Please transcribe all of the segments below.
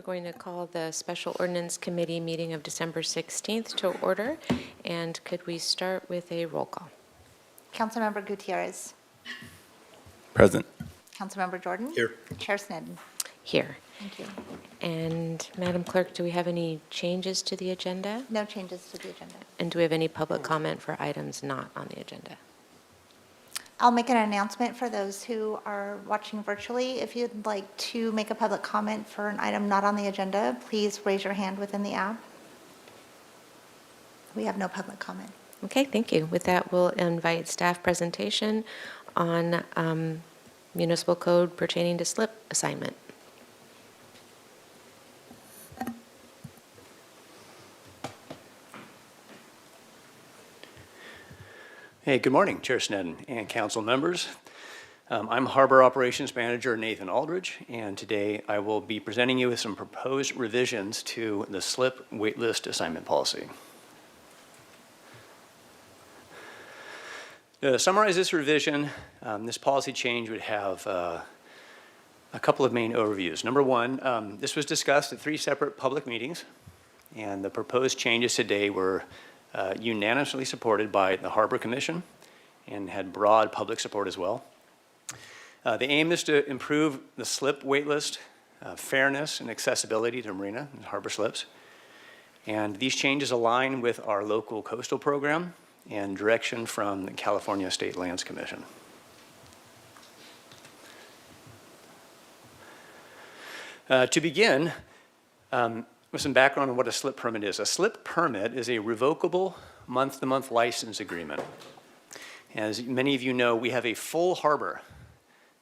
going to call the Special Ordinance Committee meeting of December 16th to order. And could we start with a roll call? Councilmember Gutierrez. Present. Councilmember Jordan. Here. Chair Snedden. Here. Thank you. And Madam Clerk, do we have any changes to the agenda? No changes to the agenda. And do we have any public comment for items not on the agenda? I'll make an announcement for those who are watching virtually. If you'd like to make a public comment for an item not on the agenda, please raise your hand within the app. We have no public comment. Okay, thank you. With that, we'll invite staff presentation on municipal code pertaining to slip assignment. Hey, good morning, Chair Snedden and council members. I'm Harbor Operations Manager Nathan Aldridge, and today I will be presenting you with some proposed revisions to the slip waitlist assignment policy. To summarize this revision, this policy change would have a couple of main overviews. Number one, this was discussed at 3 separate public meetings, and the proposed changes today were unanimously supported by the Harbor Commission and had broad public support as well. The aim is to improve the slip waitlist, fairness and accessibility to marina and harbor slips. And these changes align with our local coastal program and direction from the California State Lands Commission. To begin, with some background on what a slip permit is. A slip permit is a revocable month-to-month license agreement. As many of you know, we have a full harbor,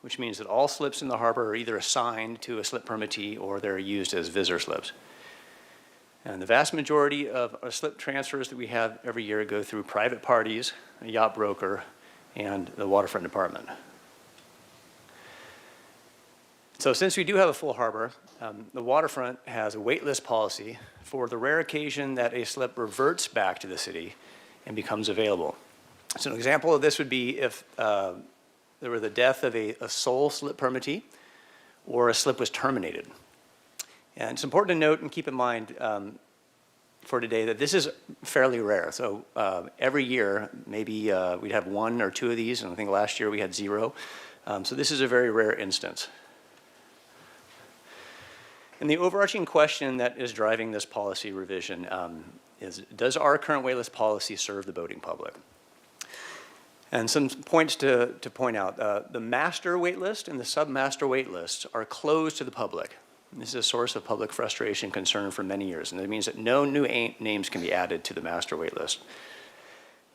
which means that all slips in the harbor are either assigned to a slip permittee or they're used as visitor slips. And the vast majority of our slip transfers that we have every year go through private parties, a yacht broker, and the waterfront department. So since we do have a full harbor, the waterfront has a waitlist policy for the rare occasion that a slip reverts back to the city and becomes available. So an example of this would be if there were the death of a sole slip permittee or a slip was terminated. And it's important to note and keep in mind for today that this is fairly rare. So every year, maybe we'd have 1 or 2 of these, and I think last year we had 0. So this is a very rare instance. And the overarching question that is driving this policy revision is, does our current waitlist policy serve the boating public? And some points to point out. The master waitlist and the submaster waitlists are closed to the public. This is a source of public frustration and concern for many years, and it means that no new names can be added to the master waitlist.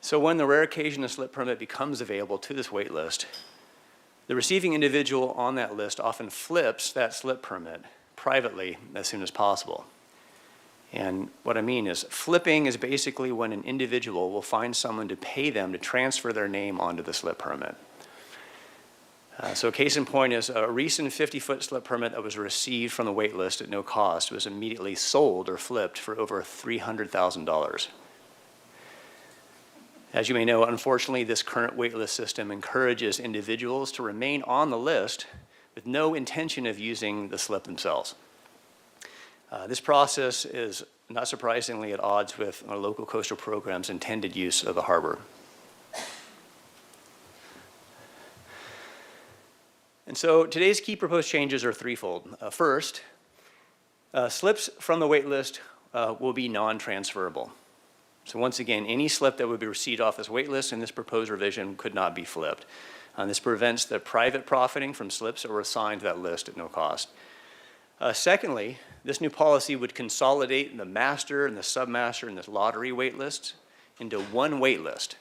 So when the rare occasion a slip permit becomes available to this waitlist, the receiving individual on that list often flips that slip permit privately as soon as possible. And what I mean is flipping is basically when an individual will find someone to pay them to transfer their name onto the slip permit. So a case in point is a recent 50-foot slip permit that was received from the wait list at no cost was immediately sold or flipped for over $300,000. As you may know, unfortunately, this current waitlist system encourages individuals to remain on the list with no intention of using the slip themselves. This process is, not surprisingly, at odds with our local coastal program's intended use of the harbor. And so today's key proposed changes are threefold. First, slips from the wait list will be non-transferable. So once again, any slip that would be received off this wait list in this proposed revision could not be flipped. This prevents the private profiting from slips that were assigned to that list at no cost. Secondly, this new policy would consolidate the master and the submaster and the lottery wait lists into one wait list.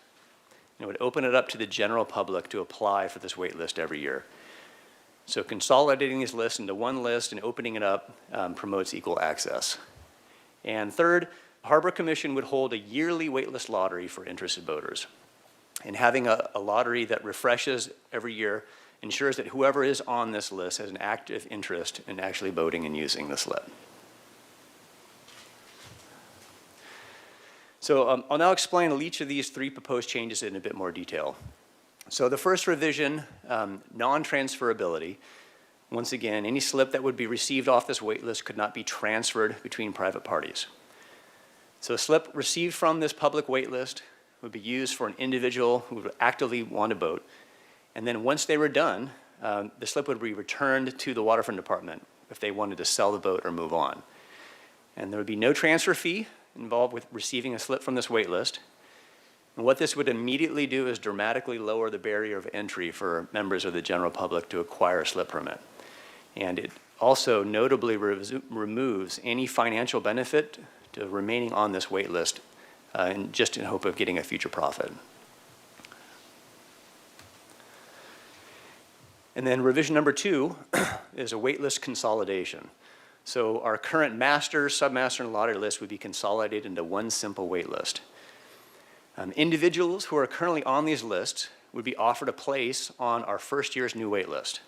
It would open it up to the general public to apply for this wait list every year. So consolidating these lists into one list and opening it up promotes equal access. And third, the Harbor Commission would hold a yearly waitlist lottery for interested boaters. And having a lottery that refreshes every year ensures that whoever is on this list has an active interest in actually boating and using the slip. So I'll now explain each of these 3 proposed changes in a bit more detail. So the first revision, non-transferability. Once again, any slip that would be received off this wait list could not be transferred between private parties. So a slip received from this public wait list would be used for an individual who would actively want a boat. And then once they were done, the slip would be returned to the waterfront department if they wanted to sell the boat or move on. And there would be no transfer fee involved with receiving a slip from this wait list. And what this would immediately do is dramatically lower the barrier of entry for members of the general public to acquire a slip permit. And it also notably removes any financial benefit to remaining on this wait list, just in hope of getting a future profit. And then revision number 2 is a waitlist consolidation. So our current master, submaster, and lottery list would be consolidated into one simple waitlist. Individuals who are currently on these lists would be offered a place on our first year's new waitlist.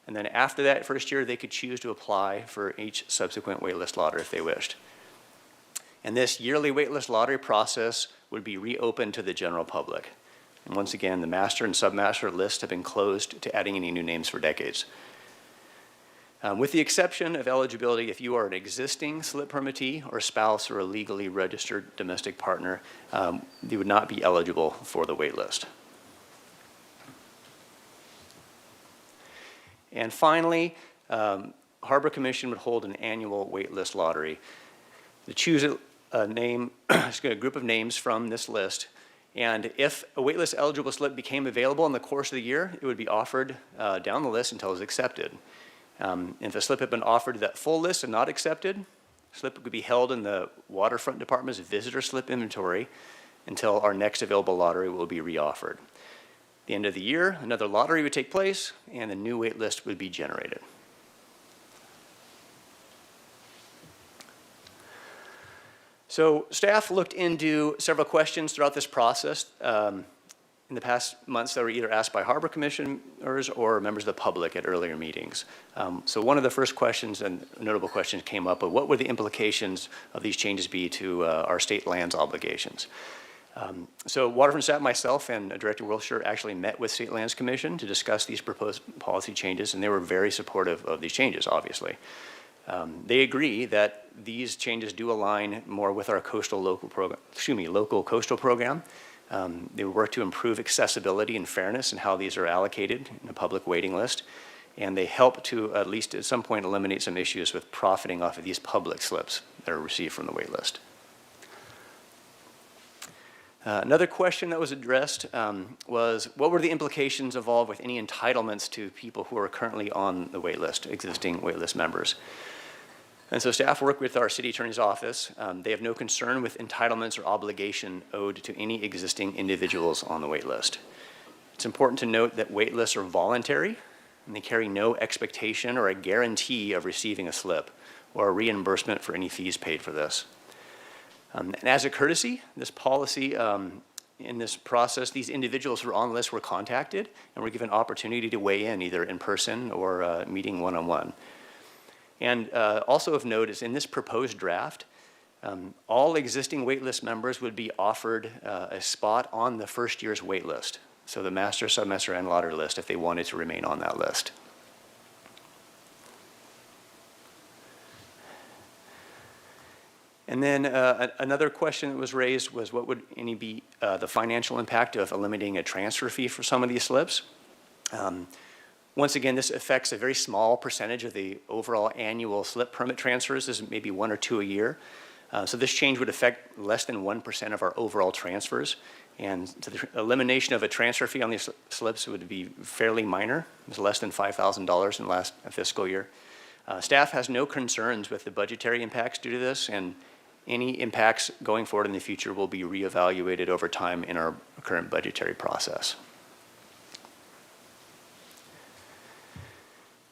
And then after that first year, they could choose to apply for each subsequent waitlist lottery if they wished. And this yearly waitlist lottery process would be reopened to the general public. And once again, the master and submaster lists have been closed to adding any new names for decades. With the exception of eligibility if you are an existing slip permittee or spouse or a legally registered domestic partner, you would not be eligible for the waitlist. And finally, Harbor Commission would hold an annual waitlist lottery to choose a name, a group of names from this list. And if a waitlist eligible slip became available in the course of the year, it would be offered down the list until it was accepted. If a slip had been offered to that full list and not accepted, slip could be held in the Waterfront Department's visitor slip inventory until our next available lottery will be reoffered. At the end of the year, another lottery would take place and a new wait list would be generated. So staff looked into several questions throughout this process in the past months that were either asked by Harbor Commissioners or members of the public at earlier meetings. So one of the first questions and notable questions came up of what would the implications of these changes be to our state lands obligations. So Waterfront staff, myself, and Director Wilshire actually met with State Lands Commission to discuss these proposed policy changes, and they were very supportive of these changes, obviously. They agree that these changes do align more with our local coastal program. They work to improve accessibility and fairness in how these are allocated in a public waiting list, and they help to at least at some point eliminate some issues with profiting off of these public slips that are received from the wait list. Another question that was addressed was what were the implications involved with any entitlements to people who are currently on the wait list, existing wait list members. And so staff work with our city attorney's office. They have no concern with entitlements or obligation owed to any existing individuals on the wait list. It's important to note that wait lists are voluntary and they carry no expectation or a guarantee of receiving a slip or a reimbursement for any fees paid for this. And as a courtesy, this policy, in this process, these individuals who are on the list were contacted and were given opportunity to weigh in either in person or meeting one-on-one. And also of note is in this proposed draft, all existing waitlist members would be offered a spot on the first year's wait list. So the master, submaster, and lottery list if they wanted to remain on that list. And then another question that was raised was what would be the financial impact of eliminating a transfer fee for some of these slips? Once again, this affects a very small percentage of the overall annual slip permit transfers. This is maybe 1 or 2 a year. So this change would affect less than 1% of our overall transfers. And so the elimination of a transfer fee on these slips would be fairly minor. It's less than $5,000 in the last fiscal year. Staff has no concerns with the budgetary impacts due to this, and any impacts going forward in the future will be reevaluated over time in our current budgetary process.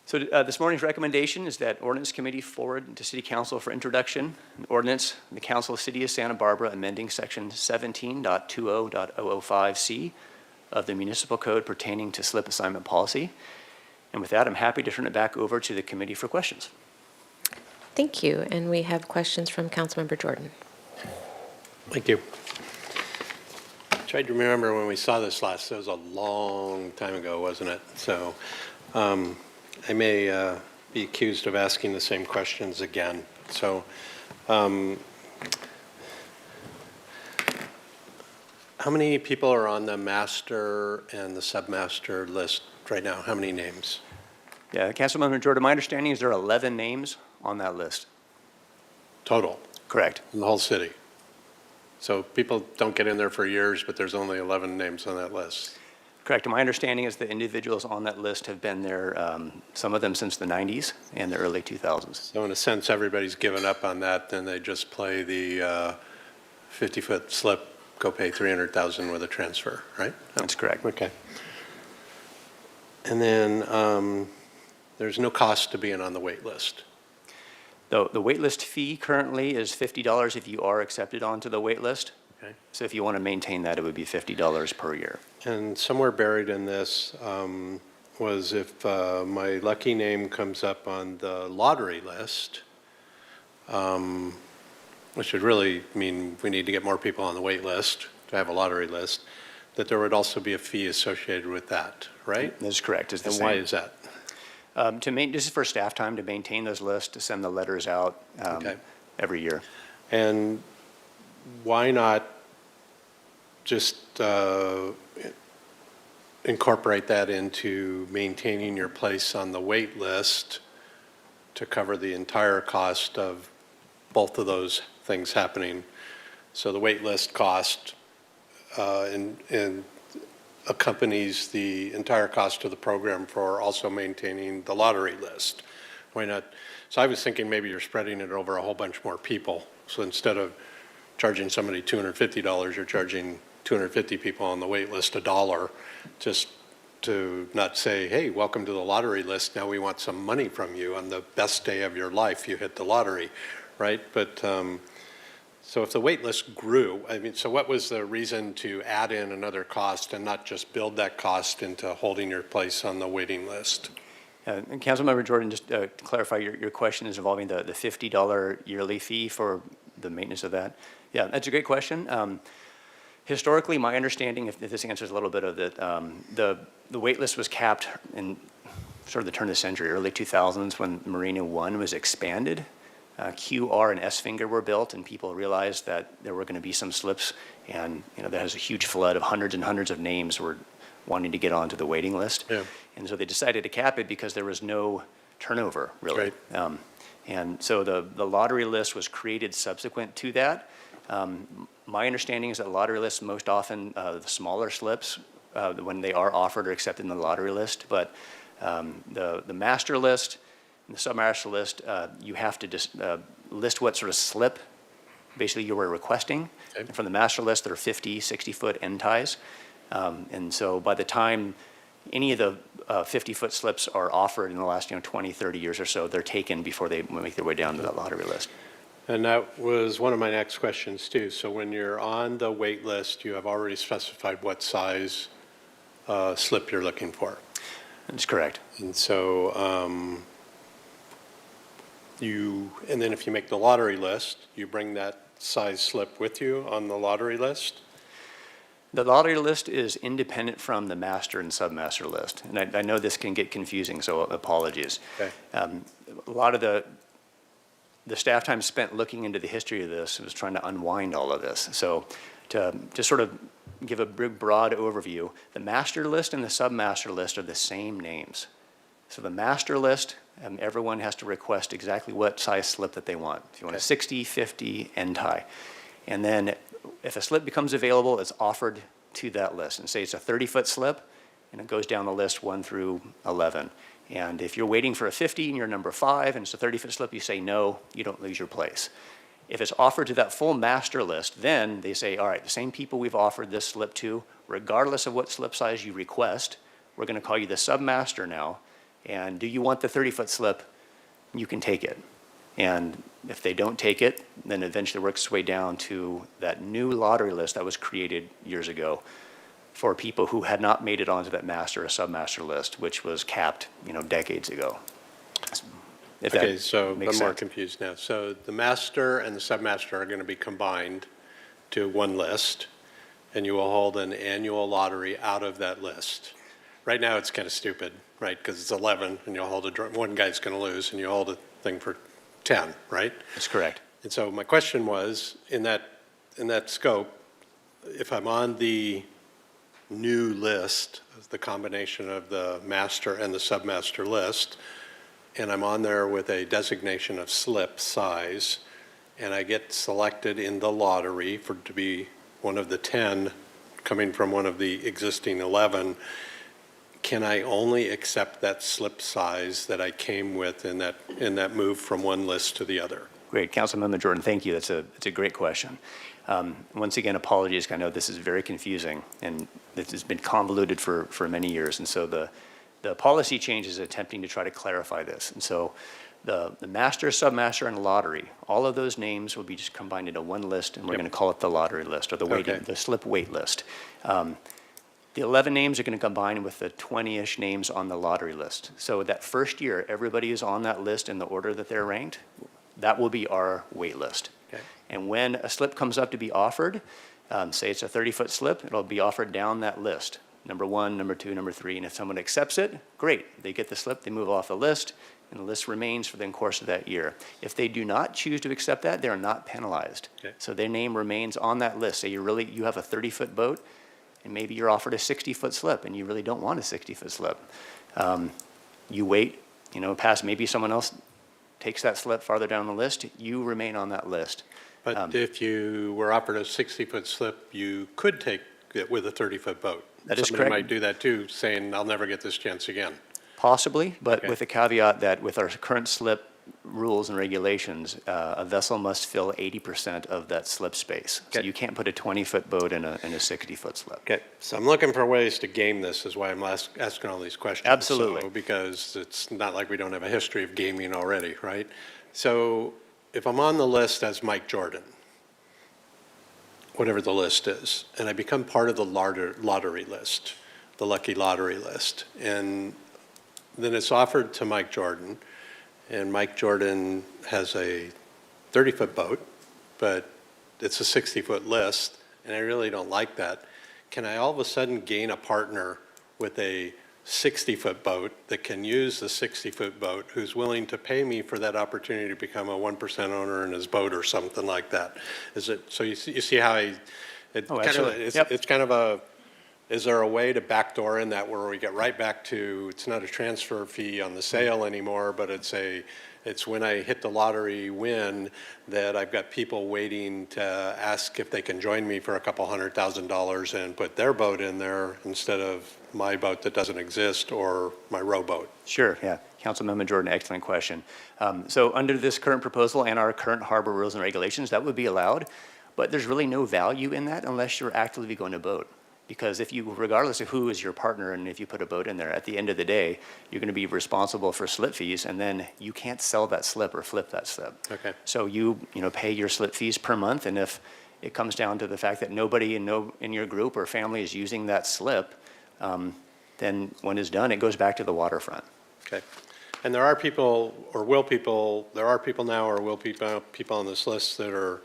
So this morning's recommendation is that Ordinance Committee forward to City Council for introduction an ordinance in the Council of the City of Santa Barbara amending section 17.20.005C of the Municipal Code pertaining to slip assignment policy. And with that, I'm happy to turn it back over to the committee for questions. Thank you. And we have questions from Councilmember Jordan. Thank you. I tried to remember when we saw this last, it was a long time ago, wasn't it? So I may be accused of asking the same questions again. So, how many people are on the master and the submaster list right now? How many names? Yeah, Councilmember Jordan, my understanding is there are 11 names on that list. Total, Correct. in the whole city? So people don't get in there for years, but there's only 11 names on that list? Correct. My understanding is the individuals on that list have been there, some of them since the 90s and the early 2000s. So in a sense, everybody's given up on that, then they just play the 50-foot slip, go pay $300,000 with a transfer, right? That's correct. Okay. And then there's no cost to being on the wait list. The wait list fee currently is $50 if you are accepted onto the wait list. Okay. So if you want to maintain that, it would be $50 per year. And somewhere buried in this was if my lucky name comes up on the lottery list, which would really mean we need to get more people on the wait list to have a lottery list, that there would also be a fee associated with that, right? That's correct. It's the And same. why is that? This is for staff time to maintain those lists, to send the letters out Okay. every year. And why not just incorporate that into maintaining your place on the wait list to cover the entire cost of both of those things happening? So the wait list cost and accompanies the entire cost of the program for also maintaining the lottery list. Why not? So I was thinking maybe you're spreading it over a whole bunch more people. So instead of charging somebody $250, you're charging 250 people on the wait list $1, just to not say, hey, welcome to the lottery list. Now we want some money from you on the best day of your life. You hit the lottery, right? But so if the wait list grew, I mean, so what was the reason to add in another cost and not just build that cost into holding your place on the waiting list? And Councilmember Jordan, just to clarify, your question is involving the $50 yearly fee for the maintenance of that. Yeah, that's a great question. Historically, my understanding, if this answers a little bit of it, the wait list was capped in sort of the turn of the century, early 2000s, when Marina One was expanded. Q, R, and S finger were built, and people realized that there were going to be some slips, and there was a huge flood of hundreds and hundreds of names were wanting to get onto the waiting list. Yeah. And so they decided to cap it because there was no turnover, really. Right. And so the lottery list was created subsequent to that. My understanding is that lottery lists, most often the smaller slips, when they are offered or accepted in the lottery list, but the master list and the submaster list, you have to just list what sort of slip basically you were requesting. Okay. And from the master list, there are 50, 60-foot end ties. And so by the time any of the 50-foot slips are offered in the last 20, 30 years or so, they're taken before they make their way down to that lottery list. And that was one of my next questions too. So when you're on the wait list, you have already specified what size slip you're looking for. That's correct. And so and then if you make the lottery list, you bring that size slip with you on the lottery list? The lottery list is independent from the master and submaster list. And I know this can get confusing, so apologies. Okay. A lot of the staff time spent looking into the history of this was trying to unwind all of this. So to sort of give a big, broad overview, the master list and the submaster list are the same names. So the master list, everyone has to request exactly what size slip that they want. If you want a 60, 50, end tie. And then if a slip becomes available, it's offered to that list. And say it's a 30-foot slip, and it goes down the list 1 through 11. And if you're waiting for a 50 and you're number 5 and it's a 30-foot slip, you say no, you don't lose your place. If it's offered to that full master list, then they say, all right, the same people we've offered this slip to, regardless of what slip size you request, we're going to call you the submaster now. And do you want the 30-foot slip? You can take it. And if they don't take it, then eventually works its way down to that new lottery list that was created years ago for people who had not made it onto that master or submaster list, which was capped, decades ago. If Okay, that so makes I'm more sense. confused now. So the master and the submaster are going to be combined to one list, and you will hold an annual lottery out of that list. right now it's kind of stupid, right? Because it's 11 and you'll hold one guy's going to lose and you hold a thing for 10, right? That's correct. And so my question was, in that scope, if I'm on the new list, the combination of the master and the submaster list, and I'm on there with a designation of slip size, and I get selected in the lottery to be one of the 10 coming from one of the existing 11, can I only accept that slip size that I came with in that move from one list to the other? Great, Councilmember Jordan, thank you. That's a great question. Once again, apologies, I know this is very confusing, and this has been convoluted for many years, and so the policy change is attempting to try to clarify this. And so the master, submaster, and lottery, all of those names will be just combined into one list, and we're going to call it the lottery list, or the slip wait list. The 11 names are going to combine with the 20-ish names on the lottery list. So that first year, everybody is on that list in the order that they're ranked. That will be our wait list. Okay. And when a slip comes up to be offered, say it's a 30-foot slip, it'll be offered down that list. Number 1, number 2, number 3, and if someone accepts it, great. They get the slip, they move off the list, and the list remains for the course of that year. If they do not choose to accept that, they are not penalized. Okay. So their name remains on that list. Say you have a 30-foot boat, and maybe you're offered a 60-foot slip, and you really don't want a 60-foot slip. You wait, past maybe someone else takes that slip farther down the list, you remain on that list. But if you were offered a 60-foot slip, you could take it with a 30-foot boat. That is Somebody correct. might do that too, saying, I'll never get this chance again. Possibly, but Okay. with the caveat that with our current slip rules and regulations, a vessel must fill 80% of that slip space. So Okay. you can't put a 20-foot boat in a 60-foot slip. Okay, so I'm looking for ways to game this, is why I'm asking all these questions. Absolutely. So, because it's not like we don't have a history of gaming already, right? So if I'm on the list as Mike Jordan, whatever the list is, and I become part of the lottery list, the lucky lottery list, and then it's offered to Mike Jordan, and Mike Jordan has a 30-foot boat, but it's a 60-foot list, and I really don't like that. Can I all of a sudden gain a partner with a 60-foot boat that can use the 60-foot boat, who's willing to pay me for that opportunity to become a 1% owner in his boat or something like that? Is it, so you see how Absolutely. it's kind of a, is there a way to backdoor in that where we get right back to, it's not a transfer fee on the sale anymore, but it's when I hit the lottery win that I've got people waiting to ask if they can join me for a couple $100,000 and put their boat in there instead of my boat that doesn't exist or my rowboat? Sure, yeah. Councilmember Jordan, excellent question. So under this current proposal and our current harbor rules and regulations, that would be allowed, but there's really no value in that unless you're actively going to boat. Because if you, regardless of who is your partner, and if you put a boat in there, at the end of the day, you're going to be responsible for slip fees, and then you can't sell that slip or flip that slip. Okay. So you pay your slip fees per month, and if it comes down to the fact that nobody in your group or family is using that slip, then when it's done, it goes back to the waterfront. Okay. And there are people, or will people, there are people now or will people on this list that are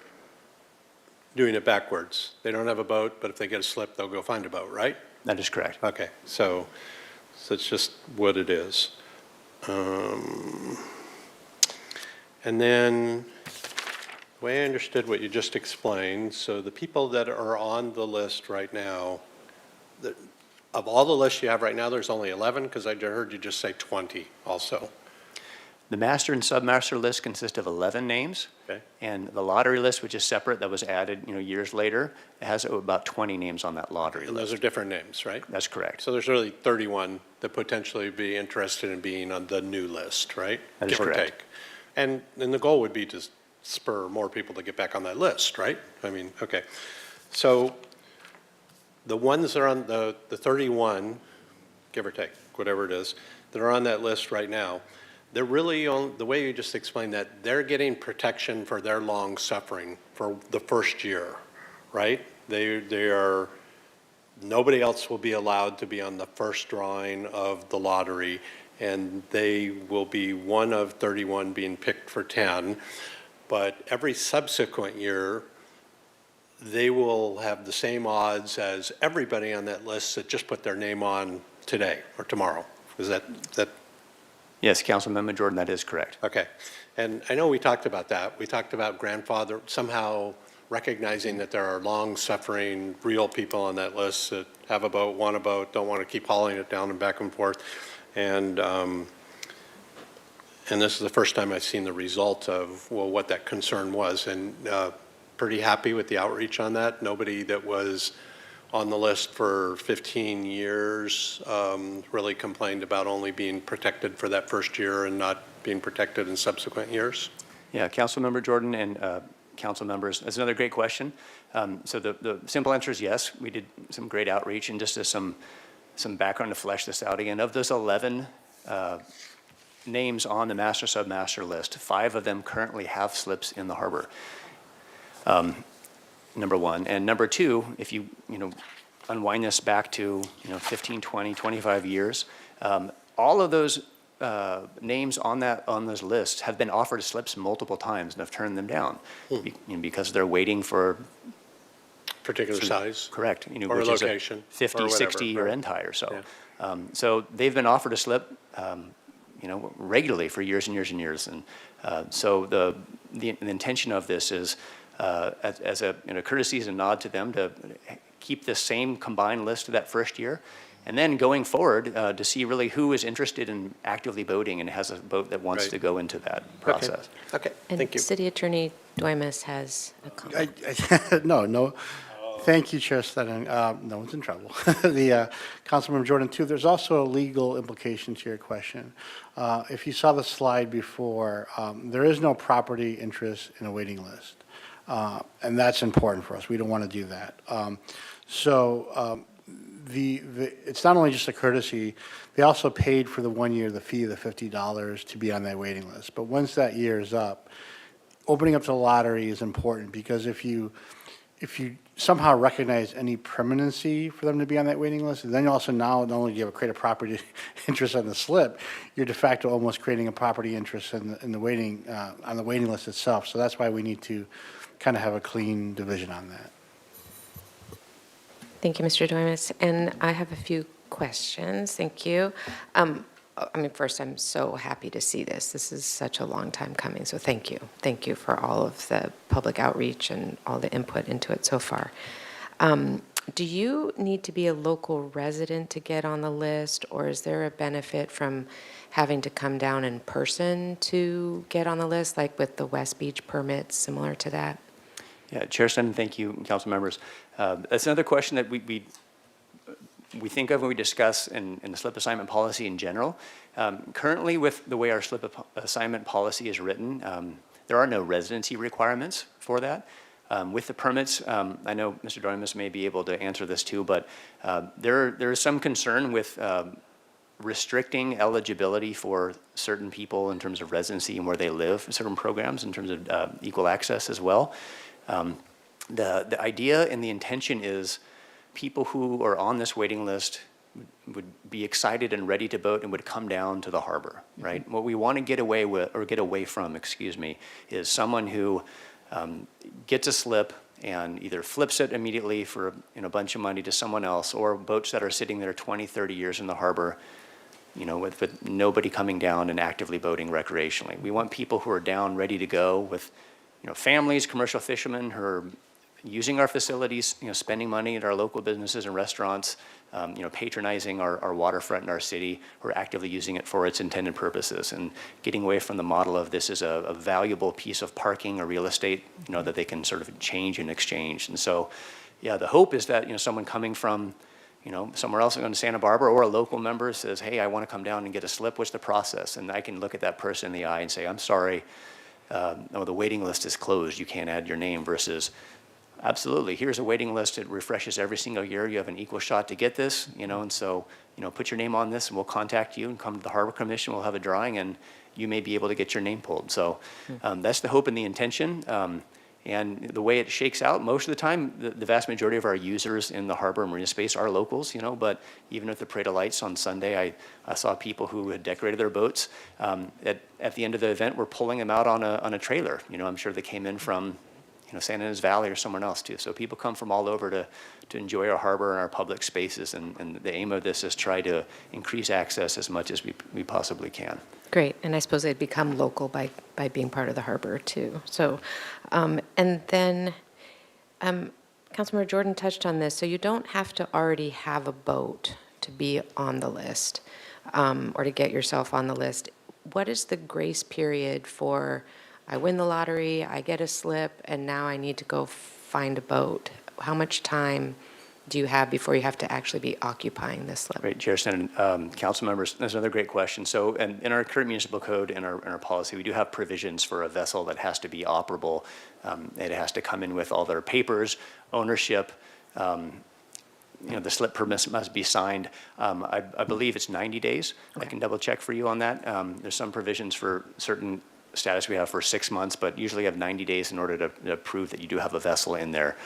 doing it backwards. They don't have a boat, but if they get a slip, they'll go find a boat, right? That is correct. Okay, so it's just what it is. And then, the way I understood what you just explained, so the people that are on the list right now, of all the lists you have right now, there's only 11, because I heard you just say 20 also. The master and submaster list consist of 11 names. Okay. And the lottery list, which is separate, that was added, years later, it has about 20 names on that lottery And list. those are different names, right? That's correct. So there's really 31 that potentially be interested in being on the new list, right? That is Give or correct. take. And then the goal would be to spur more people to get back on that list, right? I mean, okay. So the ones that are on the 31, give or take, whatever it is, that are on that list right now, they're really on, the way you just explained that, they're getting protection for their long suffering for the first year, right? They are, nobody else will be allowed to be on the first drawing of the lottery, and they will be one of 31 being picked for 10. But every subsequent year, they will have the same odds as everybody on that list that just put their name on today or tomorrow. Is that, Yes, Councilmember Jordan, that is correct. okay. And I know we talked about that. We talked about grandfather, somehow recognizing that there are long-suffering, real people on that list that have a boat, want a boat, don't want to keep hauling it down and back and forth. And this is the first time I've seen the result of, well, what that concern was. And pretty happy with the outreach on that. Nobody that was on the list for 15 years really complained about only being protected for that first year and not being protected in subsequent years. Yeah, Councilmember Jordan and council members, that's another great question. So the simple answer is yes, we did some great outreach, and just as some background to flesh this out again, of those 11 names on the master submaster list, 5 of them currently have slips in the harbor. Number one. And number two, if you unwind this back to 15, 20, 25 years, all of those names on those lists have been offered slips multiple times and have turned them down because they're waiting for Particular size? correct, Or which location, is a 50, or whatever, 60-year right. end tire. So, Yeah. so they've been offered a slip, regularly for years and years and years. And so the intention of this is, as a courtesy and nod to them, to keep the same combined list of that first year, and then going forward to see really who is interested in actively boating and has a boat that wants Right. to go into that process. Okay, And thank you. City Attorney Duemas has a comment. No. Thank you, Chair Stettin. No one's in trouble. The Councilmember Jordan, too, there's also a legal implication to your question. If you saw the slide before, there is no property interest in a waiting list. And that's important for us. We don't want to do that. It's not only just a courtesy, they also paid for the 1 year, the fee of the $50 to be on that waiting list. But once that year is up, opening up the lottery is important, because if you somehow recognize any permanency for them to be on that waiting list, and then you also now not only do you create a property interest on the slip, you're de facto almost creating a property interest in the waiting on the waiting list itself. So that's why we need to kind of have a clean division on that. Thank you, Mr. Duemas. And I have a few questions. Thank you. First, I'm so happy to see this. This is such a long time coming, so thank you. Thank you for all of the public outreach and all the input into it so far. Do you need to be a local resident to get on the list, or is there a benefit from having to come down in person to get on the list, like with the West Beach permits, similar to that? Yeah, Chair Stettin, thank you, council members. That's another question that we think of when we discuss in the slip assignment policy in general. Currently, with the way our slip assignment policy is written, there are no residency requirements for that. With the permits, I know Mr. Duemas may be able to answer this too, but there is some concern with restricting eligibility for certain people in terms of residency and where they live, certain programs in terms of equal access as well. The idea and the intention is people who are on this waiting list would be excited and ready to boat and would come down to the harbor, right? Mm-hmm. What we want to get away from, is someone who gets a slip and either flips it immediately for a bunch of money to someone else, or boats that are sitting there 20, 30 years in the harbor, with nobody coming down and actively boating recreationally. We want people who are down, ready to go, with families, commercial fishermen who are using our facilities, spending money at our local businesses and restaurants, patronizing our waterfront in our city, who are actively using it for its intended purposes, and getting away from the model of this is a valuable piece of parking or real estate, that they can sort of change and exchange. And so, yeah, the hope is that, someone coming from, somewhere else going to Santa Barbara, or a local member says, hey, I want to come down and get a slip, what's the process? And I can look at that person in the eye and say, I'm sorry, the waiting list is closed, you can't add your name, versus, absolutely, here's a waiting list, it refreshes every single year, you have an equal shot to get this, and so, put your name on this and we'll contact you and come to the Harbor Commission, we'll have a drawing and you may be able to get your name pulled. So that's the hope and the intention. And the way it shakes out, most of the time, the vast majority of our users in the harbor and marina space are locals, but even with the Parade of Lights on Sunday, I saw people who had decorated their boats. At the end of the event, we're pulling them out on a trailer. I'm sure they came in from Santa Ynez Valley or somewhere else too. So people come from all over to enjoy our harbor and our public spaces, and the aim of this is try to increase access as much as we possibly can. Great, and I suppose they'd become local by being part of the harbor too. So, and then Councilmember Jordan touched on this, so you don't have to already have a boat to be on the list or to get yourself on the list. What is the grace period for, I win the lottery, I get a slip, and now I need to go find a boat? How much time do you have before you have to actually be occupying this slip? Great, Chair, Senate, council members, that's another great question. So in our current municipal code, in our policy, we do have provisions for a vessel that has to be operable. It has to come in with all their papers, ownership, the slip permit must be signed. I believe it's 90 days. Okay. I can double check for you on that. There's some provisions for certain status we have for 6 months, but usually you have 90 days in order to prove that you do have a vessel in there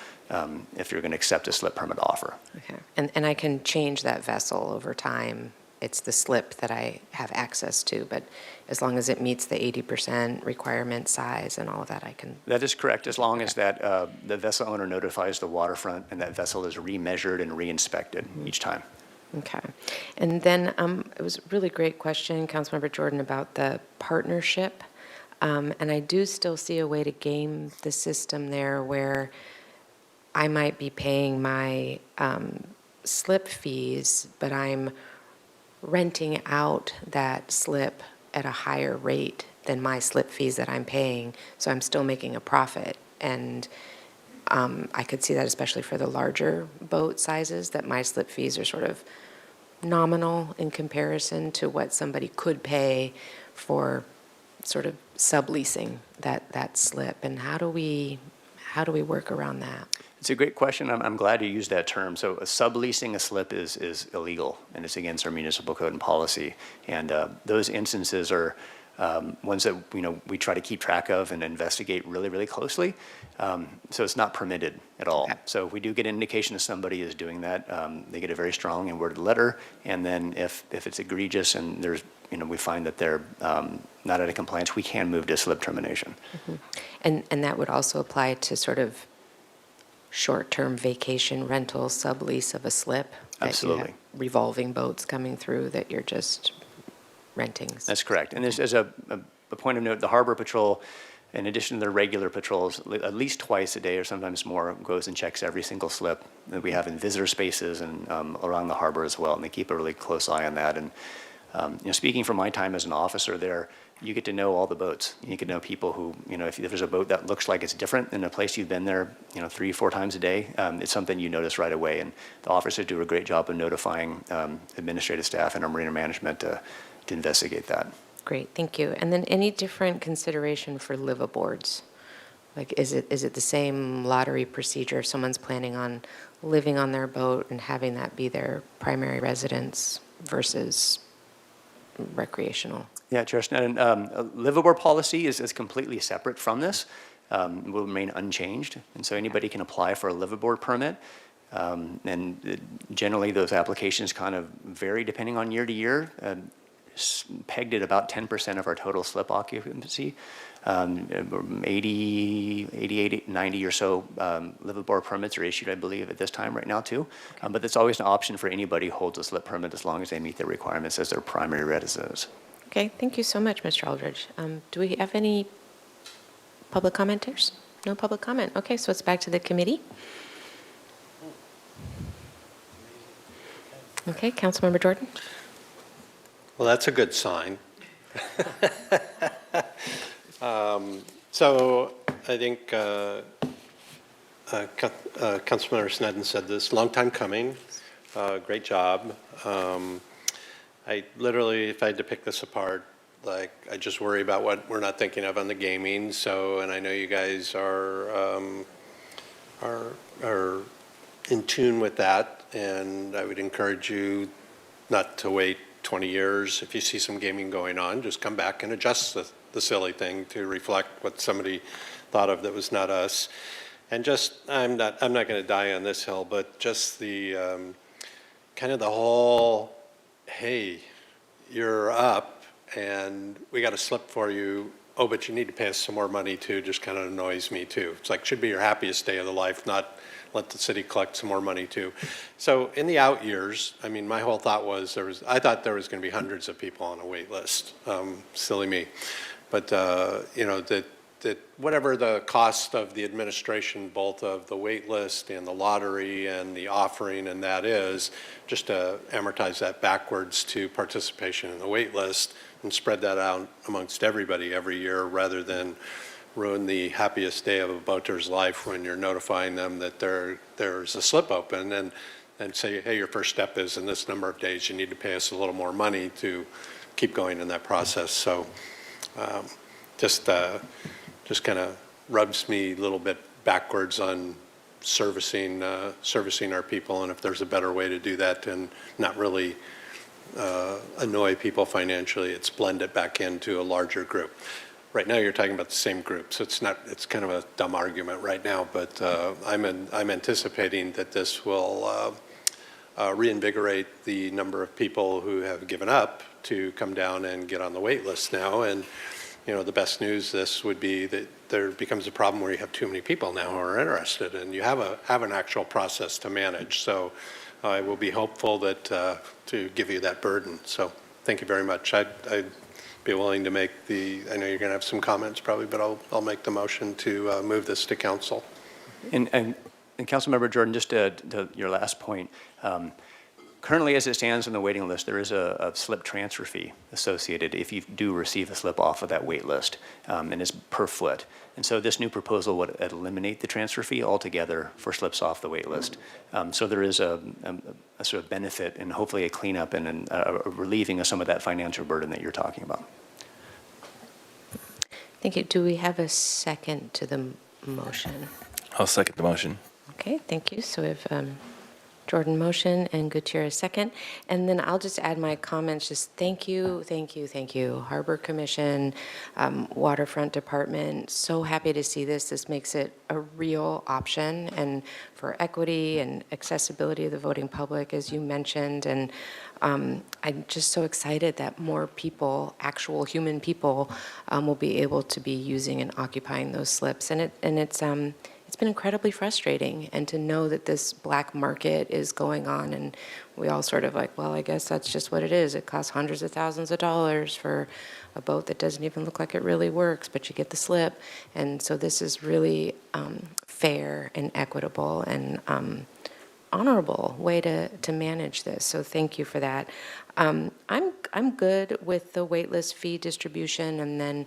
if you're going to accept a slip permit offer. Okay, and I can change that vessel over time. It's the slip that I have access to, but as long as it meets the 80% requirement size and all of that, I can. That is correct, as long as that the vessel owner notifies the waterfront and that vessel is remeasured and re-inspected each time. Okay. And then it was a really great question, Councilmember Jordan, about the partnership. And I do still see a way to game the system there where I might be paying my slip fees, but I'm renting out that slip at a higher rate than my slip fees that I'm paying, so I'm still making a profit. And I could see that especially for the larger boat sizes, that my slip fees are sort of nominal in comparison to what somebody could pay for sort of subleasing that slip. And how do we work around that? It's a great question. I'm glad you used that term. So subleasing a slip is illegal, and it's against our municipal code and policy. And those instances are ones that we try to keep track of and investigate really, really closely. So it's not permitted at all. Okay. So if we do get an indication that somebody is doing that, they get a very strong and worded letter. And then if it's egregious and there's we find that they're not out of compliance, we can move to slip termination. Mm-hmm. And that would also apply to sort of short-term vacation rental sublease of a slip? Absolutely. That you have revolving boats coming through that you're just renting? That's correct. And as a point of note, the Harbor Patrol, in addition to their regular patrols, at least twice a day or sometimes more, goes and checks every single slip that we have in visitor spaces and around the harbor as well. And they keep a really close eye on that. And speaking from my time as an officer there, you get to know all the boats. You get to know people who, if there's a boat that looks like it's different than a place you've been there, 3-4 times a day, it's something you notice right away. And the officers do a great job of notifying administrative staff and our marina management to investigate that. Great, thank you. And then any different consideration for liveaboards? Like, is it the same lottery procedure if someone's planning on living on their boat and having that be their primary residence versus recreational? Yeah, Chair Sneddon, liveaboard policy is completely separate from this. Will remain unchanged, and so anybody can apply for a liveaboard permit. And generally, those applications kind of vary depending on year to year. Pegged at about 10% of our total slip occupancy. 88, 90 or so liveaboard permits are issued, I believe, at this time right now too. Okay. But that's always an option for anybody who holds a slip permit as long as they meet the requirements as their primary residence. Okay, thank you so much, Mr. Aldridge. Do we have any public commenters? No public comment. Okay, so it's back to the committee. Okay, Councilmember Jordan. Well, that's a good sign. So I think Councilmember Sneddon said this, long time coming, great job. I literally, if I had to pick this apart, I just worry about what we're not thinking of on the gaming. So, and I know you guys are in tune with that, and I would encourage you not to wait 20 years. If you see some gaming going on, just come back and adjust the silly thing to reflect what somebody thought of that was not us. And just, I'm not going to die on this hill, but just the kind of the whole, hey, you're up and we got a slip for you oh, but you need to pay us some more money too, just kind of annoys me too. It's like, should be your happiest day of the life, not let the city collect some more money too. So in the out years, I mean, my whole thought was I thought there was going to be hundreds of people on a wait list. Silly me. But, you know, that whatever the cost of the administration, both of the wait list and the lottery and the offering and that is, just to amortize that backwards to participation in the wait list and spread that out amongst everybody every year rather than ruin the happiest day of a boater's life when you're notifying them that there's a slip open and say, hey, your first step is in this number of days, you need to pay us a little more money to keep going in that process. So just kind of rubs me a little bit backwards on servicing our people, and if there's a better way to do that and not really annoy people financially, it's blend it back into a larger group. Right now, you're talking about the same group, so it's kind of a dumb argument right now, but I'm anticipating that this will reinvigorate the number of people who have given up to come down and get on the wait list now. And you know, the best news this would be that there becomes a problem where you have too many people now who are interested, and you have an actual process to manage. So I will be hopeful that to give you that burden. So thank you very much. I'd be willing to make I know you're going to have some comments probably, but I'll make the motion to move this to council. And Councilmember Jordan, just to your last point, currently as it stands on the waiting list, there is a slip transfer fee associated if you do receive a slip off of that wait list, and it's per foot. And so this new proposal would eliminate the transfer fee altogether for slips off the wait list. So there is a sort of benefit and hopefully a cleanup and a relieving of some of that financial burden that you're talking about. Thank you. Do we have a second to the motion? I'll second the motion. Okay, thank you. So we have Jordan motion and Gutierrez second. And then I'll just add my comments, just thank you. Harbor Commission, Waterfront Department, so happy to see this. This makes it a real option and for equity and accessibility of the voting public, as you mentioned. And I'm just so excited that more people, actual human people, will be able to be using and occupying those slips. And it's been incredibly frustrating, and to know that this black market is going on, and we all sort of like, well, I guess that's just what it is. It costs hundreds of thousands of dollars for a boat that doesn't even look like it really works, but you get the slip. And so this is really fair and equitable and honorable way to manage this. So thank you for that. I'm good with the waitlist fee distribution, and then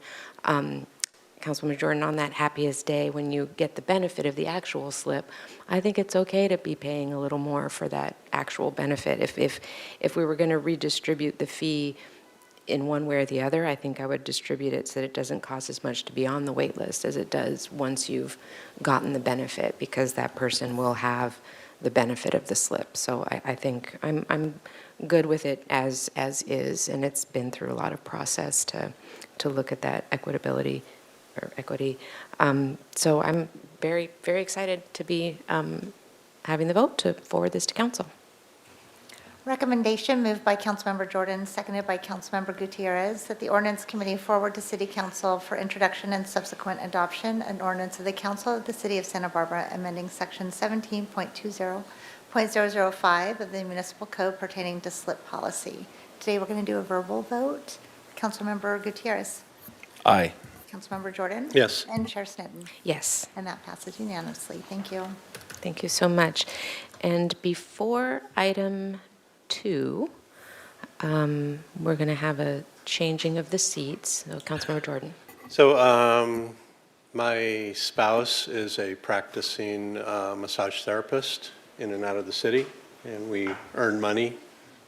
Councilwoman Jordan, on that happiest day when you get the benefit of the actual slip, I think it's okay to be paying a little more for that actual benefit. If we were going to redistribute the fee in one way or the other, I think I would distribute it so that it doesn't cost as much to be on the wait list as it does once you've gotten the benefit, because that person will have the benefit of the slip. So I think I'm good with it as is, and it's been through a lot of process to look at that equity. So I'm very, very excited to be having the vote to forward this to council. Recommendation moved by Councilmember Jordan, seconded by Councilmember Gutierrez, that the Ordinance Committee forward to City Council for introduction and subsequent adoption an ordinance of the Council of the City of Santa Barbara amending Section 17.20.005 of the Municipal Code pertaining to slip policy. Today we're going to do a verbal vote. Councilmember Gutierrez. Aye. Councilmember Jordan? Yes. And Chair Snedden? Yes, And that passes unanimously. Thank you. thank you so much. And before item 2, we're going to have a changing of the seats. So Councilmember Jordan. So my spouse is a practicing massage therapist in and out of the city, and we earn money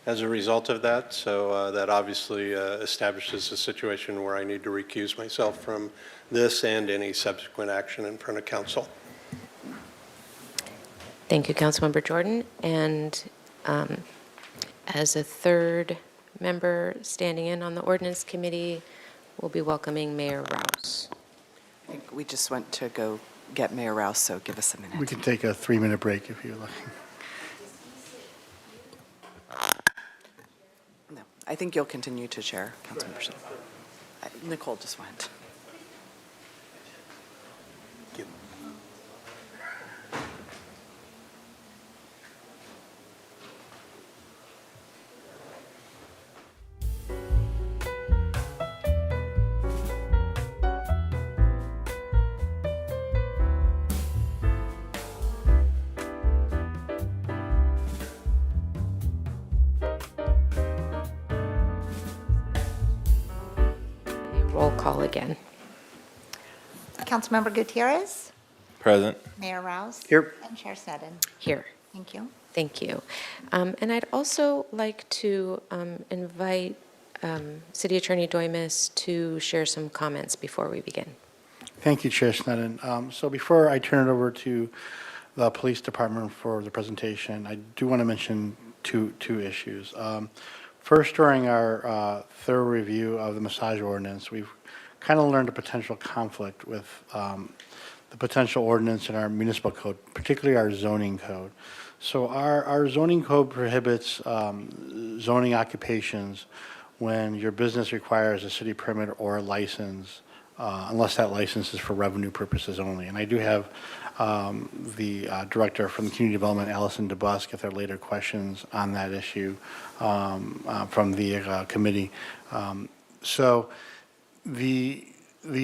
as a result of that. So that obviously establishes a situation where I need to recuse myself from this and any subsequent action in front of council. Thank you, Councilmember Jordan. And as a third member standing in on the Ordinance Committee, we'll be welcoming Mayor Rouse. I think we just went to go get Mayor Rouse, so give us a minute. We can take a 3-minute break if you're looking. No, I think you'll continue to chair, Councilmember. Nicole just went. again. Councilmember Gutierrez, Present. Mayor Rouse. Here. And Chair Sneddon. Here. Thank you. Thank you. And I'd also like to invite City Attorney Doimis to share some comments before we begin. Thank you, Chair Sneddon. So before I turn it over to the Police Department for the presentation, I do want to mention two issues. First, during our thorough review of the massage ordinance, we've kind of learned a potential conflict with the potential ordinance in our municipal code, particularly our zoning code. So our zoning code prohibits zoning occupations when your business requires a city permit or a license, unless that license is for revenue purposes only. And I do have the director from the Community Development, Allison DeBusk, if there are later questions on that issue from the committee. So the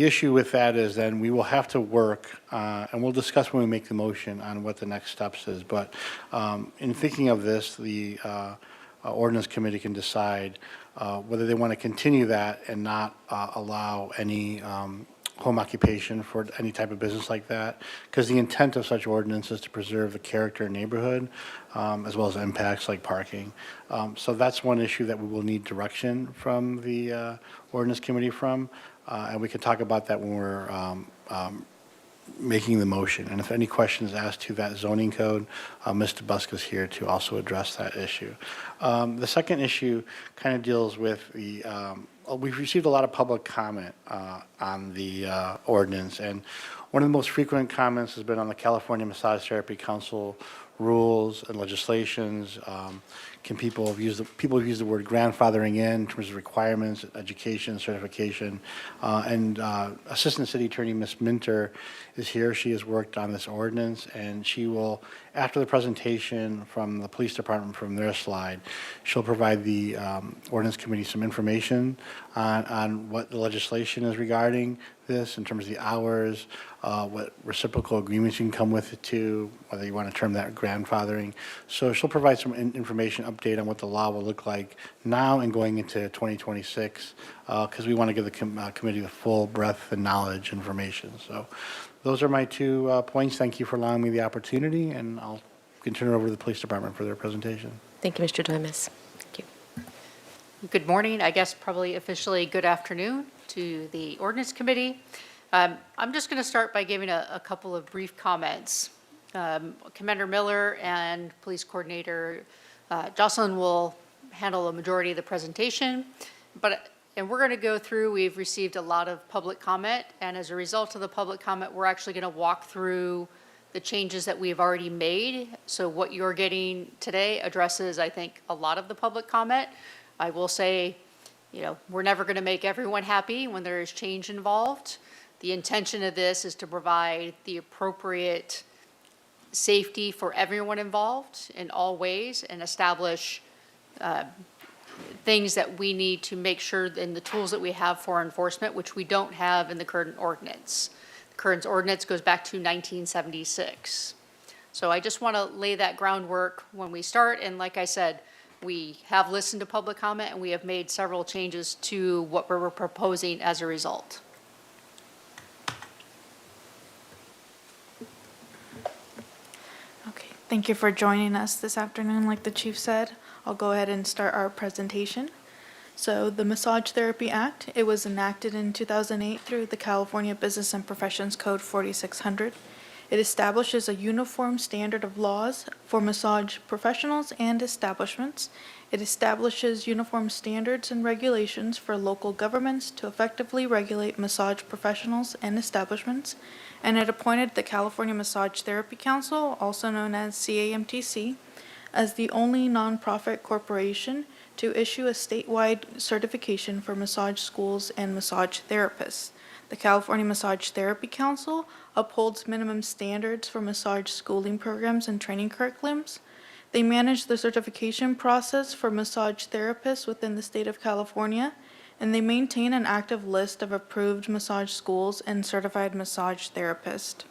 issue with that is then we will have to work, and we'll discuss when we make the motion on what the next steps is. But in thinking of this, the ordinance committee can decide whether they want to continue that and not allow any home occupation for any type of business like that, because the intent of such ordinance is to preserve the character of neighborhood, as well as impacts like parking. So that's one issue that we will need direction from the ordinance committee from, and we can talk about that when we're making the motion. And if any questions asked to that zoning code, Mr. Busk is here to also address that issue. The second issue kind of deals with the, we've received a lot of public comment on the ordinance, and one of the most frequent comments has been on the California Massage Therapy Council rules and legislations. People have used the word grandfathering in terms of requirements, education, certification, and Assistant City Attorney Ms. Minter is here. She has worked on this ordinance, and she will, after the presentation from the police department from their slide, she'll provide the ordinance committee some information on what the legislation is regarding this in terms of the hours, what reciprocal agreements you can come with it too, whether you want to term that grandfathering. So she'll provide some information update on what the law will look like now and going into 2026, because we want to give the committee the full breadth and knowledge information. So those are my 2 points. Thank you for allowing me the opportunity, and I'll turn it over to the police department for their presentation. Thank you, Mr. Doimis. Thank you. Good morning, I guess probably officially good afternoon to the ordinance committee. I'm just going to start by giving a couple of brief comments. Commander Miller and Police Coordinator Jocelyn will handle a majority of the presentation, and we're going to go through, we've received a lot of public comment, and as a result of the public comment, we're actually going to walk through the changes that we've already made. So what you're getting today addresses, I think, a lot of the public comment. I will say, we're never going to make everyone happy when there is change involved. The intention of this is to provide the appropriate safety for everyone involved in all ways and establish things that we need to make sure in the tools that we have for enforcement, which we don't have in the current ordinance. The current ordinance goes back to 1976. So I just want to lay that groundwork when we start. And like I said, we have listened to public comment and we have made several changes to what we're proposing as a result. Okay, thank you for joining us this afternoon. Like the chief said, I'll go ahead and start our presentation. So the Massage Therapy Act, it was enacted in 2008 through the California Business and Professions Code 4600. It establishes a uniform standard of laws for massage professionals and establishments. It establishes uniform standards and regulations for local governments to effectively regulate massage professionals and establishments. And it appointed the California Massage Therapy Council, also known as CAMTC, as the only nonprofit corporation to issue a statewide certification for massage schools and massage therapists. The California Massage Therapy Council upholds minimum standards for massage schooling programs and training curriculums. They manage the certification process for massage therapists within the state of California, and they maintain an active list of approved massage schools and certified massage therapists.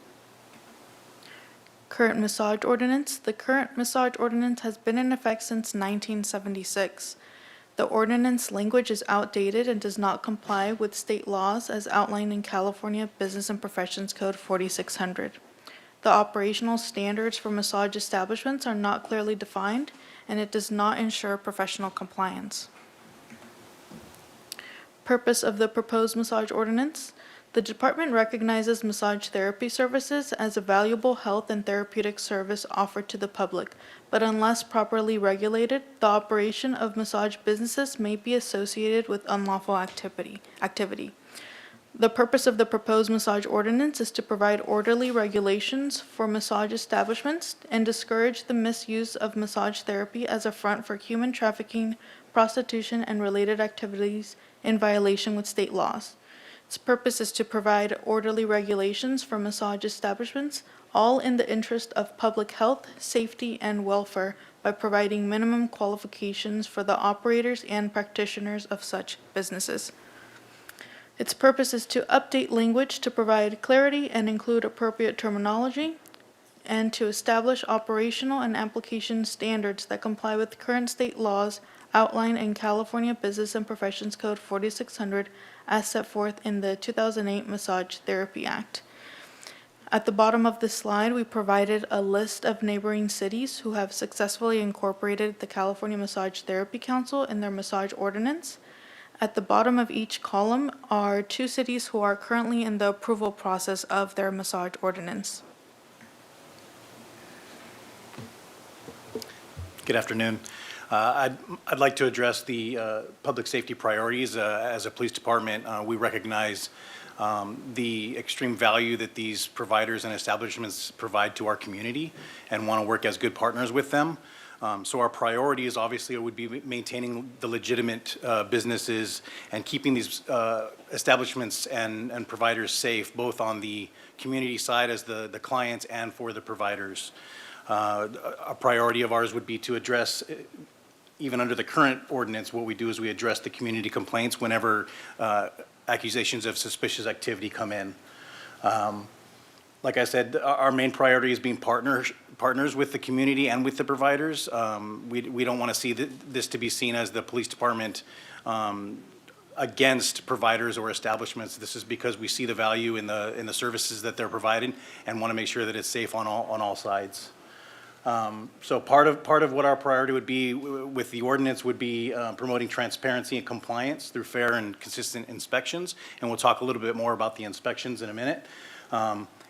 Current massage ordinance. The current massage ordinance has been in effect since 1976. The ordinance language is outdated and does not comply with state laws as outlined in California Business and Professions Code 4600. The operational standards for massage establishments are not clearly defined, and it does not ensure professional compliance. Purpose of the proposed massage ordinance. The department recognizes massage therapy services as a valuable health and therapeutic service offered to the public, but unless properly regulated, the operation of massage businesses may be associated with unlawful activity. The purpose of the proposed massage ordinance is to provide orderly regulations for massage establishments and discourage the misuse of massage therapy as a front for human trafficking, prostitution, and related activities in violation with state laws. Its purpose is to provide orderly regulations for massage establishments, all in the interest of public health, safety, and welfare by providing minimum qualifications for the operators and practitioners of such businesses. Its purpose is to update language to provide clarity and include appropriate terminology, and to establish operational and application standards that comply with current state laws outlined in California Business and Professions Code 4600 as set forth in the 2008 Massage Therapy Act. At the bottom of the slide, we provided a list of neighboring cities who have successfully incorporated the California Massage Therapy Council in their massage ordinance. At the bottom of each column are 2 cities who are currently in the approval process of their massage ordinance. Good afternoon. I'd like to address the public safety priorities. As a police department, we recognize the extreme value that these providers and establishments provide to our community and want to work as good partners with them. So our priorities obviously would be maintaining the legitimate businesses and keeping these establishments and providers safe, both on the community side as the clients and for the providers. A priority of ours would be to address, even under the current ordinance, what we do is we address the community complaints whenever accusations of suspicious activity come in. Like I said, our main priority is being partners with the community and with the providers. We don't want to see this to be seen as the police department against providers or establishments. This is because we see the value in the services that they're providing and want to make sure that it's safe on all sides. So part of what our priority would be with the ordinance would be promoting transparency and compliance through fair and consistent inspections, and we'll talk a little bit more about the inspections in a minute.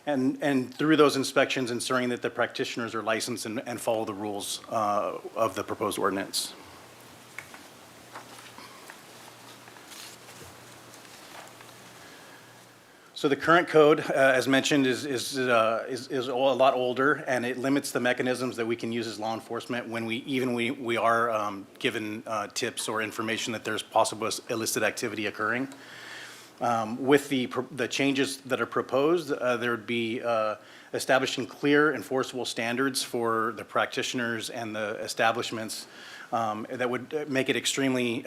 And through those inspections, ensuring that the practitioners are licensed and follow the rules of the proposed ordinance. So the current code, as mentioned, is a lot older, and it limits the mechanisms that we can use as law enforcement when we are given tips or information that there's possible illicit activity occurring. With the changes that are proposed, there would be establishing clear enforceable standards for the practitioners and the establishments that would make it extremely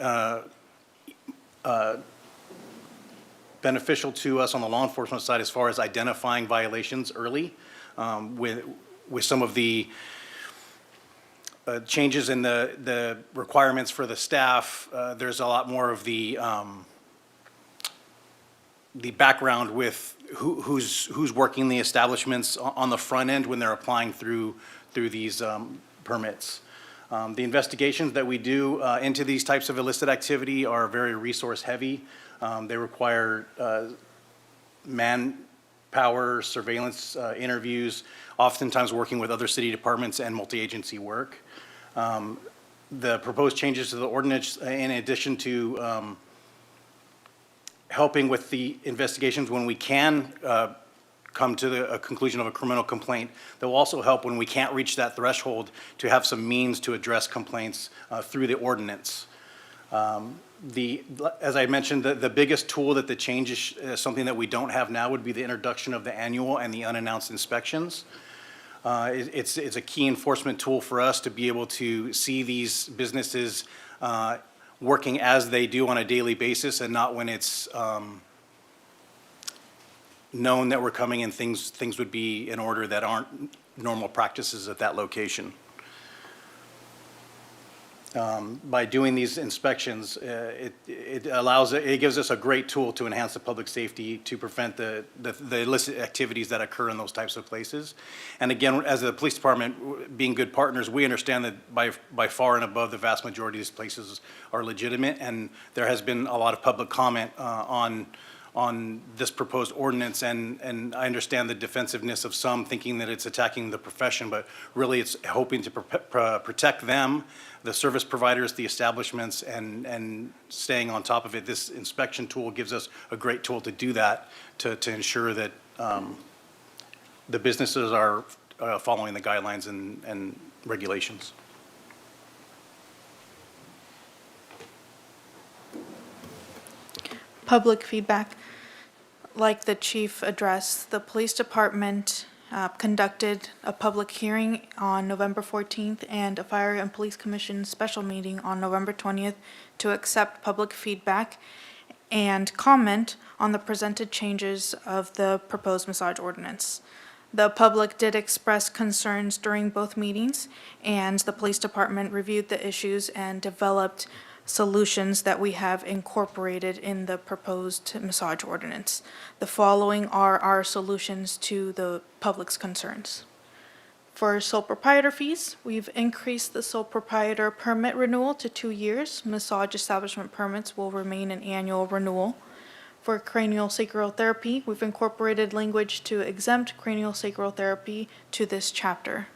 beneficial to us on the law enforcement side as far as identifying violations early. With some of the changes in the requirements for the staff, there's a lot more of the background with who's working the establishments on the front end when they're applying through these permits. The investigations that we do into these types of illicit activity are very resource heavy. They require manpower, surveillance interviews, oftentimes working with other city departments and multi-agency work. The proposed changes to the ordinance, in addition to helping with the investigations when we can come to a conclusion of a criminal complaint, that will also help when we can't reach that threshold to have some means to address complaints through the ordinance. As I mentioned, the biggest tool that the change is something that we don't have now would be the introduction of the annual and the unannounced inspections. It's a key enforcement tool for us to be able to see these businesses working as they do on a daily basis and not when it's known that we're coming and things would be in order that aren't normal practices at that location. By doing these inspections, it gives us a great tool to enhance the public safety, to prevent the illicit activities that occur in those types of places. And again, as a police department, being good partners, we understand that by far and above, the vast majority of these places are legitimate, and there has been a lot of public comment on this proposed ordinance, and I understand the defensiveness of some, thinking that it's attacking the profession, but really it's hoping to protect them, the service providers, the establishments, and staying on top of it. This inspection tool gives us a great tool to do that, to ensure that the businesses are following the guidelines and regulations. Public feedback. Like the chief addressed, the police department conducted a public hearing on November 14th and a fire and police commission special meeting on November 20th to accept public feedback and comment on the presented changes of the proposed massage ordinance. The public did express concerns during both meetings, and the police department reviewed the issues and developed solutions that we have incorporated in the proposed massage ordinance. The following are our solutions to the public's concerns. For sole proprietor fees, we've increased the sole proprietor permit renewal to 2 years. Massage establishment permits will remain an annual renewal. For cranial sacral therapy, we've incorporated language to exempt cranial sacral therapy to this chapter.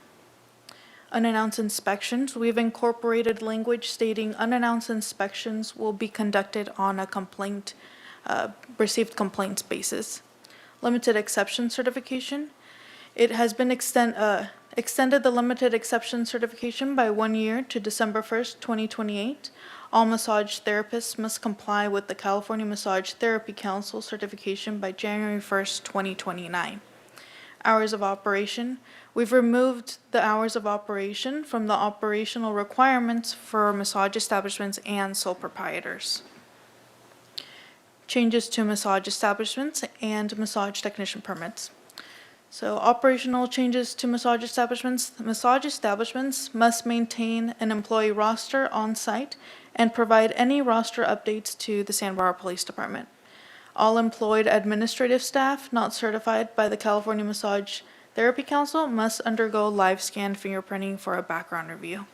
Unannounced inspections, we've incorporated language stating unannounced inspections will be conducted on a received complaints basis. Limited exception certification, it has been extended the limited exception certification by 1 year to December 1st, 2028. All massage therapists must comply with the California Massage Therapy Council certification by January 1st, 2029. Hours of operation, we've removed the hours of operation from the operational requirements for massage establishments and sole proprietors. Changes to massage establishments and massage technician permits. So operational changes to massage establishments. Massage establishments must maintain an employee roster on site and provide any roster updates to the Santa Barbara Police Department. All employed administrative staff not certified by the California Massage Therapy Council must undergo live scan fingerprinting for a background review.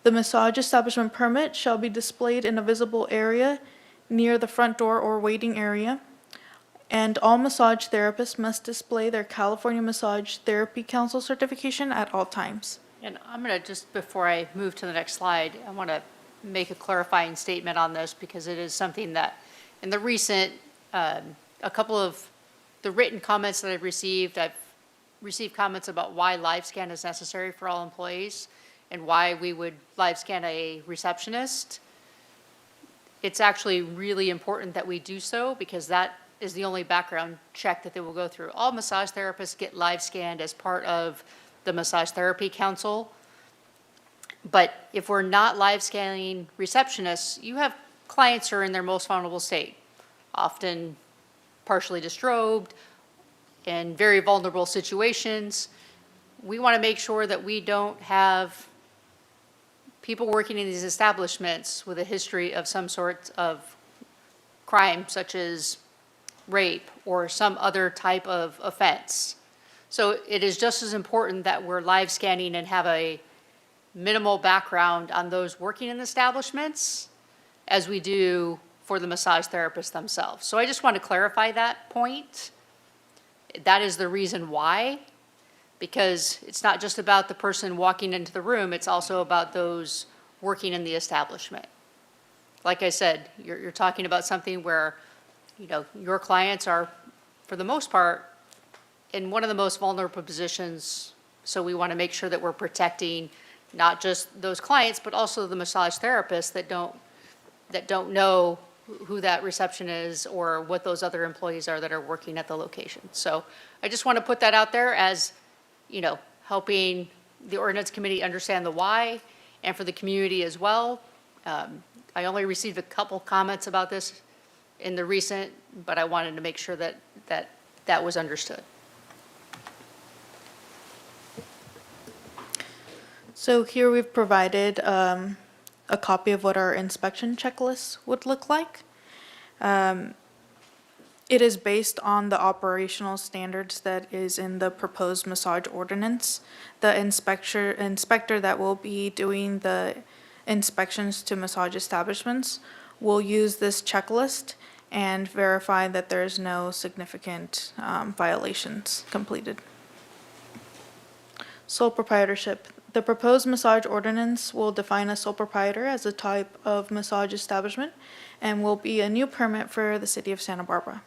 The massage establishment permit shall be displayed in a visible area near the front door or waiting area. And all massage therapists must display their California Massage Therapy Council certification at all times. And I'm going to, just before I move to the next slide, I want to make a clarifying statement on this, because it is something that in the recent, a couple of the written comments that I've received comments about why live scan is necessary for all employees and why we would live scan a receptionist. It's actually really important that we do so, because that is the only background check that they will go through. All massage therapists get live scanned as part of the Massage Therapy Council. But if we're not live scanning receptionists, you have clients who are in their most vulnerable state, often partially distrobed, in very vulnerable situations. We want to make sure that we don't have people working in these establishments with a history of some sort of crime, such as rape or some other type of offense. So it is just as important that we're live scanning and have a minimal background on those working in the establishments as we do for the massage therapists themselves. So I just want to clarify that point. That is the reason why, because it's not just about the person walking into the room, it's also about those working in the establishment. Like I said, you're talking about something where, you know, your clients are, for the most part, in one of the most vulnerable positions. So we want to make sure that we're protecting not just those clients, but also the massage therapists that don't know who that reception is or what those other employees are that are working at the location. So I just want to put that out there as, you know, helping the ordinance committee understand the why, and for the community as well. I only received a couple comments about this in the recent, but I wanted to make sure that was understood. So here we've provided a copy of what our inspection checklist would look like. It is based on the operational standards that is in the proposed massage ordinance. The inspector that will be doing the inspections to massage establishments will use this checklist and verify that there's no significant violations completed. Sole proprietorship. The proposed massage ordinance will define a sole proprietor as a type of massage establishment and will be a new permit for the city of Santa Barbara.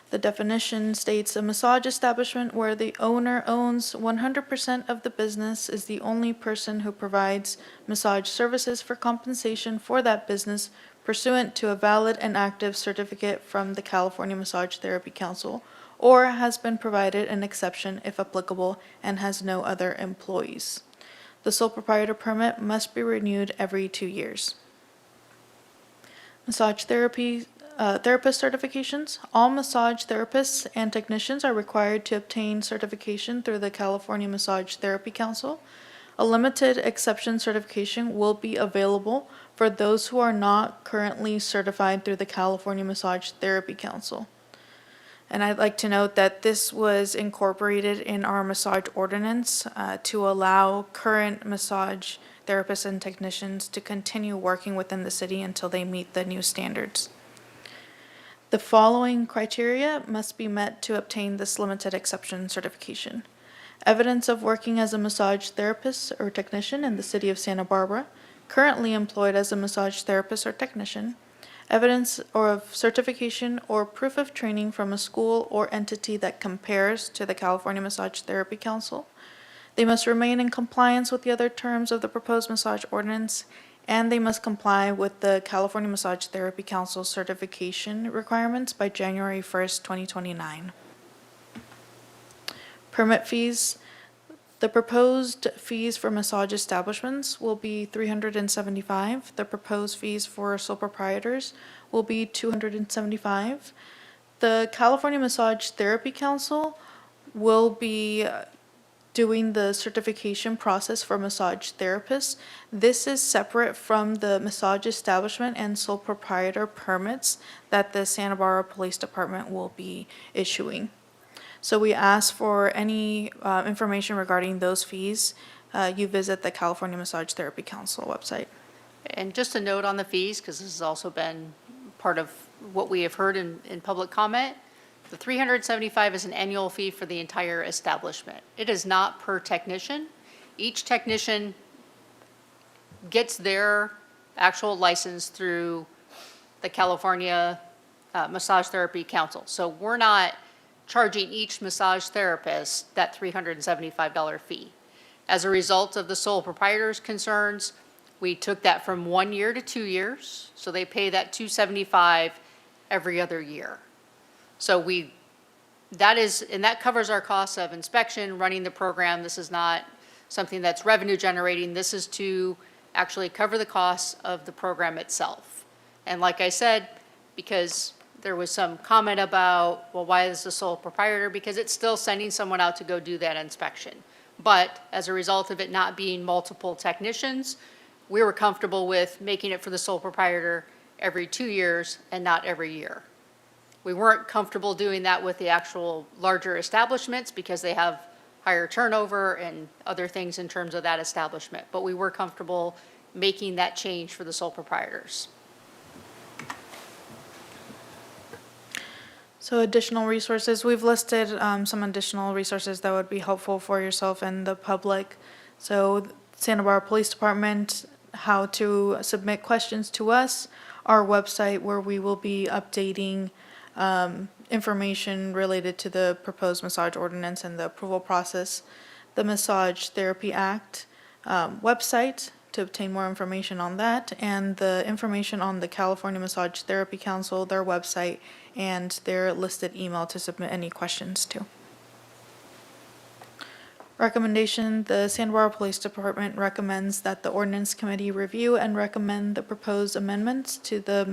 The definition states a massage establishment where the owner owns 100% of the business is the only person who provides massage services for compensation for that business pursuant to a valid and active certificate from the California Massage Therapy Council, or has been provided an exception if applicable and has no other employees. The sole proprietor permit must be renewed every 2 years. Massage therapist certifications. All massage therapists and technicians are required to obtain certification through the California Massage Therapy Council. A limited exception certification will be available for those who are not currently certified through the California Massage Therapy Council. And I'd like to note that this was incorporated in our massage ordinance to allow current massage therapists and technicians to continue working within the city until they meet the new standards. The following criteria must be met to obtain this limited exception certification. Evidence of working as a massage therapist or technician in the city of Santa Barbara, currently employed as a massage therapist or technician, evidence of certification or proof of training from a school or entity that compares to the California Massage Therapy Council. They must remain in compliance with the other terms of the proposed massage ordinance, and they must comply with the California Massage Therapy Council certification requirements by January 1st, 2029. Permit fees. The proposed fees for massage establishments will be $375. The proposed fees for sole proprietors will be $275. The California Massage Therapy Council will be doing the certification process for massage therapists. This is separate from the massage establishment and sole proprietor permits that the Santa Barbara Police Department will be issuing. So we ask for any information regarding those fees, you visit the California Massage Therapy Council website. And just a note on the fees, because this has also been part of what we have heard in public comment. The $375 is an annual fee for the entire establishment. It is not per technician. Each technician gets their actual license through the California Massage Therapy Council. So we're not charging each massage therapist that $375 fee. As a result of the sole proprietor's concerns, we took that from 1 year to 2 years. So they pay that $275 every other year. So that covers our costs of inspection, running the program. This is not something that's revenue generating. This is to actually cover the costs of the program itself. And like I said, because there was some comment about, well, why is the sole proprietor? Because it's still sending someone out to go do that inspection. But as a result of it not being multiple technicians, we were comfortable with making it for the sole proprietor every 2 years and not every year. We weren't comfortable doing that with the actual larger establishments because they have higher turnover and other things in terms of that establishment. But we were comfortable making that change for the sole proprietors. So additional resources, we've listed some additional resources that would be helpful for yourself and the public. So Santa Barbara Police Department, how to submit questions to us, our website where we will be updating information related to the proposed massage ordinance and the approval process, the Massage Therapy Act website to obtain more information on that, and the information on the California Massage Therapy Council, their website, and their listed email to submit any questions to. Recommendation, the Santa Barbara Police Department recommends that the Ordinance Committee review and recommend the proposed amendments to the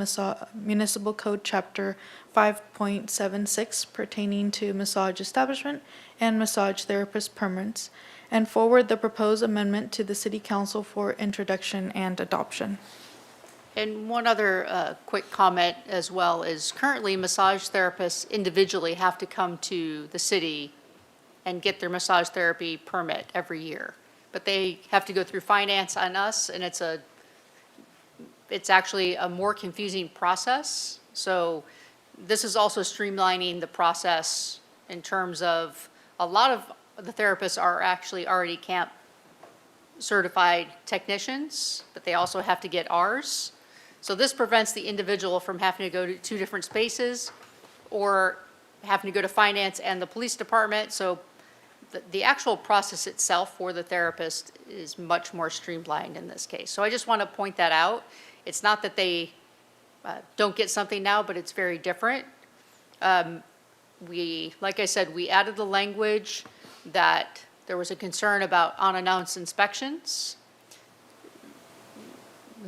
Municipal Code Chapter 5.76 pertaining to massage establishment and massage therapist permits, and forward the proposed amendment to the City Council for introduction and adoption. And one other quick comment as well is currently massage therapists individually have to come to the city and get their massage therapy permit every year. But they have to go through finance on us, and it's actually a more confusing process. So this is also streamlining the process in terms of a lot of the therapists are actually already CAMP certified technicians, but they also have to get ours. So this prevents the individual from having to go to two different spaces or having to go to finance and the police department. So the actual process itself for the therapist is much more streamlined in this case. So I just want to point that out. It's not that they don't get something now, but it's very different. Like I said, we added the language that there was a concern about unannounced inspections.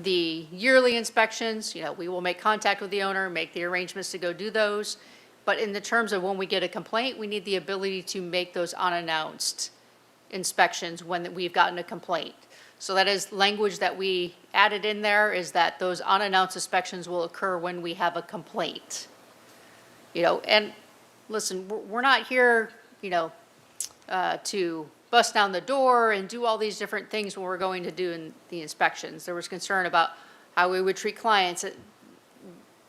The yearly inspections, we will make contact with the owner, make the arrangements to go do those. But in the terms of when we get a complaint, we need the ability to make those unannounced inspections when we've gotten a complaint. So that is language that we added in there, is that those unannounced inspections will occur when we have a complaint. And listen, we're not here, to bust down the door and do all these different things when we're going to do in the inspections. There was concern about how we would treat clients.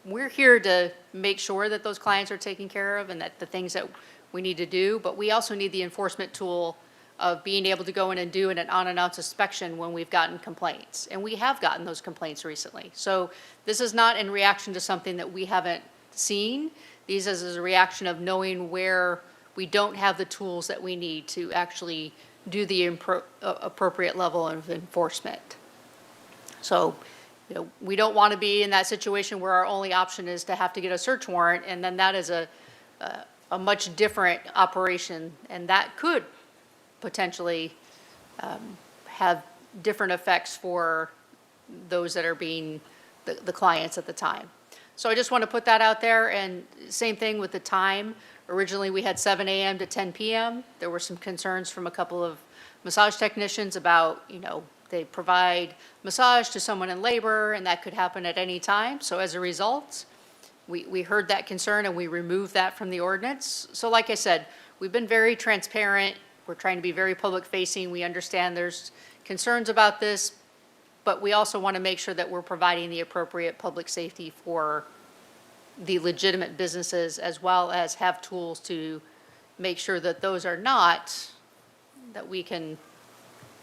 We're here to make sure that those clients are taken care of and that the things that we need to do, but we also need the enforcement tool of being able to go in and do an unannounced inspection when we've gotten complaints. And we have gotten those complaints recently. So this is not in reaction to something that we haven't seen. These is a reaction of knowing where we don't have the tools that we need to actually do the appropriate level of enforcement. So, we don't want to be in that situation where our only option is to have to get a search warrant, and then that is a much different operation, and that could potentially have different effects for those that are being the clients at the time. So I just want to put that out there, and same thing with the time. Originally, we had 7 a.m. to 10 p.m. There were some concerns from a couple of massage technicians about, they provide massage to someone in labor, and that could happen at any time. So as a result, we heard that concern, and we removed that from the ordinance. So like I said, we've been very transparent. We're trying to be very public-facing. We understand there's concerns about this, but we also want to make sure that we're providing the appropriate public safety for the legitimate businesses, as well as have tools to make sure that those are not, that we can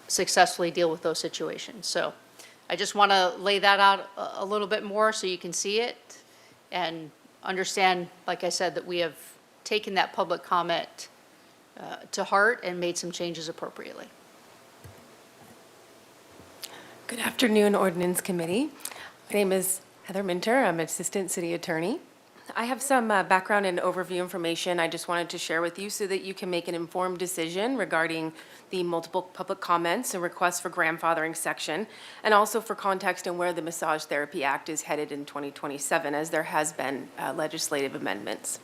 successfully deal with those situations. So I just want to lay that out a little bit more so you can see it and understand, like I said, that we have taken that public comment to heart and made some changes appropriately. Good afternoon, Ordinance Committee. My name is Heather Minter. I'm Assistant City Attorney. I have some background and overview information I just wanted to share with you so that you can make an informed decision regarding the multiple public comments and requests for grandfathering section, and also for context on where the Massage Therapy Act is headed in 2027, as there has been legislative amendments.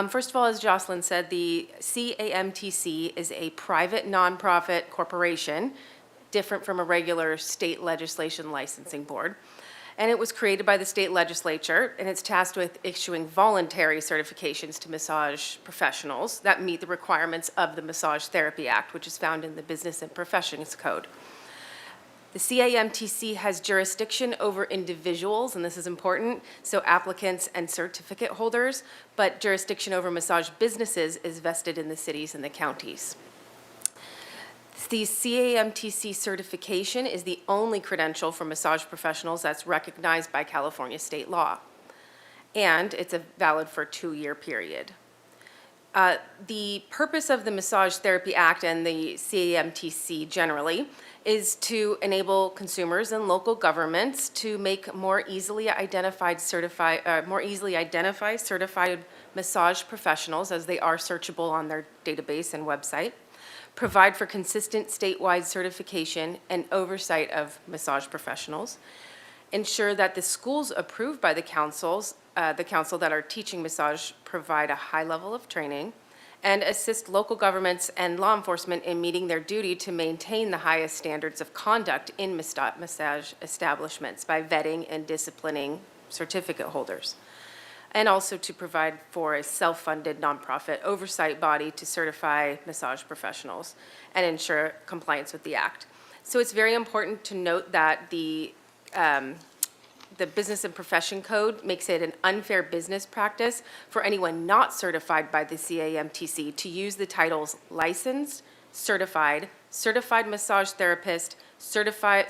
First of all, as Jocelyn said, the CAMTC is a private nonprofit corporation, different from a regular state legislation licensing board. And it was created by the state legislature, and it's tasked with issuing voluntary certifications to massage professionals that meet the requirements of the Massage Therapy Act, which is found in the Business and Professions Code. The CAMTC has jurisdiction over individuals, and this is important, so applicants and certificate holders, but jurisdiction over massage businesses is vested in the cities and the counties. The CAMTC certification is the only credential for massage professionals that's recognized by California state law, and it's valid for a 2-year period. The purpose of the Massage Therapy Act and the CAMTC generally is to enable consumers and local governments to make more easily identify certified massage professionals, as they are searchable on their database and website, provide for consistent statewide certification and oversight of massage professionals, ensure that the schools approved by the council that are teaching massage provide a high level of training, and assist local governments and law enforcement in meeting their duty to maintain the highest standards of conduct in massage establishments by vetting and disciplining certificate holders, and also to provide for a self-funded nonprofit oversight body to certify massage professionals and ensure compliance with the act. So it's very important to note that the Business and Profession Code makes it an unfair business practice for anyone not certified by the CAMTC to use the titles licensed, certified, certified massage therapist, certified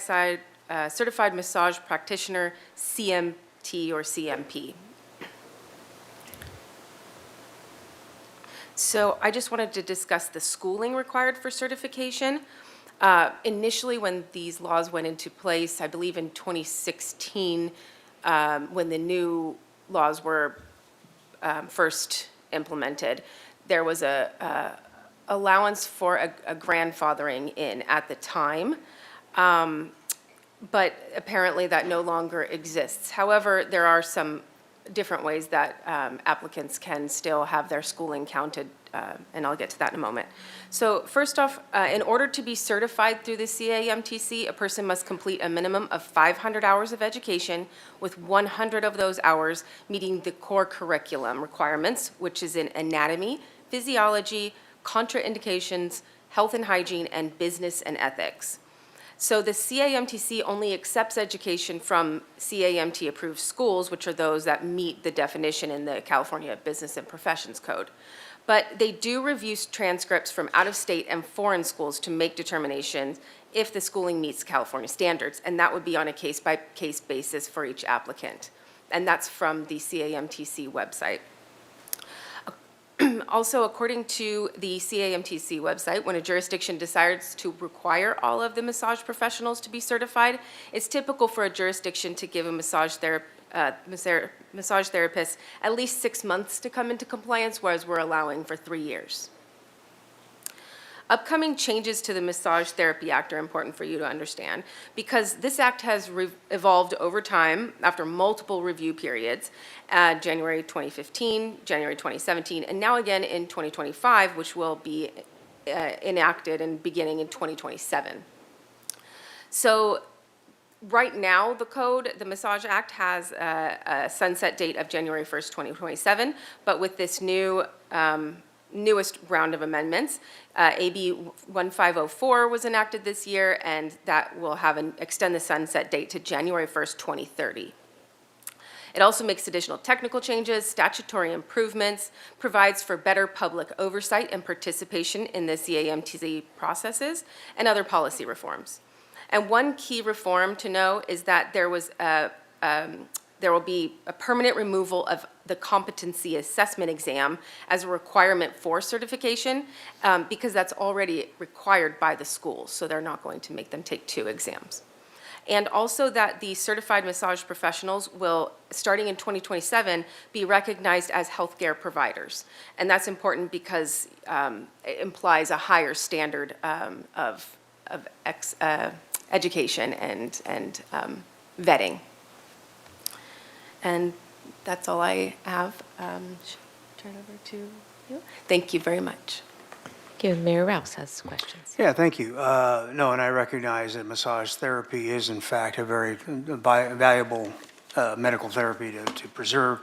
massage practitioner, CMT or CMP. So I just wanted to discuss the schooling required for certification. Initially, when these laws went into place, I believe in 2016, when the new laws were first implemented, there was a allowance for a grandfathering in at the time, but apparently that no longer exists. However, there are some different ways that applicants can still have their schooling counted, and I'll get to that in a moment. So first off, in order to be certified through the CAMTC, a person must complete a minimum of 500 hours of education, with 100 of those hours meeting the core curriculum requirements, which is in anatomy, physiology, contraindications, health and hygiene, and business and ethics. So the CAMTC only accepts education from CAMT-approved schools, which are those that meet the definition in the California Business and Professions Code. But they do review transcripts from out-of-state and foreign schools to make determinations if the schooling meets California standards, and that would be on a case-by-case basis for each applicant. And that's from the CAMTC website. Also, according to the CAMTC website, when a jurisdiction decides to require all of the massage professionals to be certified, it's typical for a jurisdiction to give a massage therapist at least 6 months to come into compliance, whereas we're allowing for 3 years. Upcoming changes to the Massage Therapy Act are important for you to understand because this act has evolved over time after multiple review periods, January 2015, January 2017, and now again in 2025, which will be enacted and beginning in 2027. So right now, the code, the Massage Act has a sunset date of January 1st, 2027, but with this newest round of amendments, AB 1504 was enacted this year, and that will extend the sunset date to January 1st, 2030. It also makes additional technical changes, statutory improvements, provides for better public oversight and participation in the CAMTC processes, and other policy reforms. And one key reform to know is that there will be a permanent removal of the competency assessment exam as a requirement for certification because that's already required by the schools, so they're not going to make them take 2 exams. And also that the certified massage professionals will, starting in 2027, be recognized as healthcare providers. And that's important because it implies a higher standard of education and vetting. And that's all I have. Turn over to you. Thank you very much. Thank you. Mayor Rouse has questions. Yeah, thank you. No, and I recognize that massage therapy is in fact a very valuable medical therapy to preserve,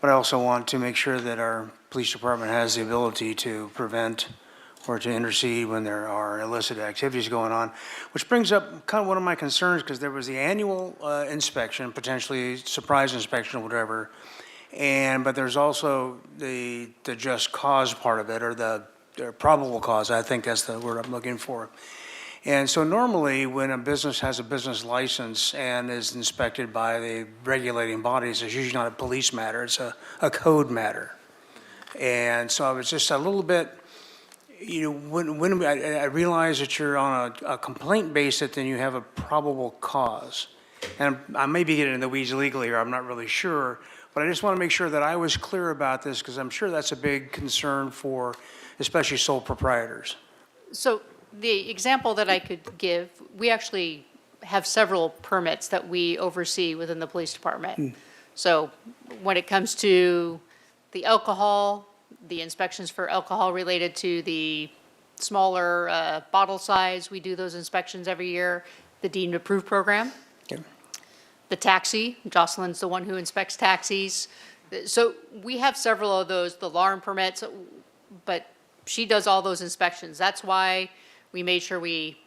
but I also want to make sure that our police department has the ability to prevent or to intercede when there are illicit activities going on, which brings up kind of one of my concerns, because there was the annual inspection, potentially surprise inspection or whatever, but there's also the just cause part of it, or the probable cause. I think that's the word I'm looking for. And so normally when a business has a business license and is inspected by the regulating bodies, it's usually not a police matter, it's a code matter. And so I was just a little bit, when I realize that you're on a complaint basis, then you have a probable cause. And I may be getting in the weeds legally, or I'm not really sure, but I just want to make sure that I was clear about this, because I'm sure that's a big concern for especially sole proprietors. So the example that I could give, we actually have several permits that we oversee within the police department. So when it comes to the alcohol the inspections for alcohol related to the smaller bottle size, we do those inspections every year, the deemed approved program. Yep. The taxi, Jocelyn's the one who inspects taxis. So we have several of those, the alarm permits, but she does all those inspections. That's why we made sure we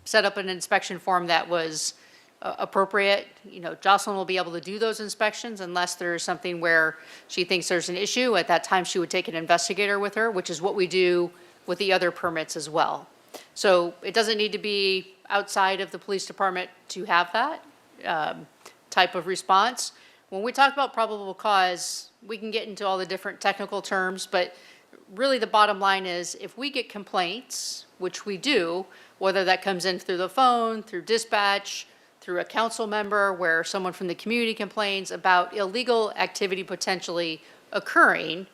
set up an inspection form that was appropriate. You know, Jocelyn will be able to do those inspections unless there's something where she thinks there's an issue. At that time, she would take an investigator with her, which is what we do with the other permits as well. So it doesn't need to be outside of the police department to have that type of response. When we talk about probable cause, we can get into all the different technical terms, but really the bottom line is if we get complaints, which we do, whether that comes in through the phone, through dispatch, through a council member, where someone from the community complains about illegal activity potentially occurring,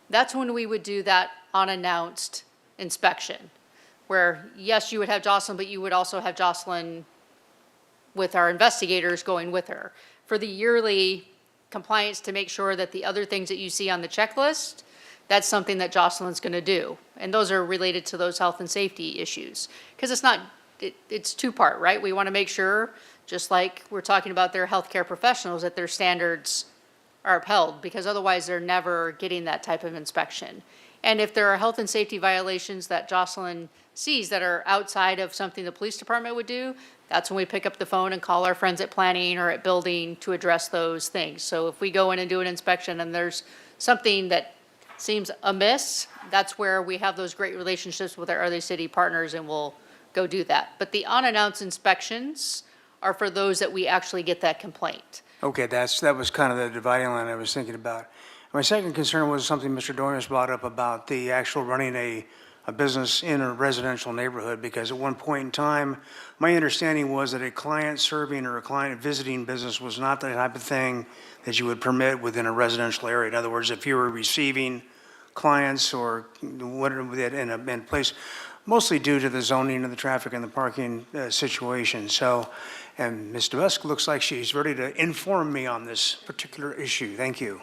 that's when we would do that unannounced inspection, where yes, you would have Jocelyn, but you would also have Jocelyn with our investigators going with her. For the yearly compliance to make sure that the other things that you see on the checklist, that's something that Jocelyn's going to do. And those are related to those health and safety issues. Because it's not, it's two-part, right? We want to make sure, just like we're talking about their healthcare professionals, that their standards are upheld, because otherwise they're never getting that type of inspection. And if there are health and safety violations that Jocelyn sees that are outside of something the police department would do, that's when we pick up the phone and call our friends at planning or at building to address those things. So if we go in and do an inspection and there's something that seems amiss, that's where we have those great relationships with our other city partners and we'll go do that. But the unannounced inspections are for those that we actually get that complaint. Okay, that was kind of the dividing line I was thinking about. My second concern was something Mr. Dornes brought up about the actual running a business in a residential neighborhood, because at one point in time, my understanding was that a client serving or a client visiting business was not the type of thing that you would permit within a residential area. In other words, if you were receiving clients or whatever in a place, mostly due to the zoning and the traffic and the parking situation. So, and Ms. DeBusk looks like she's ready to inform me on this particular issue. Thank you.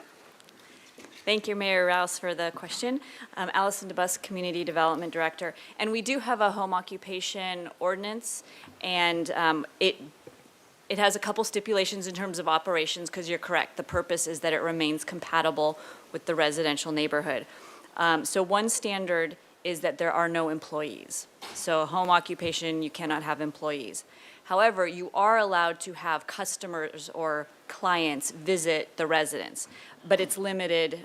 Thank you, Mayor Rouse, for the question. Allison DeBusk, Community Development Director. And we do have a home occupation ordinance, and it has a couple stipulations in terms of operations, because you're correct. The purpose is that it remains compatible with the residential neighborhood. So one standard is that there are no employees. So home occupation, you cannot have employees. However, you are allowed to have customers or clients visit the residence, but it's limited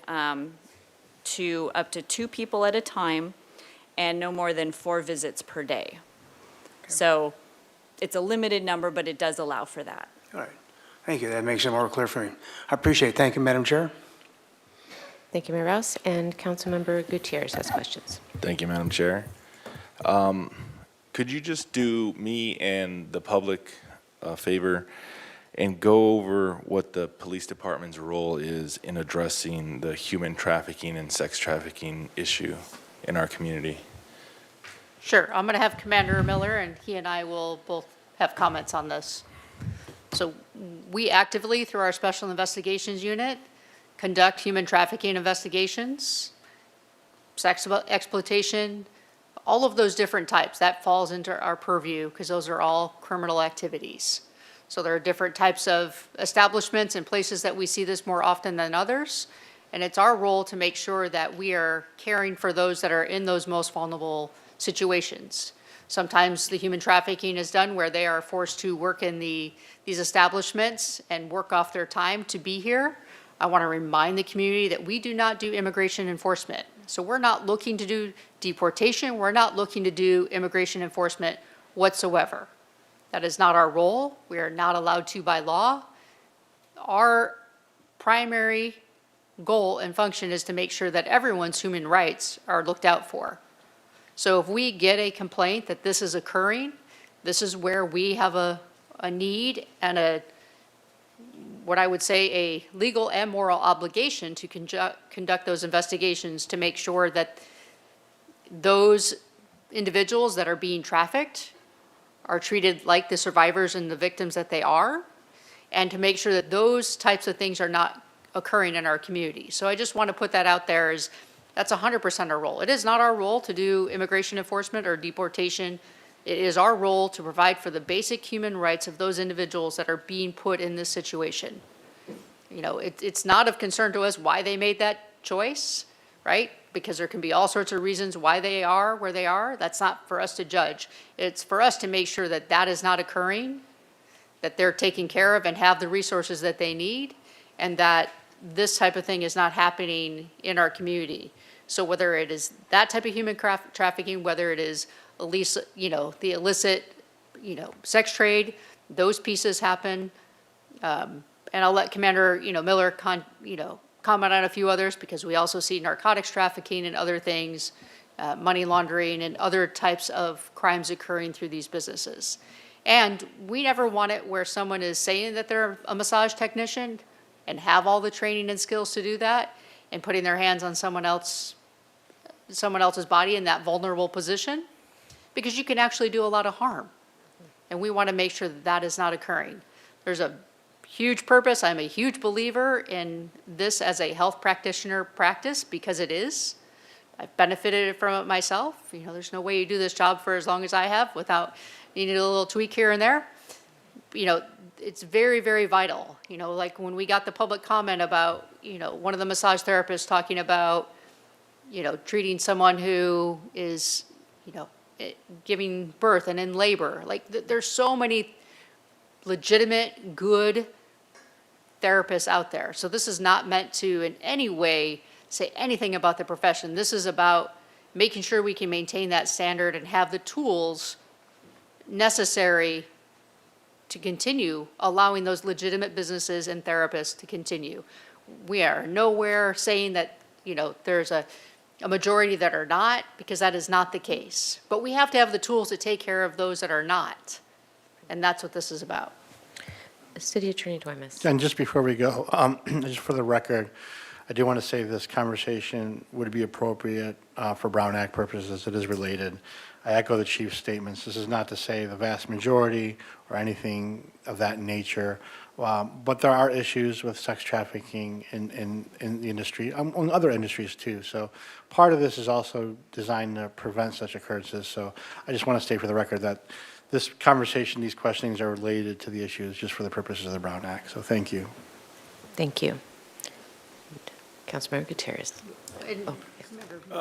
to up to 2 people at a time and no more than 4 visits per day. So it's a limited number, but it does allow for that. All right. Thank you. That makes it more clear for me. I appreciate it. Thank you, Madam Chair. Thank you, Mayor Rouse. And Councilmember Gutierrez has questions. Thank you, Madam Chair. Could you just do me and the public a favor and go over what the police department's role is in addressing the human trafficking and sex trafficking issue in our community? Sure, I'm going to have Commander Miller, and he and I will both have comments on this. So we actively, through our Special Investigations Unit, conduct human trafficking investigations, sex exploitation, all of those different types. That falls into our purview because those are all criminal activities. So there are different types of establishments and places that we see this more often than others. And it's our role to make sure that we are caring for those that are in those most vulnerable situations. Sometimes the human trafficking is done where they are forced to work in these establishments and work off their time to be here. I want to remind the community that we do not do immigration enforcement. So we're not looking to do deportation. We're not looking to do immigration enforcement whatsoever. That is not our role. We are not allowed to by law. Our primary goal and function is to make sure that everyone's human rights are looked out for. So if we get a complaint that this is occurring, this is where we have a need and what I would say a legal and moral obligation to conduct those investigations to make sure that those individuals that are being trafficked are treated like the survivors and the victims that they are, and to make sure that those types of things are not occurring in our community. So I just want to put that out there as That's 100% our role. It is not our role to do immigration enforcement or deportation. It is our role to provide for the basic human rights of those individuals that are being put in this situation. You know, it's not of concern to us why they made that choice, right? Because there can be all sorts of reasons why they are where they are. That's not for us to judge. It's for us to make sure that that is not occurring, that they're taken care of and have the resources that they need, and that this type of thing is not happening in our community. So whether it is that type of human trafficking, whether it is the illicit, sex trade, those pieces happen. And I'll let Commander, Miller, comment on a few others, because we also see narcotics trafficking and other things, money laundering and other types of crimes occurring through these businesses. And we never want it where someone is saying that they're a massage technician and have all the training and skills to do that, and putting their hands on someone else's body in that vulnerable position, because you can actually do a lot of harm. And we want to make sure that that is not occurring. There's a huge purpose. I'm a huge believer in this as a health practitioner practice, because it is. I've benefited from it myself. There's no way you do this job for as long as I have without needing a little tweak here and there. It's very, very vital. Like when we got the public comment about, one of the massage therapists talking about, treating someone who is, giving birth and in labor. Like there's so many legitimate, good therapists out there. So this is not meant to in any way say anything about the profession. This is about making sure we can maintain that standard and have the tools necessary to continue allowing those legitimate businesses and therapists to continue. We are nowhere saying that, there's a majority that are not, because that is not the case. But we have to have the tools to take care of those that are not. And that's what this is about. City Attorney Duemas. And just before we go, just for the record, I do want to say this conversation would be appropriate for Brown Act purposes. It is related. I echo the chief's statements. This is not to say the vast majority or anything of that nature, but there are issues with sex trafficking in the industry, on other industries too. So part of this is also designed to prevent such occurrences. So I just want to state for the record that this conversation, these questionings are related to the issues just for the purposes of the Brown Act. So thank you. Thank you. Councilmember Gutierrez.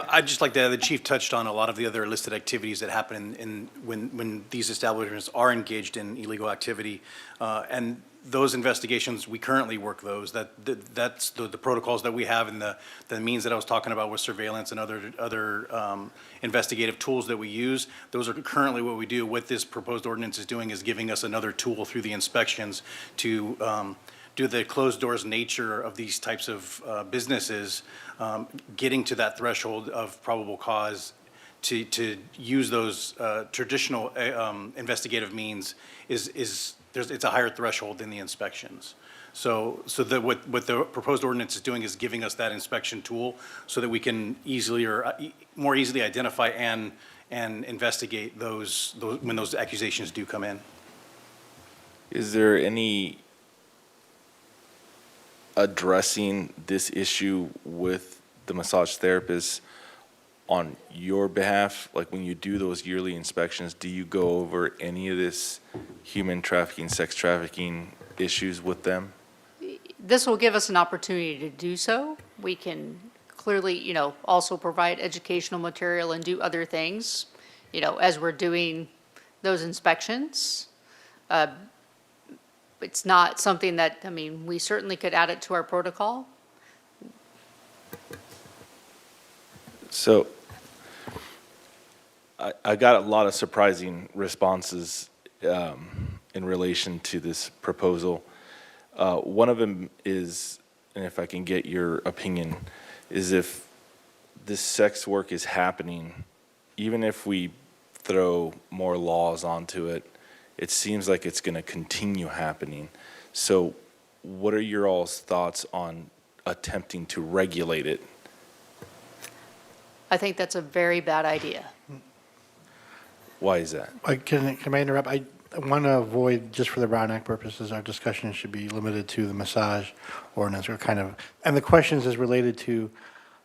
I'd just like to, the chief touched on a lot of the other listed activities that happen when these establishments are engaged in illegal activity. And those investigations, we currently work those. That's the protocols that we have, and the means that I was talking about with surveillance and other investigative tools that we use. Those are currently what we do. What this proposed ordinance is doing is giving us another tool through the inspections to do the closed doors nature of these types of businesses, getting to that threshold of probable cause to use those traditional investigative means it's a higher threshold than the inspections. So what the proposed ordinance is doing is giving us that inspection tool so that we can more easily identify and investigate those when those accusations do come in. Is there any addressing this issue with the massage therapists on your behalf? Like when you do those yearly inspections, do you go over any of this human trafficking, sex trafficking issues with them? This will give us an opportunity to do so. We can clearly, also provide educational material and do other things, as we're doing those inspections. It's not something that, we certainly could add it to our protocol. So I got a lot of surprising responses in relation to this proposal. One of them is, and if I can get your opinion, is if this sex work is happening, even if we throw more laws onto it, it seems like it's going to continue happening. So what are your all's thoughts on attempting to regulate it? I think that's a very bad idea. Why is that? Can I interrupt? I want to avoid, just for the Brown Act purposes, our discussion should be limited to the massage ordinance, and the questions is related to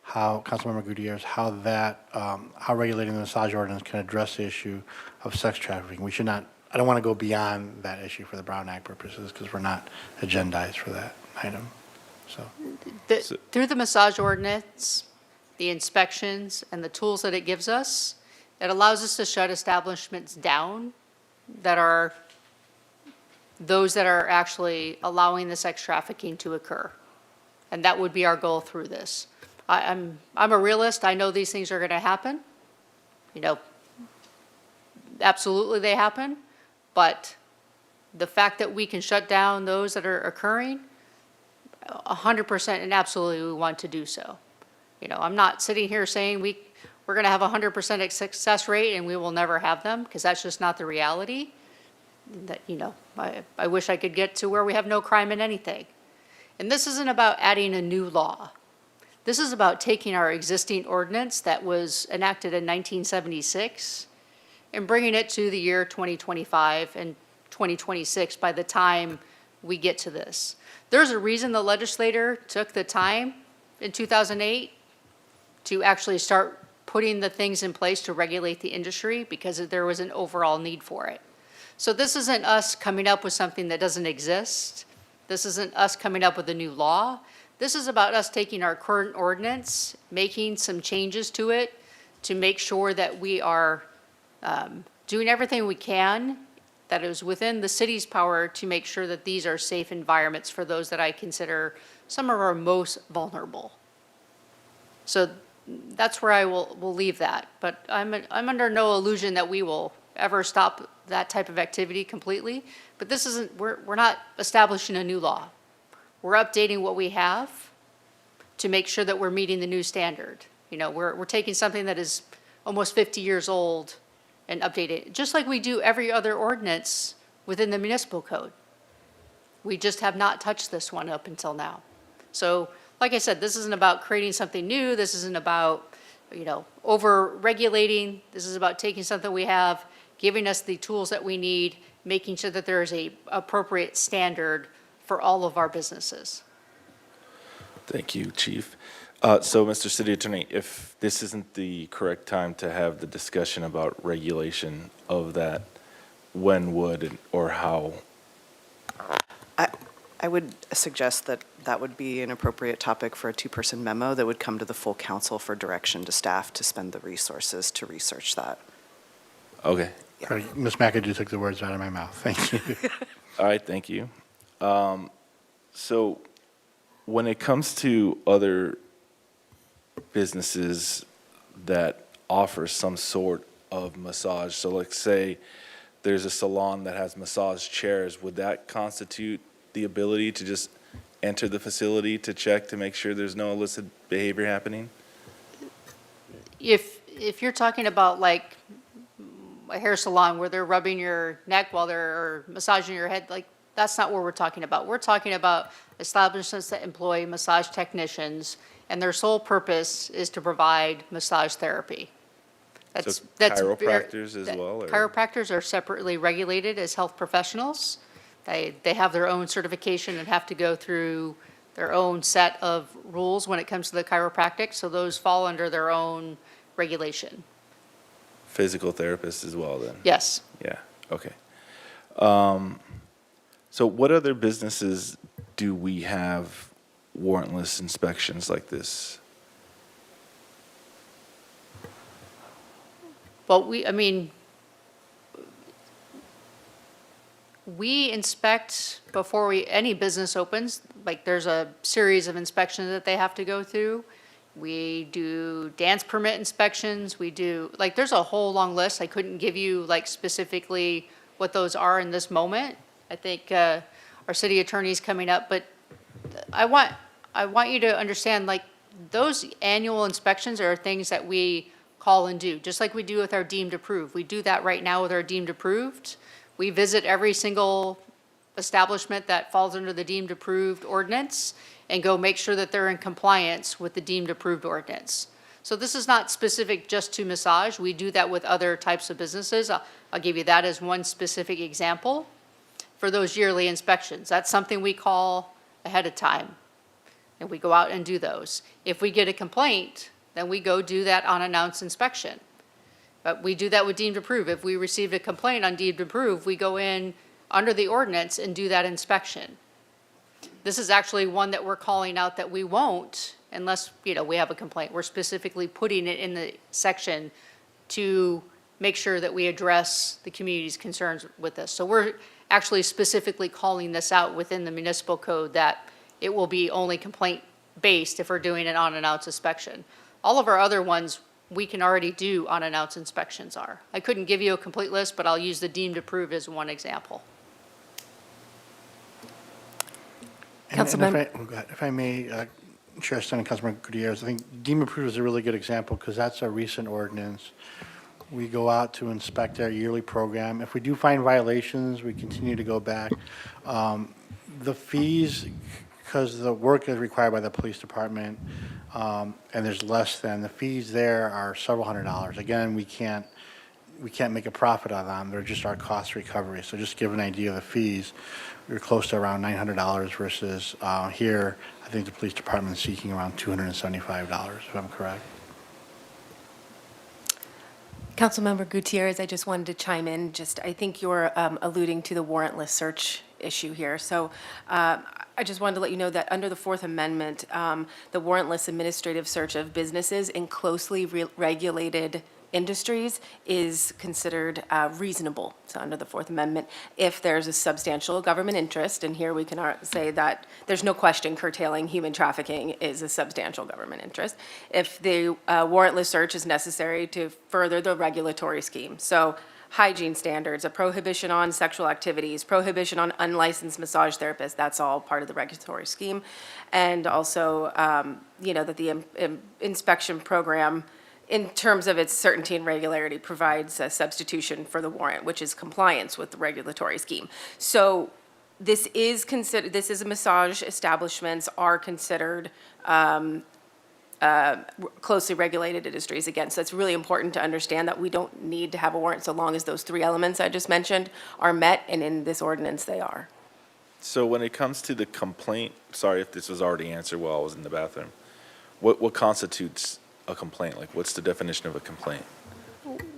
how, Councilmember Gutierrez, how that, how regulating the massage ordinance can address the issue of sex trafficking. We should not, I don't want to go beyond that issue for the Brown Act purposes because we're not agendized for that item, so. Through the massage ordinance, the inspections, and the tools that it gives us, it allows us to shut establishments down that are those that are actually allowing the sex trafficking to occur. And that would be our goal through this. I'm a realist. I know these things are going to happen. You know, absolutely they happen. But the fact that we can shut down those that are occurring, 100% and absolutely we want to do so. You know, I'm not sitting here saying we're going to have 100% success rate and we will never have them, because that's just not the reality. That, you know, I wish I could get to where we have no crime in anything. And this isn't about adding a new law. This is about taking our existing ordinance that was enacted in 1976 and bringing it to the year 2025 and 2026 by the time we get to this. There's a reason the legislator took the time in 2008 to actually start putting the things in place to regulate the industry, because there was an overall need for it. So this isn't us coming up with something that doesn't exist. This isn't us coming up with a new law. This is about us taking our current ordinance, making some changes to it to make sure that we are doing everything we can that is within the city's power to make sure that these are safe environments for those that I consider some of our most vulnerable. So that's where I will leave that. But I'm under no illusion that we will ever stop that type of activity completely. But this isn't, we're not establishing a new law. We're updating what we have to make sure that we're meeting the new standard. You know, we're taking something that is almost 50 years old and updating it, just like we do every other ordinance within the municipal code. We just have not touched this one up until now. So, like I said, this isn't about creating something new. This isn't about, you know, over-regulating. This is about taking something we have, giving us the tools that we need, making sure that there is a appropriate standard for all of our businesses. Thank you, Chief. So, Mr. City Attorney, if this isn't the correct time to have the discussion about regulation of that, when would or how? I would suggest that that would be an appropriate topic for a two-person memo that would come to the full council for direction to staff to spend the resources to research that. Okay. Sorry, Ms. McAdoo took the words out of my mouth. Thank you. All right, thank you. So when it comes to other businesses that offer some sort of massage, so let's say there's a salon that has massage chairs, would that constitute the ability to just enter the facility to check to make sure there's no illicit behavior happening? If you're talking about like a hair salon where they're rubbing your neck while they're massaging your head, like that's not what we're talking about. We're talking about establishments that employ massage technicians, and their sole purpose is to provide massage therapy. So chiropractors as well? Or? Chiropractors are separately regulated as health professionals. They have their own certification and have to go through their own set of rules when it comes to the chiropractic, so those fall under their own regulation. Physical therapists as well then? Yes. Yeah, okay. So what other businesses do we have warrantless inspections like this? Well, we inspect before any business opens. Like, there's a series of inspections that they have to go through. We do dance permit inspections. We do, like, there's a whole long list. I couldn't give you, like, specifically what those are in this moment. I think our city attorney's coming up, but I want you to understand, like, those annual inspections are things that we call and do, just like we do with our deemed approved. We do that right now with our deemed approved. We visit every single establishment that falls under the deemed approved ordinance and go make sure that they're in compliance with the deemed approved ordinance. So this is not specific just to massage. We do that with other types of businesses. I'll give you that as one specific example for those yearly inspections. That's something we call ahead of time. and we go out and do those. If we get a complaint, then we go do that unannounced inspection. But we do that with deemed approved. If we receive a complaint on deemed approved, we go in under the ordinance and do that inspection. This is actually one that we're calling out that we won't unless, we have a complaint. We're specifically putting it in the section to make sure that we address the community's concerns with this. So we're actually specifically calling this out within the municipal code that it will be only complaint-based if we're doing an unannounced inspection. All of our other ones, we can already do unannounced inspections are. I couldn't give you a complete list, but I'll use the deemed approved as one example. And if I may, Chair Stan and Councilmember Gutierrez, I think deemed approved is a really good example because that's a recent ordinance. We go out to inspect our yearly program. If we do find violations, we continue to go back. The fees, because the work is required by the police department, and there's less than, the fees there are several $100s. Again, we can't make a profit on them. They're just our cost recovery. So just to give an idea of the fees, we're close to around $900 versus here, I think the police department is seeking around $275, if I'm correct. Councilmember Gutierrez, I just wanted to chime in. I think you're alluding to the warrantless search issue here. So I just wanted to let you know that under the Fourth Amendment, the warrantless administrative search of businesses in closely regulated industries is considered reasonable. So under the Fourth Amendment, if there's a substantial government interest, and here we can say that there's no question curtailing human trafficking is a substantial government interest, if the warrantless search is necessary to further the regulatory scheme. So hygiene standards, a prohibition on sexual activities, prohibition on unlicensed massage therapists, that's all part of the regulatory scheme. And also, that the inspection program, in terms of its certainty and regularity, provides a substitution for the warrant, which is compliance with the regulatory scheme. So this is massage establishments are considered closely regulated industries again. So it's really important to understand that we don't need to have a warrant so long as those three elements I just mentioned are met, and in this ordinance they are. So when it comes to the complaint, sorry if this was already answered while I was in the bathroom, what constitutes a complaint? Like, what's the definition of a complaint?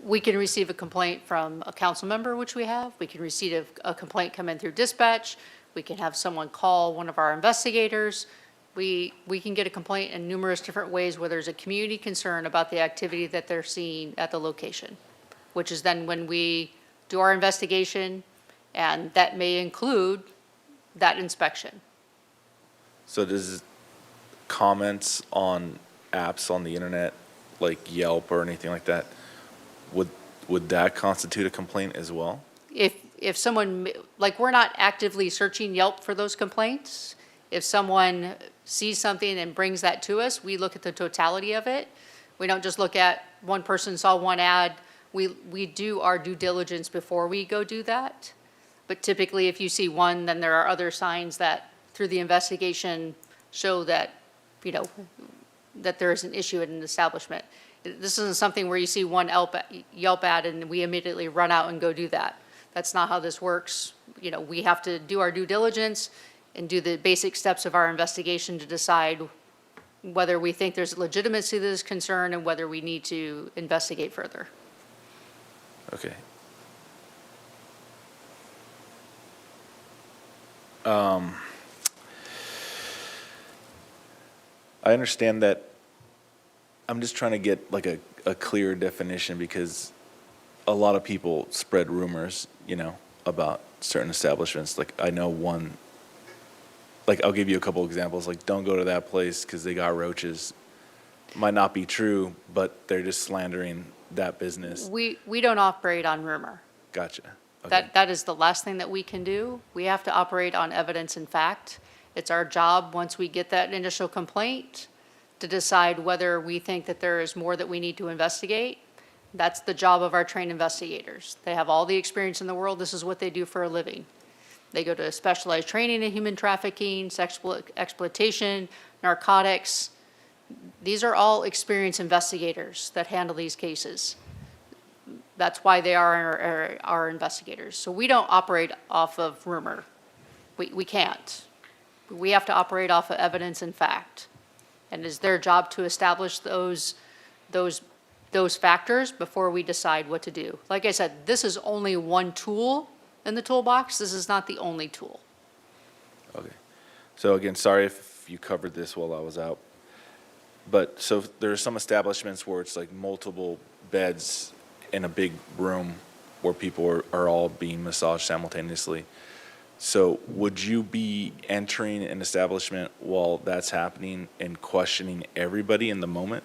We can receive a complaint from a council member, which we have. We can receive a complaint come in through dispatch. We can have someone call one of our investigators. We can get a complaint in numerous different ways where there's a community concern about the activity that they're seeing at the location, which is then when we do our investigation, and that may include that inspection. So does comments on apps on the internet, like Yelp or anything like that, would that constitute a complaint as well? If someone, like, we're not actively searching Yelp for those complaints. If someone sees something and brings that to us, we look at the totality of it. We don't just look at one person saw one ad. We do our due diligence before we go do that. But typically, if you see one, then there are other signs that through the investigation show that, that there is an issue at an establishment. This isn't something where you see one Yelp ad and we immediately run out and go do that. That's not how this works. We have to do our due diligence and do the basic steps of our investigation to decide whether we think there's legitimacy to this concern and whether we need to investigate further. Okay. I understand that. I'm just trying to get like a clear definition because a lot of people spread rumors, about certain establishments. Like I know one, like I'll give you a couple examples, like don't go to that place because they got roaches. Might not be true, but they're just slandering that business. We don't operate on rumor. Gotcha. Okay. That is the last thing that we can do. We have to operate on evidence and fact. It's our job, once we get that initial complaint, to decide whether we think that there is more that we need to investigate. That's the job of our trained investigators. They have all the experience in the world. This is what they do for a living. They go to specialized training in human trafficking, sexual exploitation, narcotics. These are all experienced investigators that handle these cases. That's why they are our investigators. So we don't operate off of rumor. We can't. We have to operate off of evidence and fact. And it's their job to establish those factors before we decide what to do. Like I said, this is only one tool in the toolbox. This is not the only tool. Okay. So again, sorry if you covered this while I was out. But so there are some establishments where it's like multiple beds in a big room where people are all being massaged simultaneously. So would you be entering an establishment while that's happening and questioning everybody in the moment?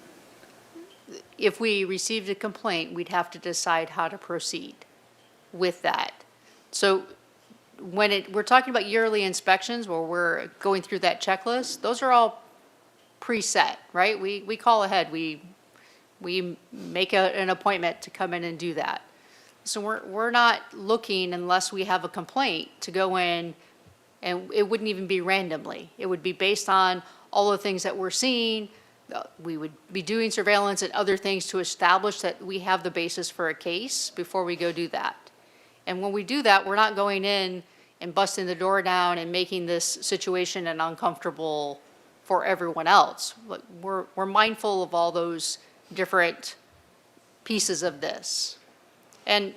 If we received a complaint, we'd have to decide how to proceed with that. So when we're talking about yearly inspections where we're going through that checklist, those are all preset, right? We call ahead. We make an appointment to come in and do that. So we're not looking unless we have a complaint to go in, and it wouldn't even be randomly. It would be based on all the things that we're seeing. We would be doing surveillance and other things to establish that we have the basis for a case before we go do that. And when we do that, we're not going in and busting the door down and making this situation an uncomfortable for everyone else. We're mindful of all those different pieces of this. And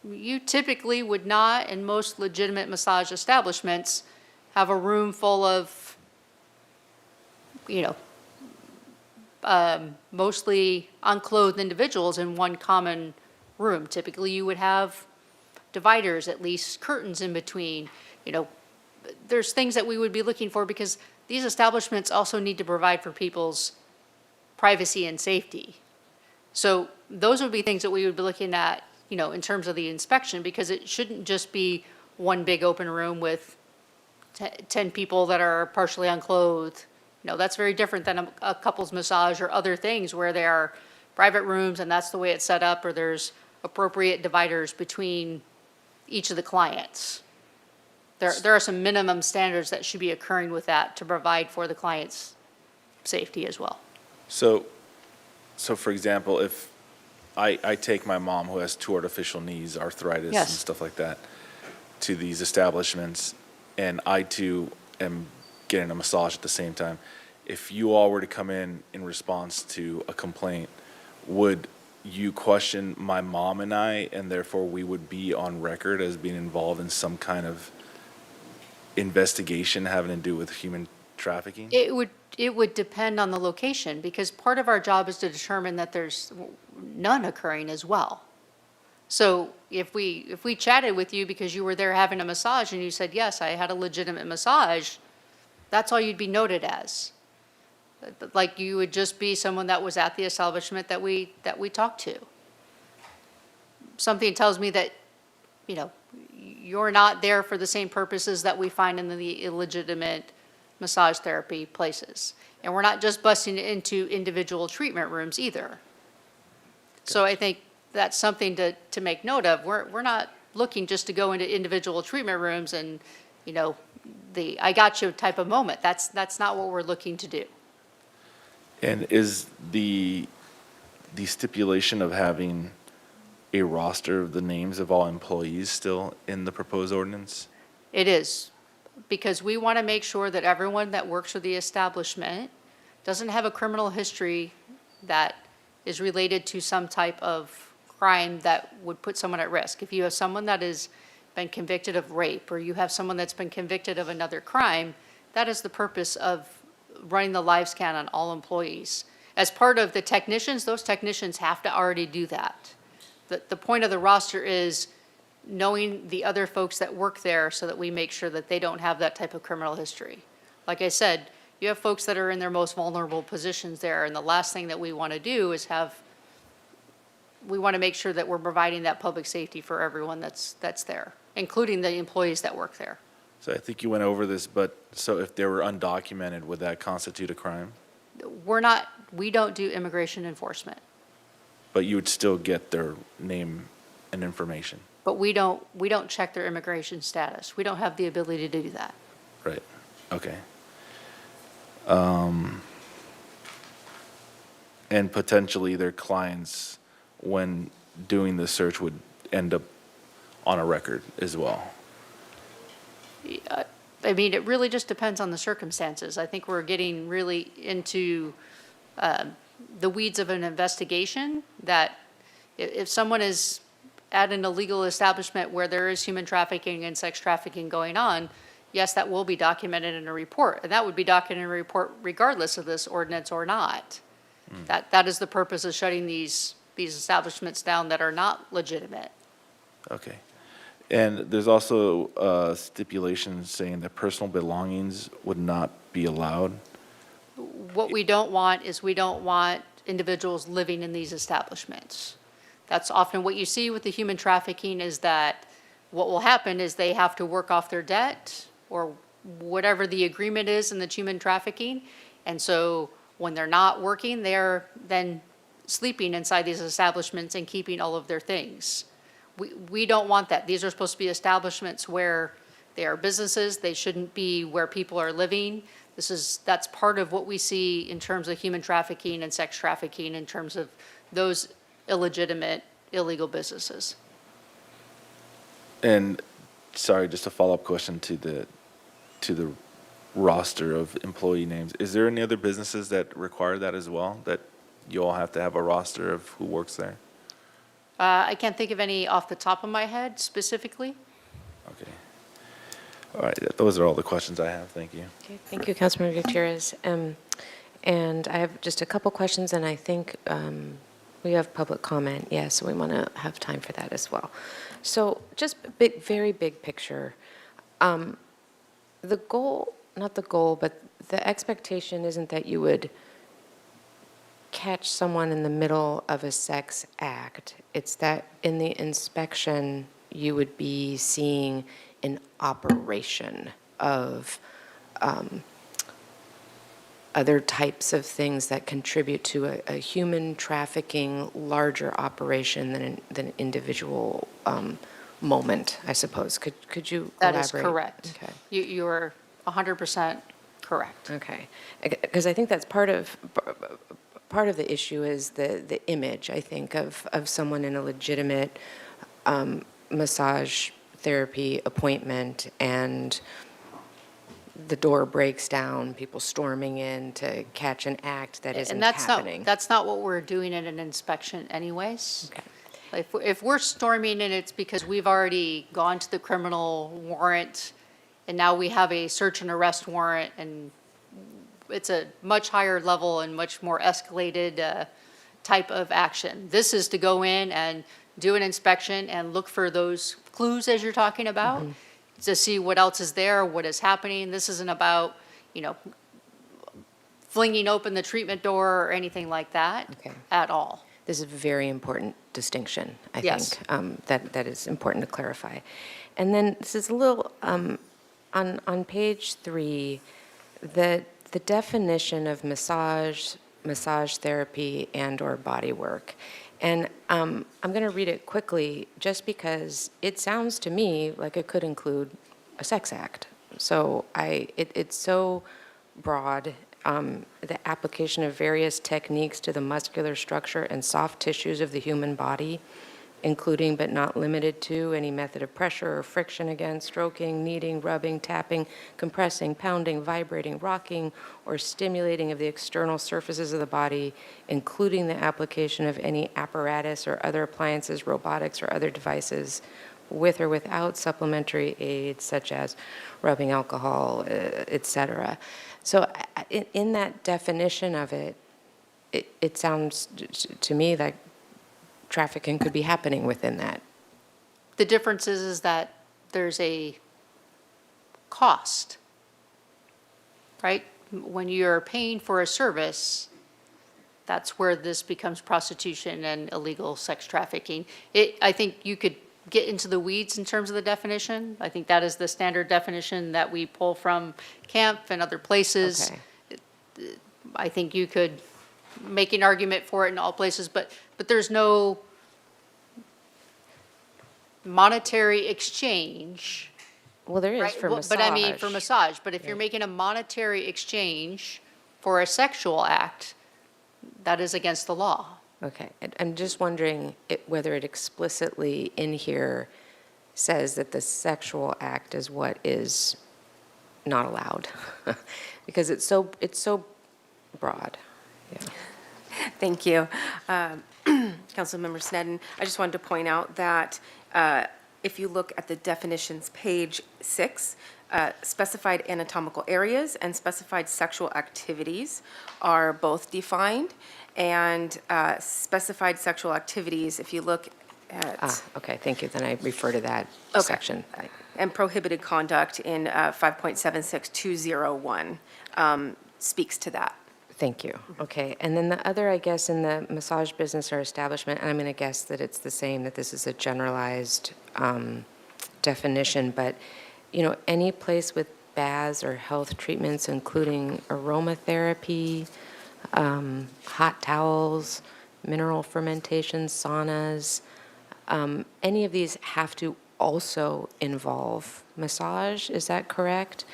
you typically would not, in most legitimate massage establishments, have a room full of, mostly unclothed individuals in one common room. Typically, you would have dividers, at least curtains in between. There's things that we would be looking for because these establishments also need to provide for people's privacy and safety. So those would be things that we would be looking at, in terms of the inspection, because it shouldn't just be one big open room with 10 people that are partially unclothed. That's very different than a couple's massage or other things where there are private rooms and that's the way it's set up, or there's appropriate dividers between each of the clients. There are some minimum standards that should be occurring with that to provide for the client's safety as well. So for example, if I take my mom who has 2 artificial knees, arthritis and Yes. stuff like that, to these establishments, and I too am getting a massage at the same time, if you all were to come in response to a complaint, would you question my mom and I, and therefore we would be on record as being involved in some kind of investigation having to do with human trafficking? It would depend on the location, because part of our job is to determine that there's none occurring as well. So if we chatted with you because you were there having a massage and you said, yes, I had a legitimate massage, that's all you'd be noted as. Like you would just be someone that was at the establishment that we talked to. Something tells me that, you're not there for the same purposes that we find in the illegitimate massage therapy places. And we're not just busting into individual treatment rooms either. So I think that's something to make note of. We're not looking just to go into individual treatment rooms and, the I got you type of moment. That's not what we're looking to do. And is the stipulation of having a roster of the names of all employees still in the proposed ordinance? It is, because we want to make sure that everyone that works for the establishment doesn't have a criminal history that is related to some type of crime that would put someone at risk. If you have someone that has been convicted of rape, or you have someone that's been convicted of another crime, that is the purpose of running the live scan on all employees. As part of the technicians, those technicians have to already do that. The point of the roster is knowing the other folks that work there so that we make sure that they don't have that type of criminal history. Like I said, you have folks that are in their most vulnerable positions there, and the last thing that we want to do is we want to make sure that we're providing that public safety for everyone that's there, including the employees that work there. So I think you went over this, but so if they were undocumented, would that constitute a crime? We don't do immigration enforcement, But you would still get their name and information, but we don't check their immigration status. We don't have the ability to do that. right? Okay. And potentially their clients, when doing the search, would end up on a record as well. I mean, it really just depends on the circumstances. I think we're getting really into the weeds of an investigation that if someone is at an illegal establishment where there is human trafficking and sex trafficking going on, yes, that will be documented in a report. And that would be documented in a report regardless of this ordinance or not. That is the purpose of shutting these establishments down that are not legitimate. Okay. And there's also stipulations saying that personal belongings would not be allowed. What we don't want is we don't want individuals living in these establishments. That's often what you see with the human trafficking is that what will happen is they have to work off their debt or whatever the agreement is in the human trafficking. And so when they're not working, they're then sleeping inside these establishments and keeping all of their things. We don't want that. These are supposed to be establishments where they are businesses. They shouldn't be where people are living. That's part of what we see in terms of human trafficking and sex trafficking in terms of those illegitimate, illegal businesses. And sorry, just a follow-up question to the roster of employee names. Is there any other businesses that require that as well, that you all have to have a roster of who works there? I can't think of any off the top of my head specifically. Okay. All right, those are all the questions I have. Thank you. Okay, thank you, Councilmember Gutierrez. And I have just a couple questions, and I think we have public comment, yes, so we want to have time for that as well. So just very big picture. The goal, not the goal, but the expectation isn't that you would catch someone in the middle of a sex act. It's that in the inspection, you would be seeing an operation of other types of things that contribute to a human trafficking larger operation than an individual moment, I suppose. Could you That elaborate? is correct. Okay. You're 100% correct. Okay, because I think that's part of the issue is the image, I think, of someone in a legitimate massage therapy appointment, and the door breaks down, people storming in to catch an act that isn't happening. That's not what we're doing in an inspection anyways. Okay. If we're storming in, it's because we've already gone to the criminal warrant, and now we have a search and arrest warrant, and it's a much higher level and much more escalated type of action. This is to go in and do an inspection and look for those clues, as you're talking about, to see what else is there, what is happening. This isn't about, flinging open the treatment door or anything like that at all. This is a very important distinction, I Yes. think, that is important to clarify. And then this is a little, on page 3, the definition of massage therapy and/or body work. And I'm going to read it quickly just because it sounds to me like it could include a sex act. So it's so broad. The application of various techniques to the muscular structure and soft tissues of the human body, including but not limited to any method of pressure or friction against, stroking, kneading, rubbing, tapping, compressing, pounding, vibrating, rocking, or stimulating of the external surfaces of the body, including the application of any apparatus or other appliances, robotics, or other devices with or without supplementary aids such as rubbing alcohol, et cetera. So in that definition of it sounds to me like trafficking could be happening within that. The difference is that there's a cost, right? When you're paying for a service, that's where this becomes prostitution and illegal sex trafficking. I think you could get into the weeds in terms of the definition. I think that is the standard definition that we pull from CAMP and other places. Okay. I think you could make an argument for it in all places, but there's no monetary exchange. Well, there is right? for Well, massage. But I mean, for massage, but if you're making a monetary exchange for a sexual act, that is against the law. Okay, I'm just wondering whether it explicitly in here says that the sexual act is what is not allowed? Because it's so broad. Yeah. Thank you. Councilmember Sneddon, I just wanted to point out that if you look at the definitions, page 6, specified anatomical areas and specified sexual activities are both defined. And specified sexual activities, if you look at, Okay, thank you. Then I refer to that Okay. section. and prohibited conduct in 5.76201 speaks to that. Thank you. Okay, and then the other, I guess, in the massage business or establishment, and I'm going to guess that it's the same, that this is a generalized definition, but, any place with baths or health treatments, including aromatherapy, hot towels, mineral fermentation, saunas, any of these have to also involve massage, is that correct?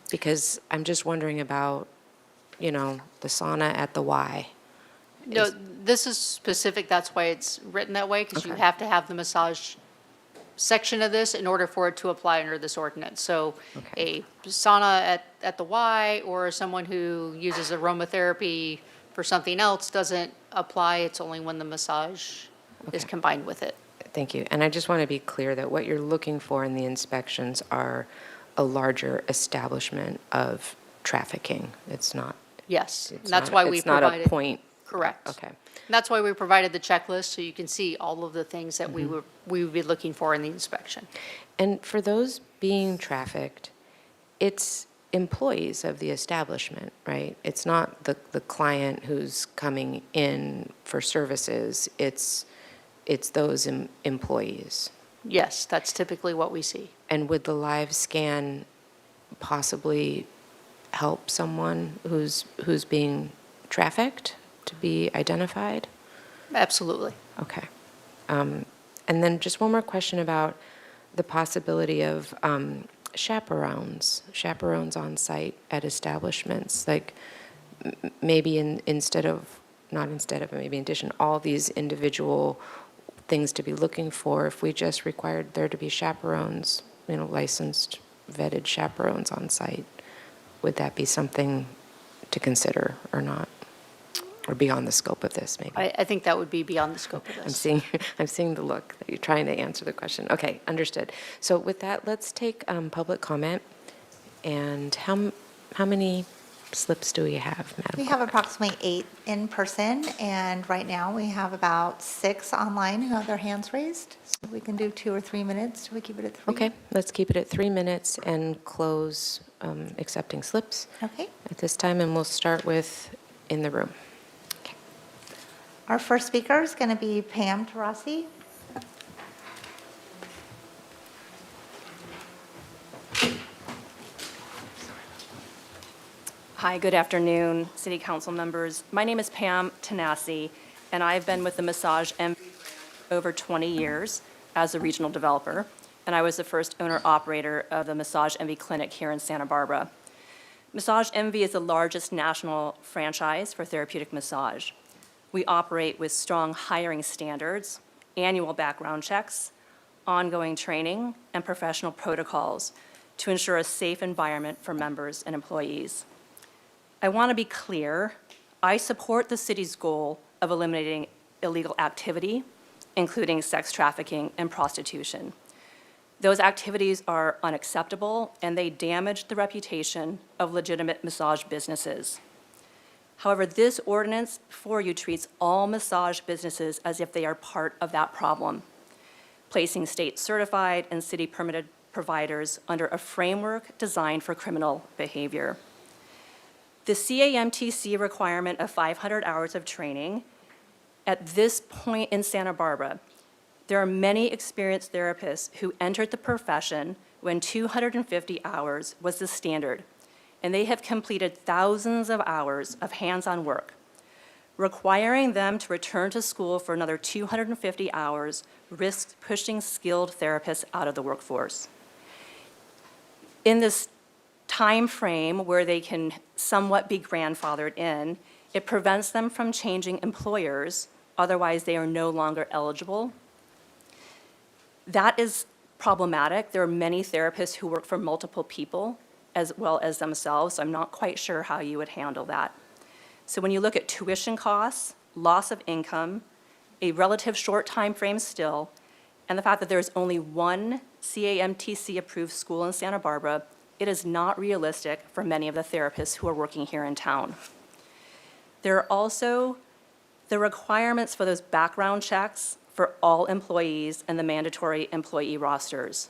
Because I'm just wondering about, the sauna at the Y. No, this is specific, that's why it's written that way, because you Okay. have to have the massage section of this in order for it to apply under this ordinance. So Okay. a sauna at the Y or someone who uses aromatherapy for something else doesn't apply. It's only when the massage is Okay. combined with it. Thank you. And I just want to be clear that what you're looking for in the inspections are a larger establishment of trafficking. It's not. Yes, It's that's not- why we It's not a provided. point. Correct. Okay. That's why we provided the checklist, so you can see all of the things that we would be looking for in the inspection. And for those being trafficked, it's employees of the establishment, right? It's not the client who's coming in for services. It's those employees. Yes, that's typically what we see. And would the live scan possibly help someone who's being trafficked to be identified? Absolutely. Okay. And then just one more question about the possibility of chaperones on site at establishments, like maybe maybe in addition, all these individual things to be looking for, if we just required there to be chaperones, licensed, vetted chaperones on site, would that be something to consider or not? Or beyond the scope of this, maybe? I think that would be beyond the scope of this. I'm seeing the look that you're trying to answer the question. Okay, understood. So with that, let's take public comment. And how many slips do we have, Madam We have approximately 8 in person, and right now we have about 6 online who have their hands raised. So we can do 2 or 3 minutes. Do we keep it at 3? Okay, let's keep it at 3 minutes and close accepting slips Okay. at this time, and we'll start with in the room. Our first speaker is going to be Pam Tarasi. Hi, good afternoon, City Council members. My name is Pam Tanasi, and I've been with the Massage Envy for over 20 years as a regional developer, and I was the first owner-operator of the Massage Envy Clinic here in Santa Barbara. Massage Envy is the largest national franchise for therapeutic massage. We operate with strong hiring standards, annual background checks, ongoing training, and professional protocols to ensure a safe environment for members and employees. I want to be clear, I support the city's goal of eliminating illegal activity, including sex trafficking and prostitution. Those activities are unacceptable, and they damage the reputation of legitimate massage businesses. However, this ordinance before you treats all massage businesses as if they are part of that problem, placing state-certified and city-permitted providers under a framework designed for criminal behavior. The CAMTC requirement of 500 hours of training, at this point in Santa Barbara, there are many experienced therapists who entered the profession when 250 hours was the standard, and they have completed thousands of hours of hands-on work. Requiring them to return to school for another 250 hours risks pushing skilled therapists out of the workforce. In this time frame where they can somewhat be grandfathered in, it prevents them from changing employers, otherwise they are no longer eligible. That is problematic. There are many therapists who work for multiple people as well as themselves, so I'm not quite sure how you would handle that. So when you look at tuition costs, loss of income, a relative short time frame still, and the fact that there's only one CAMTC-approved school in Santa Barbara, it is not realistic for many of the therapists who are working here in town. There are also the requirements for those background checks for all employees and the mandatory employee rosters.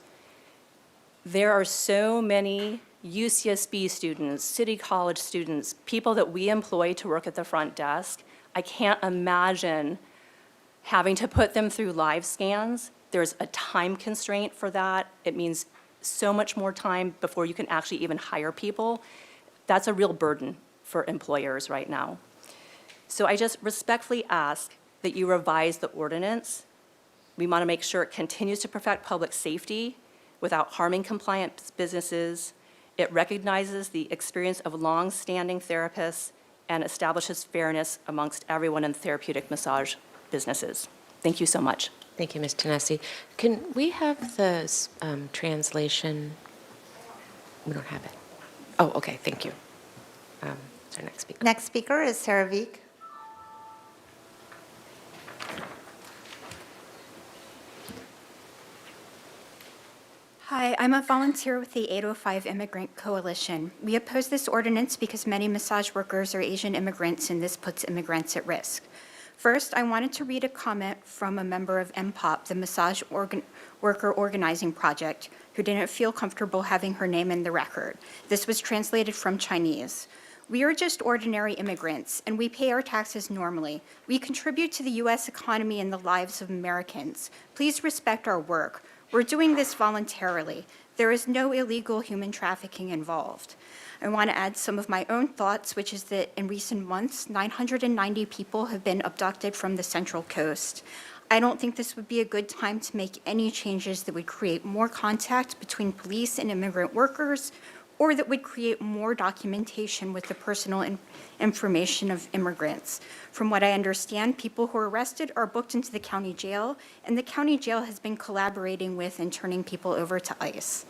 There are so many UCSB students, City College students, people that we employ to work at the front desk. I can't imagine having to put them through live scans. There's a time constraint for that. It means so much more time before you can actually even hire people. That's a real burden for employers right now. So I just respectfully ask that you revise the ordinance. We want to make sure it continues to protect public safety without harming compliant businesses. It recognizes the experience of long-standing therapists and establishes fairness amongst everyone in therapeutic massage businesses. Thank you so much. Thank you, Ms. Tenassi. Can we have the translation? We don't have it. Oh, okay, thank you. Is our next speaker? Next speaker is Sarah Veek. Hi, I'm a volunteer with the 805 Immigrant Coalition. We oppose this ordinance because many massage workers are Asian immigrants, and this puts immigrants at risk. First, I wanted to read a comment from a member of MPOP, the Massage Worker Organizing Project, who didn't feel comfortable having her name in the record. This was translated from Chinese. We are just ordinary immigrants, and we pay our taxes normally. We contribute to the U.S. economy and the lives of Americans. Please respect our work. We're doing this voluntarily. There is no illegal human trafficking involved. I want to add some of my own thoughts, which is that in recent months, 990 people have been abducted from the Central Coast. I don't think this would be a good time to make any changes that would create more contact between police and immigrant workers, or that would create more documentation with the personal information of immigrants. From what I understand, people who are arrested are booked into the county jail, and the county jail has been collaborating with and turning people over to ICE.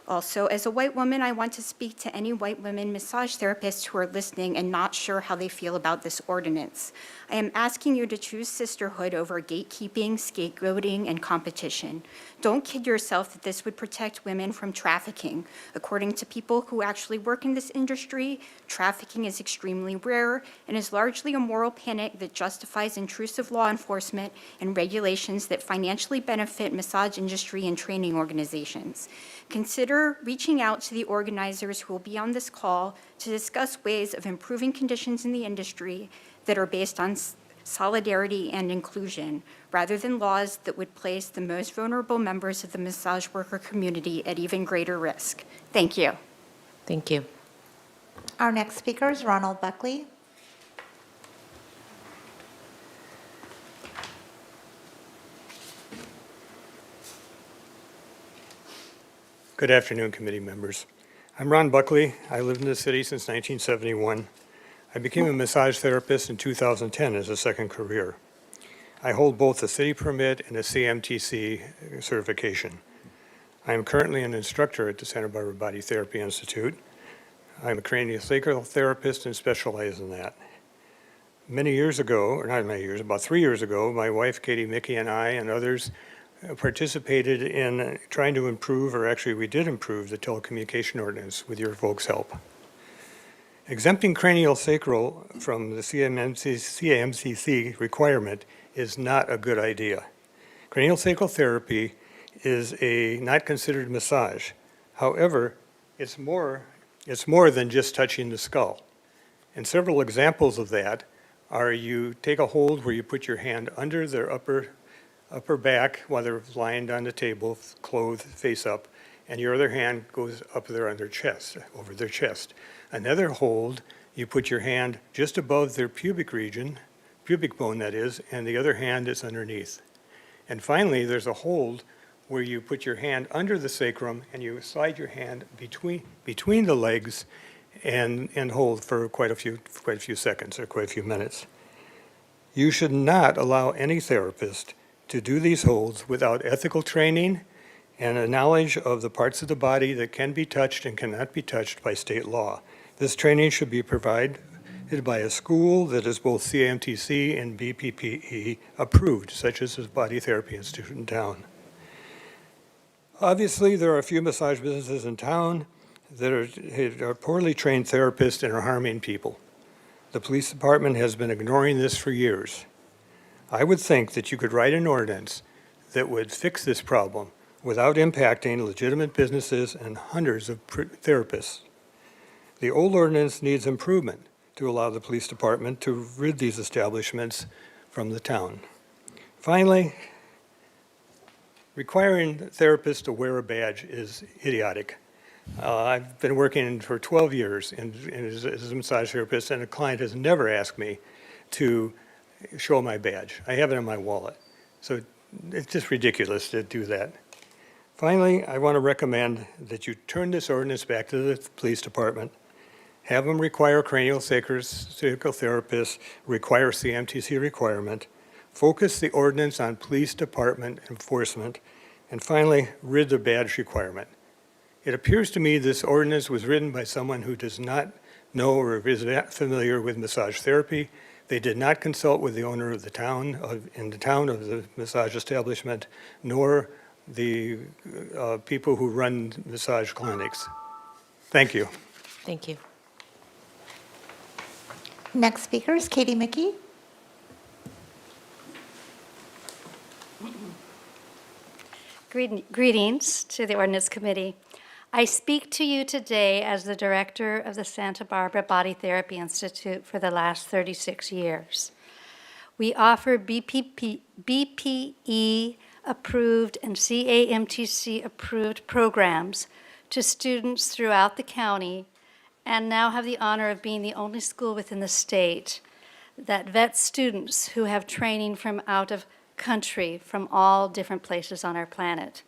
Also, as a white woman, I want to speak to any white women massage therapists who are listening and not sure how they feel about this ordinance. I am asking you to choose sisterhood over gatekeeping, scapegoating, and competition. Don't kid yourself that this would protect women from trafficking. According to people who actually work in this industry, trafficking is extremely rare and is largely a moral panic that justifies intrusive law enforcement and regulations that financially benefit massage industry and training organizations. Consider reaching out to the organizers who will be on this call to discuss ways of improving conditions in the industry that are based on solidarity and inclusion, rather than laws that would place the most vulnerable members of the massage worker community at even greater risk. Thank you. Thank you. Our next speaker is Ronald Buckley. Good afternoon, committee members. I'm Ron Buckley. I lived in the city since 1971. I became a massage therapist in 2010 as a second career. I hold both a city permit and a CMTC certification. I am currently an instructor at the Santa Barbara Body Therapy Institute. I'm a craniosacral therapist and specialize in that. Many years ago, or not many years, about 3 years ago, my wife Katie Mickey and I and others participated in trying to improve, or actually we did improve, the telecommunication ordinance with your folks' help. Exempting cranial sacral from the CMCC requirement is not a good idea. Cranial sacral therapy is not considered massage. However, it's more than just touching the skull. And several examples of that are you take a hold where you put your hand under their upper back while they're lying on the table, clothed face up, and your other hand goes up there on their chest, over their chest. Another hold, you put your hand just above their pubic region, pubic bone that is, and the other hand is underneath. And finally, there's a hold where you put your hand under the sacrum and you slide your hand between the legs and hold for quite a few seconds or quite a few minutes. You should not allow any therapist to do these holds without ethical training and a knowledge of the parts of the body that can be touched and cannot be touched by state law. This training should be provided by a school that is both CMTC and BPPE approved, such as the Body Therapy Institute in town. Obviously, there are a few massage businesses in town that are poorly trained therapists and are harming people. The police department has been ignoring this for years. I would think that you could write an ordinance that would fix this problem without impacting legitimate businesses and hundreds of therapists. The old ordinance needs improvement to allow the police department to rid these establishments from the town. Finally, requiring therapists to wear a badge is idiotic. I've been working for 12 years as a massage therapist, and a client has never asked me to show my badge. I have it in my wallet. So it's just ridiculous to do that. Finally, I want to recommend that you turn this ordinance back to the police department, have them require craniosacral therapists, require CMTC requirement, focus the ordinance on police department enforcement, and finally, rid the badge requirement. It appears to me this ordinance was written by someone who does not know or is not familiar with massage therapy. They did not consult with the owner of the town, of the massage establishment, nor the people who run massage clinics. Thank you. Thank you. Next speaker is Katie Mickey. Greetings to the Ordinance Committee. I speak to you today as the director of the Santa Barbara Body Therapy Institute for the last 36 years. We offer BPE approved and CAMTC approved programs to students throughout the county, and now have the honor of being the only school within the state that vets students who have training from out of country, from all different places on our planet.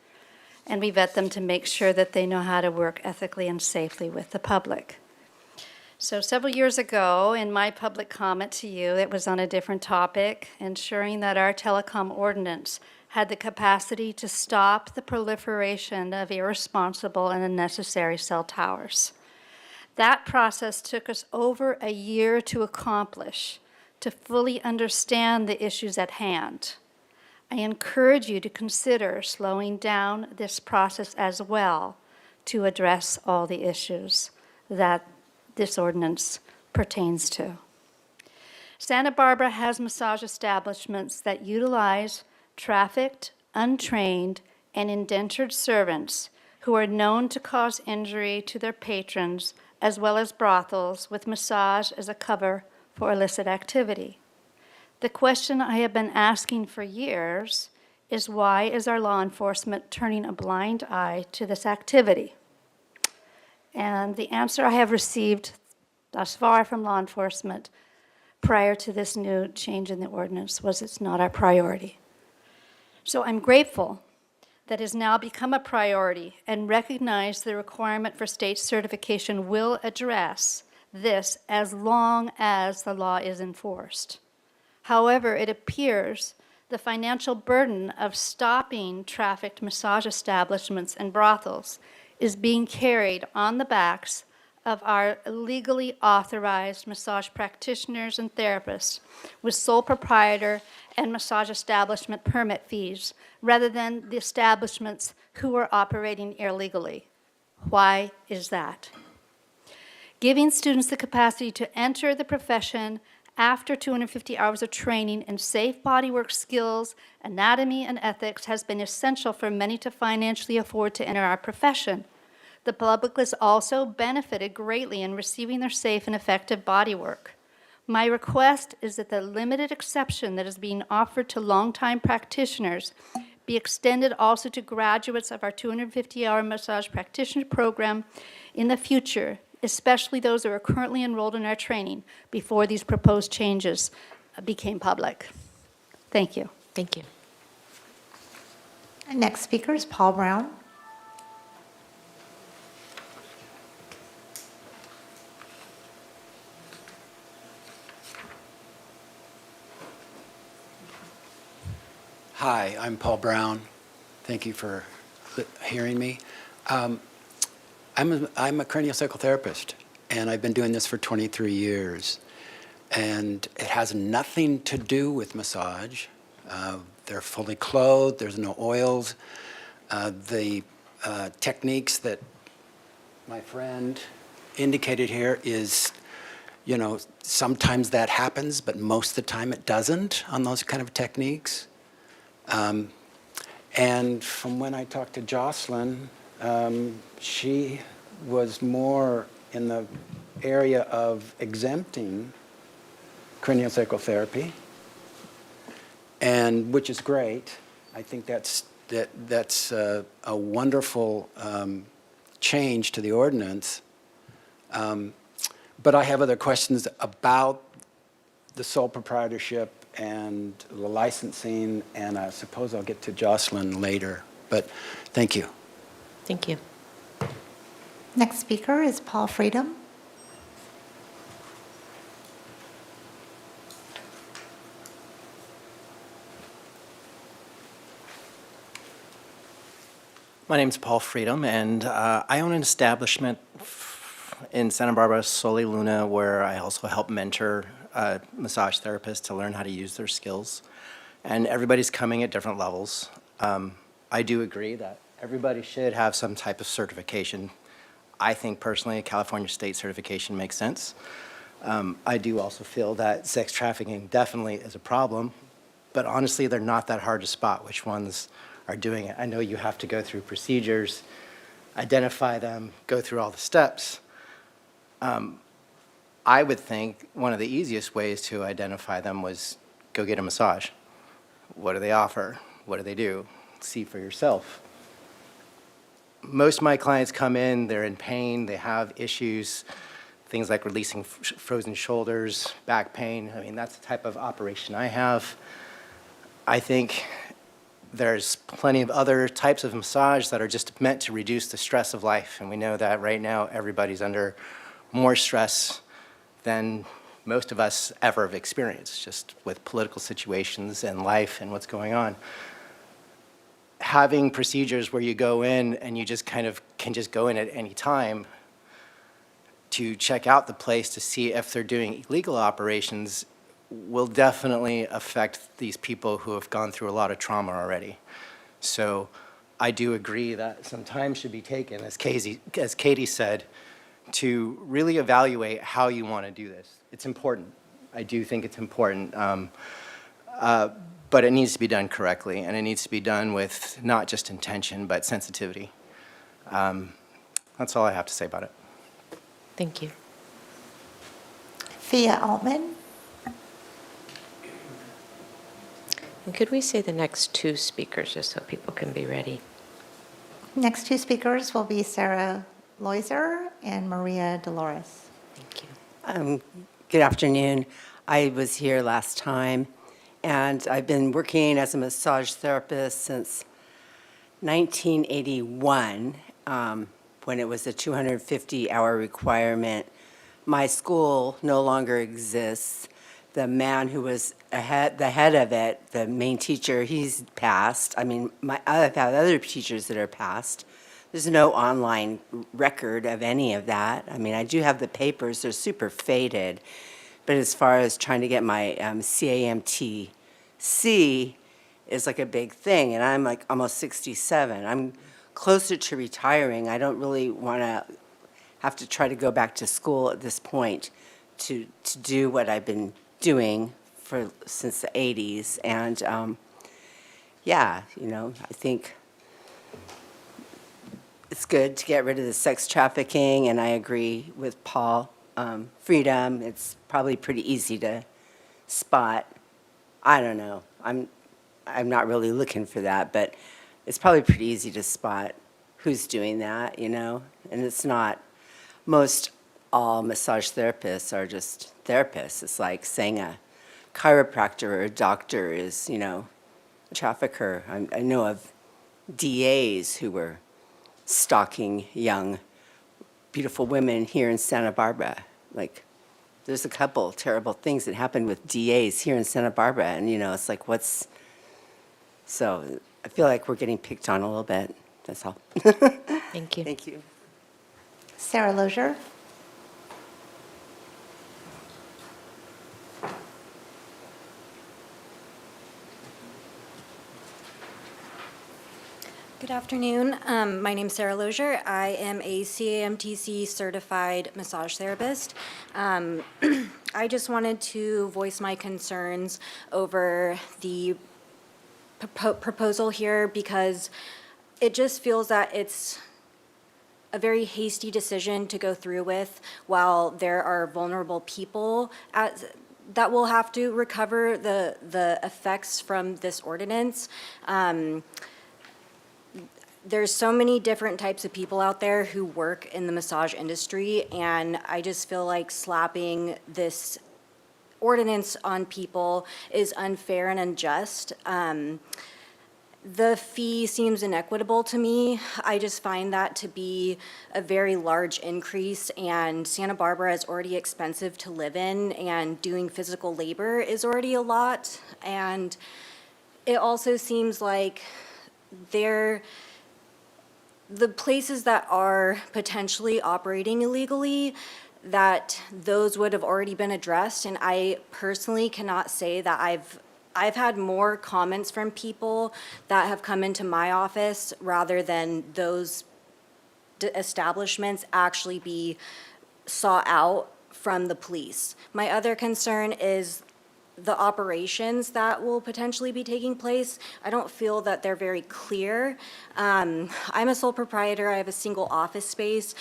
And we vet them to make sure that they know how to work ethically and safely with the public. So several years ago, in my public comment to you, it was on a different topic, ensuring that our telecom ordinance had the capacity to stop the proliferation of irresponsible and unnecessary cell towers. That process took us over a year to accomplish, to fully understand the issues at hand. I encourage you to consider slowing down this process as well to address all the issues that this ordinance pertains to. Santa Barbara has massage establishments that utilize trafficked, untrained, and indentured servants who are known to cause injury to their patrons, as well as brothels with massage as a cover for illicit activity. The question I have been asking for years is, why is our law enforcement turning a blind eye to this activity? And the answer I have received thus far from law enforcement prior to this new change in the ordinance was, it's not our priority. So I'm grateful that has now become a priority, and recognize the requirement for state certification will address this as long as the law is enforced. However, it appears the financial burden of stopping trafficked massage establishments and brothels is being carried on the backs of our legally authorized massage practitioners and therapists with sole proprietor and massage establishment permit fees, rather than the establishments who are operating illegally. Why is that? Giving students the capacity to enter the profession after 250 hours of training in safe bodywork skills, anatomy, and ethics has been essential for many to financially afford to enter our profession. The public has also benefited greatly in receiving their safe and effective bodywork. My request is that the limited exception that is being offered to longtime practitioners be extended also to graduates of our 250-hour massage practitioner program in the future, especially those who are currently enrolled in our training, before these proposed changes became public. Thank you. Thank you. Our next speaker is Paul Brown. Hi, I'm Paul Brown. Thank you for hearing me. I'm a craniosacral therapist, and I've been doing this for 23 years. And it has nothing to do with massage. They're fully clothed, there's no oils. The techniques that my friend indicated here is, you know, sometimes that happens, but most of the time it doesn't on those kind of techniques. And from when I talked to Jocelyn, she was more in the area of exempting craniosacral therapy, and which is great. I think that's a wonderful change to the ordinance. But I have other questions about the sole proprietorship and the licensing, and I suppose I'll get to Jocelyn later. But thank you. Thank you. Next speaker is Paul Freedom. My name's Paul Freedom, and I own an establishment in Santa Barbara, Soli Luna, where I also help mentor massage therapists to learn how to use their skills. And everybody's coming at different levels. I do agree that everybody should have some type of certification. I think personally a California state certification makes sense. I do also feel that sex trafficking definitely is a problem, but honestly they're not that hard to spot which ones are doing it. I know you have to go through procedures, identify them, go through all the steps. I would think one of the easiest ways to identify them was go get a massage. What do they offer? What do they do? See for yourself. Most of my clients come in, they're in pain, they have issues, things like releasing frozen shoulders, back pain. I mean, that's the type of operation I have. I think there's plenty of other types of massage that are just meant to reduce the stress of life. And we know that right now everybody's under more stress than most of us ever have experienced, just with political situations and life and what's going on. Having procedures where you go in and you just kind of can just go in at any time to check out the place to see if they're doing illegal operations will definitely affect these people who have gone through a lot of trauma already. So I do agree that some time should be taken, as Katie said, to really evaluate how you want to do this. It's important. I do think it's important. But it needs to be done correctly, and it needs to be done with not just intention, but sensitivity. That's all I have to say about it. Thank you. Thea Altman. And could we say the next two speakers just so people can be ready? Next two speakers will be Sarah Loiser and Maria Dolores. Thank you. Good afternoon. I was here last time, and I've been working as a massage therapist since 1981, when it was a 250-hour requirement. My school no longer exists. The man who was the head of it, the main teacher, he's passed. I mean, I've had other teachers that are passed. There's no online record of any of that. I mean, I do have the papers. They're super faded. But as far as trying to get my CAMTC is like a big thing, and I'm like almost 67. I'm closer to retiring. I don't really want to have to try to go back to school at this point to do what I've been doing since the 80s. And yeah, you know, I think it's good to get rid of the sex trafficking, and I agree with Paul. Freedom, it's probably pretty easy to spot. I don't know. I'm not really looking for that, but it's probably pretty easy to spot who's doing that, you know? And it's not, most all massage therapists are just therapists. It's like saying a chiropractor or a doctor is, you know, a trafficker. I know of DAs who were stalking young, beautiful women here in Santa Barbara. Like, there's a couple terrible things that happened with DAs here in Santa Barbara, and, you know, it's like, so I feel like we're getting picked on a little bit. That's all. Thank you. Thank you. Sarah Lozier. Good afternoon. My name's Sarah Lozier. I am a CAMTC certified massage therapist. I just wanted to voice my concerns over the proposal here because it just feels that it's a very hasty decision to go through with while there are vulnerable people that will have to recover the effects from this ordinance. There's so many different types of people out there who work in the massage industry, and I just feel like slapping this ordinance on people is unfair and unjust. The fee seems inequitable to me. I just find that to be a very large increase, and Santa Barbara is already expensive to live in, and doing physical labor is already a lot. And it also seems like the places that are potentially operating illegally, that those would have already been addressed. And I personally cannot say that I've had more comments from people that have come into my office rather than those establishments actually be sought out from the police. My other concern is the operations that will potentially be taking place. I don't feel that they're very clear. I'm a sole proprietor. I have a single office space,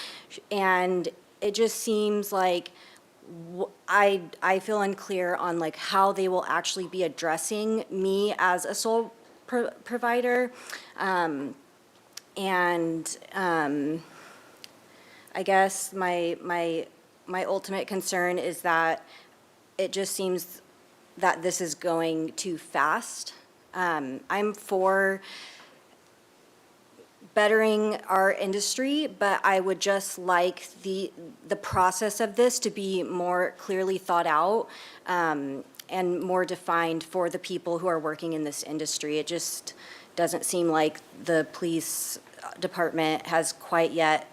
and it just seems like I feel unclear on like how they will actually be addressing me as a sole provider. I guess my ultimate concern is that it just seems that this is going too fast. I'm for bettering our industry, but I would just like the process of this to be more clearly thought out and more defined for the people who are working in this industry. It just doesn't seem like the police department has quite yet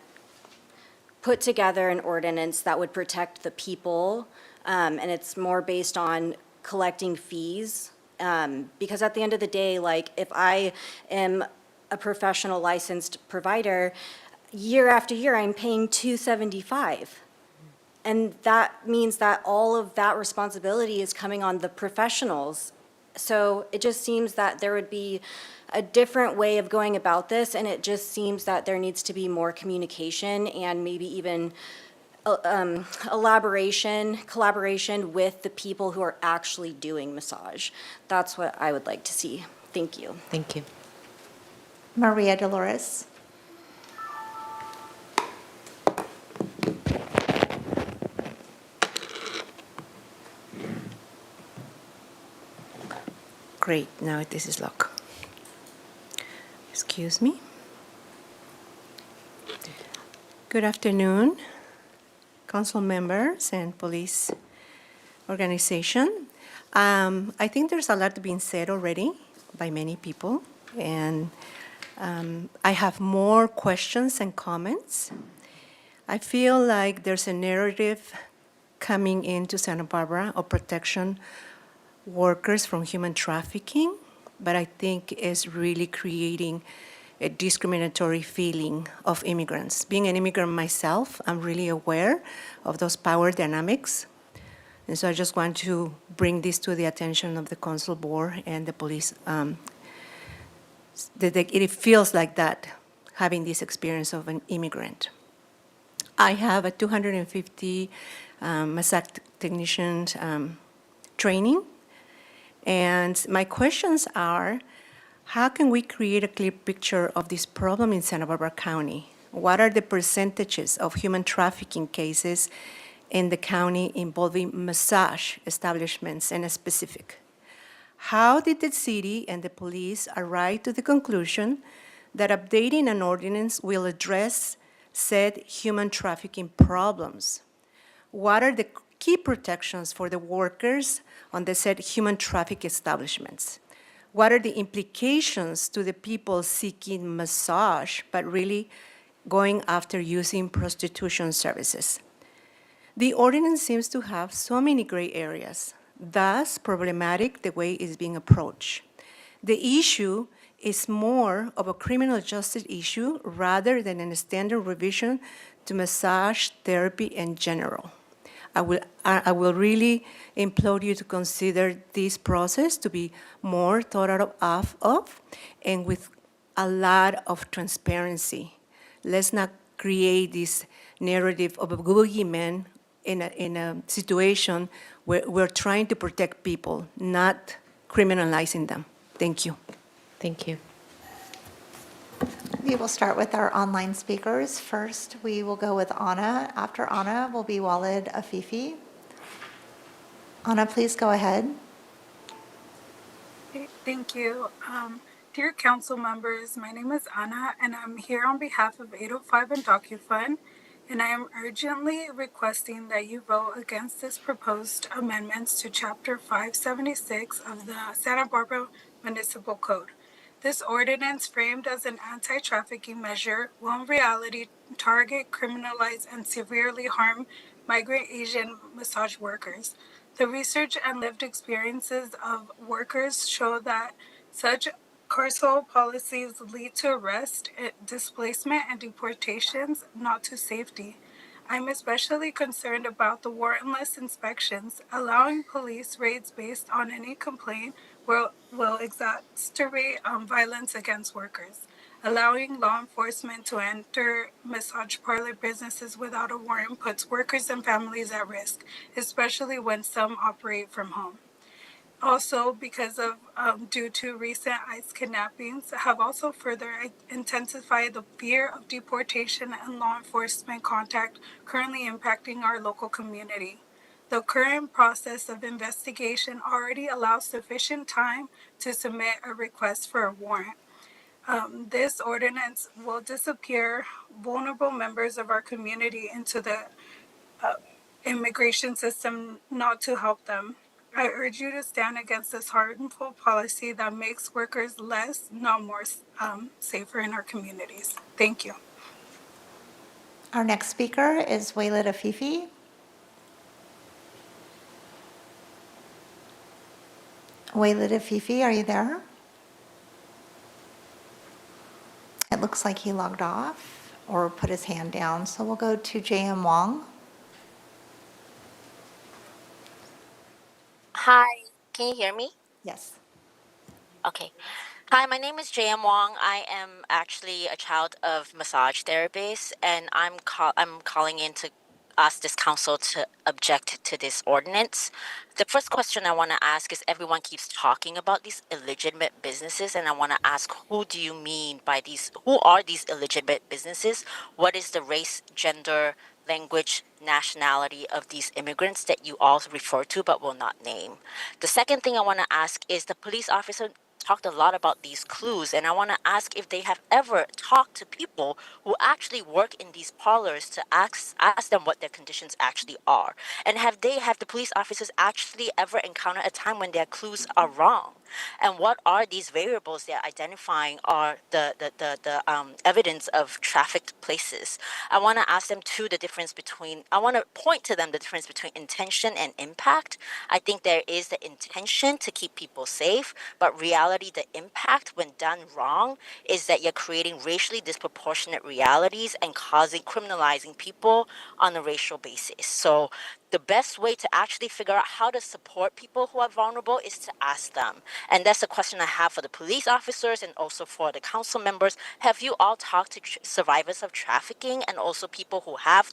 put together an ordinance that would protect the people, and it's more based on collecting fees, because at the end of the day, like if I am a professional licensed provider, year after year I'm paying $275, and that means that all of that responsibility is coming on the professionals. So it just seems that there would be a different way of going about this, and it just seems that there needs to be more communication and maybe even collaboration with the people who are actually doing massage. That's what I would like to see. Thank you. Thank you. Maria Dolores. Great, now this is locked. Excuse me. Good afternoon, council members and police organization. I think there's a lot being said already by many people, and I have more questions and comments. I feel like there's a narrative coming into Santa Barbara of protection workers from human trafficking, but I think is really creating a discriminatory feeling of immigrants. Being an immigrant myself, I'm really aware of those power dynamics. And so I just want to bring this to the attention of the council board and the police. It feels like that, having this experience of an immigrant. I have a 250 massage technician training. And my questions are, how can we create a clear picture of this problem in Santa Barbara County? What are the percentages of human trafficking cases in the county involving massage establishments in a specific? How did the city and the police arrive to the conclusion that updating an ordinance will address said human trafficking problems? What are the key protections for the workers on the said human traffic establishments? what are the implications to the people seeking massage, but really going after using prostitution services. The ordinance seems to have so many gray areas, thus problematic the way it's being approached. The issue is more of a criminal justice issue rather than a standard revision to massage therapy in general. I will really implore you to consider this process to be more thought of and with a lot of transparency. Let's not create this narrative of a boogeyman in a situation where we're trying to protect people, not criminalizing them. Thank you. Thank you. We will start with our online speakers. First, we will go with Anna. After Anna will be Walid Afifi. Anna, please go ahead. Thank you. Dear council members, my name is Anna, and I'm here on behalf of 805 and DocuFund, and I am urgently requesting that you vote against this proposed amendments to Chapter 576 of the Santa Barbara Municipal Code. This ordinance, framed as an anti-trafficking measure, will in reality target, criminalize, and severely harm migrant Asian massage workers. The research and lived experiences of workers show that such carceral policies lead to arrest, displacement, and deportations, not to safety. I'm especially concerned about the warrantless inspections. Allowing police raids based on any complaint will exacerbate violence against workers. Allowing law enforcement to enter massage parlor businesses without a warrant puts workers and families at risk, especially when some operate from home. Also, because of due to recent ICE kidnappings, have also further intensified the fear of deportation and law enforcement contact currently impacting our local community. The current process of investigation already allows sufficient time to submit a request for a warrant. This ordinance will disappear vulnerable members of our community into the immigration system, not to help them. I urge you to stand against this harmful policy that makes workers less, not more, safer in our communities. Thank you. Our next speaker is Walid Afifi. Walid Afifi, are you there? It looks like he logged off or put his hand down, so we'll go to J.M. Wong. Hi, can you hear me? Yes. Okay. Hi, my name is JM Wong. I am actually a child of massage therapists, and I'm calling in to ask this council to object to this ordinance. The first question I want to ask is everyone keeps talking about these illegitimate businesses, and I want to ask, who do you mean by these? Who are these illegitimate businesses? What is the race, gender, language, nationality of these immigrants that you all refer to but will not name? The second thing I want to ask is the police officer talked a lot about these clues, and I want to ask if they have ever talked to people who actually work in these parlors to ask them what their conditions actually are, and have the police officers actually ever encountered a time when their clues are wrong, and what are these variables they're identifying are the evidence of trafficked places. I want to ask them too I want to point to them the difference between intention and impact. I think there is the intention to keep people safe, but reality, the impact when done wrong, is that you're creating racially disproportionate realities and criminalizing people on a racial basis. So the best way to actually figure out how to support people who are vulnerable is to ask them. And that's a question I have for the police officers and also for the council members. Have you all talked to survivors of trafficking and also people who have,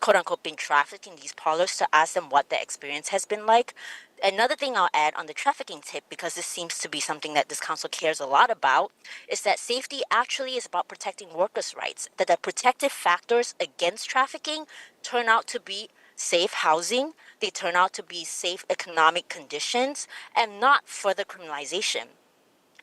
quote unquote, been trafficked in these parlors to ask them what their experience has been like? Another thing I'll add on the trafficking tip, because this seems to be something that this council cares a lot about, is that safety actually is about protecting workers' rights, that the protective factors against trafficking turn out to be safe housing, they turn out to be safe economic conditions, and not further criminalization.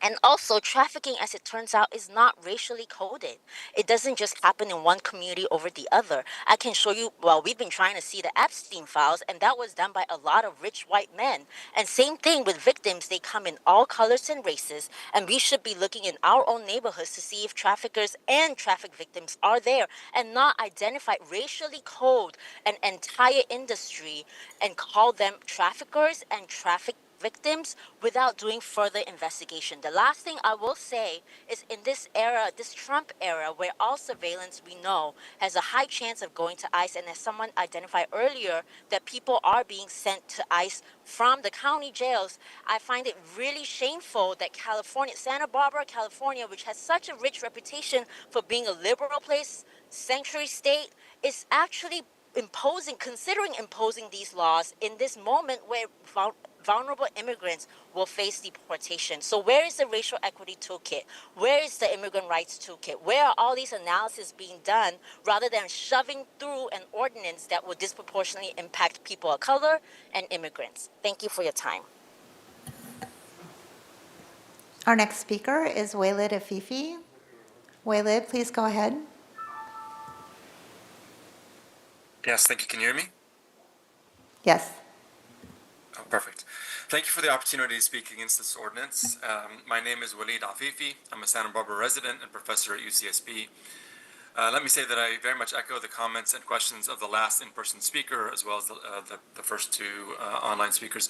And also, trafficking, as it turns out, is not racially coded. It doesn't just happen in one community over the other. I can show you, well, we've been trying to see the Epstein files, and that was done by a lot of rich white men. And same thing with victims, they come in all colors and races, and we should be looking in our own neighborhoods to see if traffickers and traffic victims are there, and not identify, racially code an entire industry and call them traffickers and traffic victims without doing further investigation. The last thing I will say is, in this era, this Trump era, where all surveillance we know has a high chance of going to ICE, and as someone identified earlier, that people are being sent to ICE from the county jails, I find it really shameful that California, Santa Barbara, California, which has such a rich reputation for being a liberal place, sanctuary state, is actually considering imposing these laws in this moment where vulnerable immigrants will face deportation. So where is the racial equity toolkit? Where is the immigrant rights toolkit? Where are all these analyses being done rather than shoving through an ordinance that will disproportionately impact people of color and immigrants? Thank you for your time. Our next speaker is Walid Afifi. Walid, please go ahead. Yes, thank you. Can you hear me? Yes. Oh, perfect. Thank you for the opportunity to speak against this ordinance. My name is Walid Afifi. I'm a Santa Barbara resident and professor at UCSB. Let me say that I very much echo the comments and questions of the last in-person speaker, as well as the first two online speakers.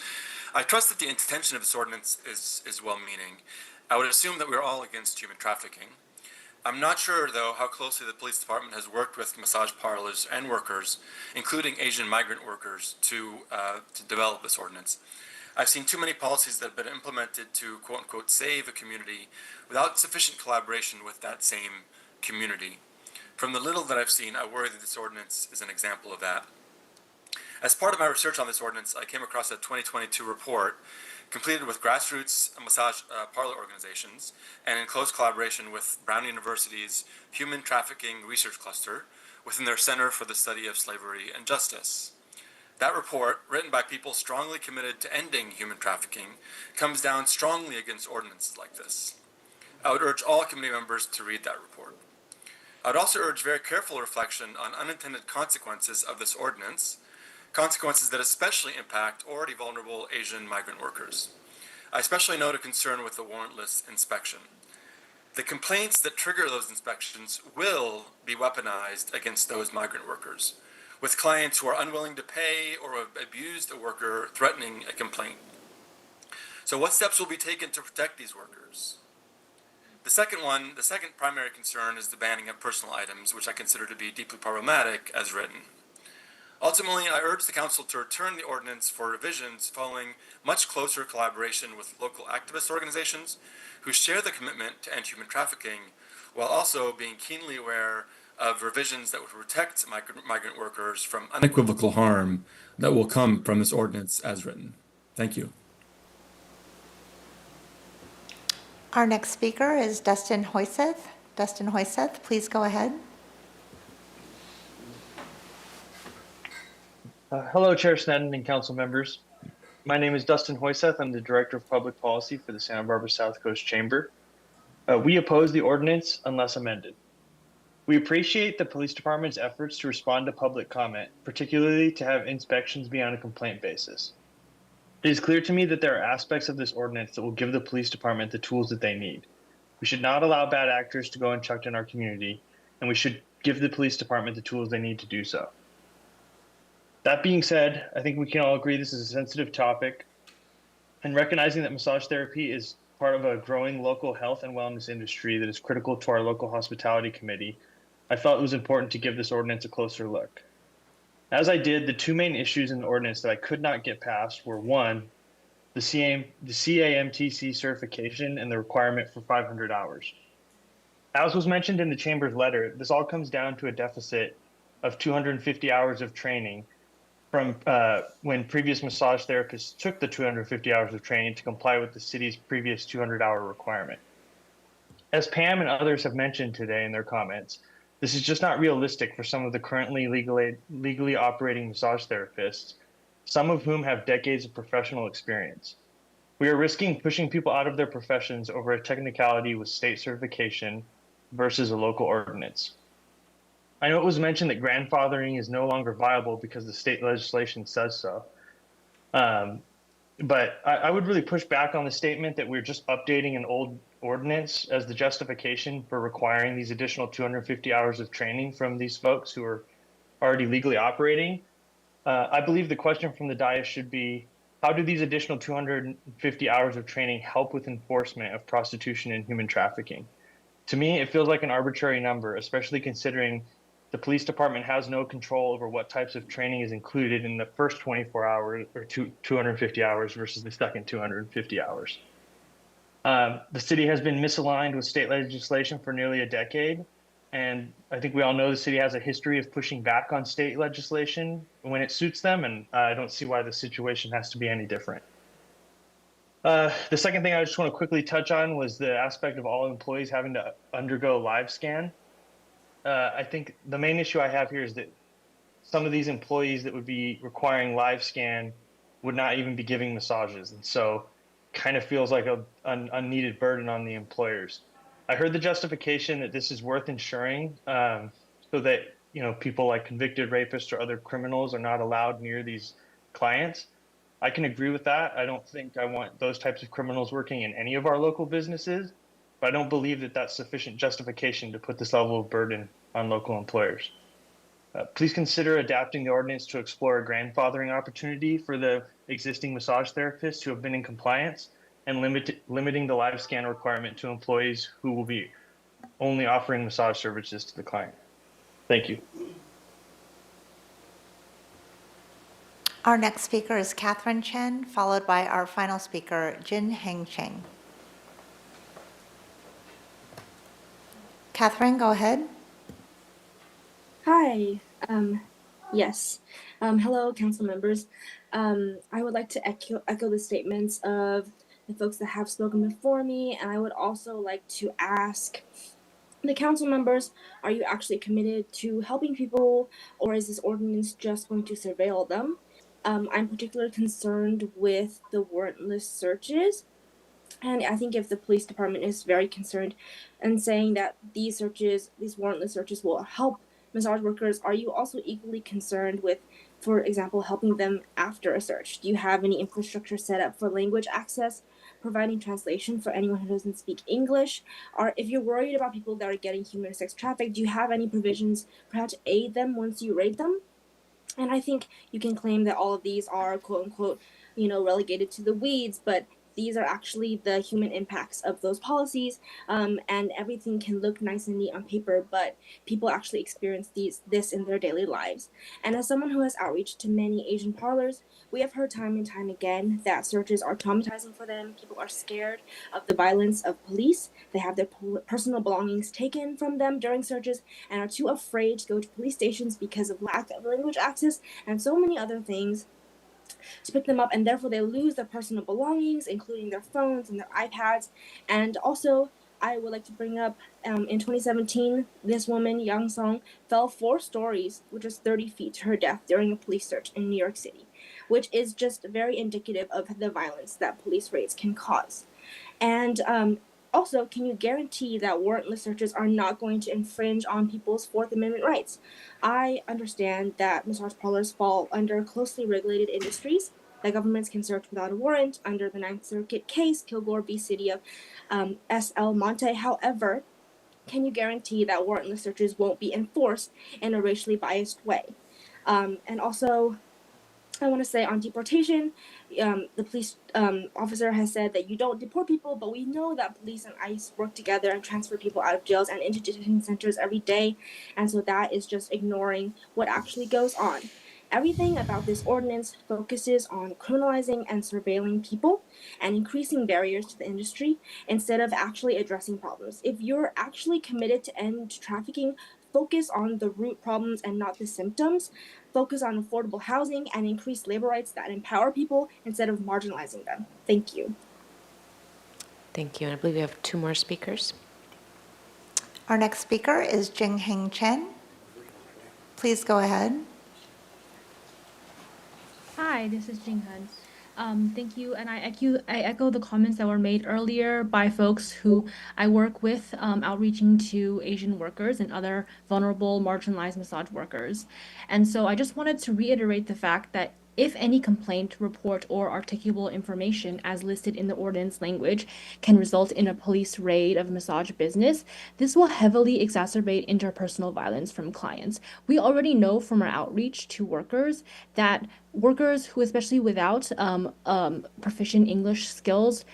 I trust that the intention of this ordinance is well-meaning. I would assume that we're all against human trafficking. I'm not sure, though, how closely the police department has worked with massage parlors and workers, including Asian migrant workers, to develop this ordinance. I've seen too many policies that have been implemented to, quote-unquote, save a community without sufficient collaboration with that same community. From the little that I've seen, I worry that this ordinance is an example of that. As part of my research on this ordinance, I came across a 2022 report completed with grassroots massage parlor organizations and in close collaboration with Brown University's Human Trafficking Research Cluster within their Center for the Study of Slavery and Justice. That report, written by people strongly committed to ending human trafficking, comes down strongly against ordinances like this. I would urge all committee members to read that report. I would also urge very careful reflection on unintended consequences of this ordinance, consequences that especially impact already vulnerable Asian migrant workers. I especially note a concern with the warrantless inspection. The complaints that trigger those inspections will be weaponized against those migrant workers, with clients who are unwilling to pay or have abused a worker threatening a complaint. So what steps will be taken to protect these workers? The second primary concern is the banning of personal items, which I consider to be deeply problematic as written. Ultimately, I urge the Council to return the ordinance for revisions following much closer collaboration with local activist organizations who share the commitment to end human trafficking, while also being keenly aware of revisions that would protect migrant workers from unequivocal harm that will come from this ordinance as written. Thank you. Our next speaker is Dustin Hoyseth. Dustin Hoyseth, please go ahead. Hello, Chair Snedden and council members. My name is Dustin Hoyseth. I'm the Director of Public Policy for the Santa Barbara South Coast Chamber. We oppose the ordinance unless amended. We appreciate the police department's efforts to respond to public comment, particularly to have inspections be on a complaint basis. It is clear to me that there are aspects of this ordinance that will give the police department the tools that they need. We should not allow bad actors to go unchecked in our community, and we should give the police department the tools they need to do so. That being said, I think we can all agree this is a sensitive topic, and recognizing that massage therapy is part of a growing local health and wellness industry that is critical to our local hospitality committee, I felt it was important to give this ordinance a closer look. As I did, the two main issues in the ordinance that I could not get past were, one, the CAMTC certification and the requirement for 500 hours. As was mentioned in the Chamber's letter, this all comes down to a deficit of 250 hours of training from when previous massage therapists took the 250 hours of training to comply with the city's previous 200-hour requirement. As Pam and others have mentioned today in their comments, this is just not realistic for some of the currently legally operating massage therapists, some of whom have decades of professional experience. We are risking pushing people out of their professions over a technicality with state certification versus a local ordinance. I know it was mentioned that grandfathering is no longer viable because the state legislation says so. But I would really push back on the statement that we're just updating an old ordinance as the justification for requiring these additional 250 hours of training from these folks who are already legally operating. I believe the question from the dais should be, how do these additional 250 hours of training help with enforcement of prostitution and human trafficking? To me, it feels like an arbitrary number, especially considering the police department has no control over what types of training is included in the first 24 hours or 250 hours versus the second 250 hours. The city has been misaligned with state legislation for nearly a decade. And I think we all know the city has a history of pushing back on state legislation when it suits them. And I don't see why the situation has to be any different. The second thing I just want to quickly touch on was the aspect of all employees having to undergo live scan. I think the main issue I have here is that some of these employees that would be requiring live scan would not even be giving massages. And so kind of feels like an unneeded burden on the employers. I heard the justification that this is worth ensuring so that, you know, people like convicted rapists or other criminals are not allowed near these clients. I can agree with that. I don't think I want those types of criminals working in any of our local businesses, but I don't believe that that's sufficient justification to put this level of burden on local employers. Please consider adapting the ordinance to explore a grandfathering opportunity for the existing massage therapists who have been in compliance and limiting the live scan requirement to employees who will be only offering massage services to the client. Thank you. Our next speaker is Catherine Chen, followed by our final speaker, Jin Heng Cheng. Catherine, go ahead. Hi. Yes. Hello, council members. I would like to echo the statements of the folks that have spoken before me, and I would also like to ask the council members, are you actually committed to helping people, or is this ordinance just going to surveil them? I'm particularly concerned with the warrantless searches. And I think if the police department is very concerned and saying that these warrantless searches will help massage workers, are you also equally concerned with, for example, helping them after a search? Do you have any infrastructure set up for language access, providing translation for anyone who doesn't speak English? Or if you're worried about people that are getting human sex trafficked, do you have any provisions perhaps to aid them once you raid them? And I think you can claim that all of these are quote unquote, relegated to the weeds, but these are actually the human impacts of those policies. And everything can look nice and neat on paper, but people actually experience this in their daily lives. And as someone who has outreach to many Asian parlors, we have heard time and time again that searches are traumatizing for them. People are scared of the violence of police. They have their personal belongings taken from them during searches and are too afraid to go to police stations because of lack of language access and so many other things to pick them up, and therefore they lose their personal belongings, including their phones and their iPads. And also, I would like to bring up, in 2017, this woman, Yang Song, fell 4 stories, which is 30 feet, to her death during a police search in New York City, which is just very indicative of the violence that police raids can cause. And also, can you guarantee that warrantless searches are not going to infringe on people's Fourth Amendment rights? I understand that massage parlors fall under closely regulated industries, that governments can search without a warrant under the Ninth Circuit case, Kilgore v. City of S.L. Monte. However, can you guarantee that warrantless searches won't be enforced in a racially biased way? And also, I want to say on deportation, the police officer has said that you don't deport people, but we know that police and ICE work together and transfer people out of jails and into detention centers every day. And so that is just ignoring what actually goes on. Everything about this ordinance focuses on criminalizing and surveilling people and increasing barriers to the industry instead of actually addressing problems. If you're actually committed to end trafficking, focus on the root problems and not the symptoms. Focus on affordable housing and increase labor rights that empower people instead of marginalizing them. Thank you. Thank you. And I believe we have 2 more speakers. Our next speaker is Jing Heng Chen. Please go ahead. Hi, this is Jing Thank you, and I echo the comments that were made earlier by folks who I work with, outreaching to Asian workers and other vulnerable, marginalized massage workers. And so I just wanted to reiterate the fact that if any complaint, report, or articulable information as listed in the ordinance language can result in a police raid of a massage business, this will heavily exacerbate interpersonal violence from clients. We already know from our outreach to workers that workers who, especially without proficient English skills,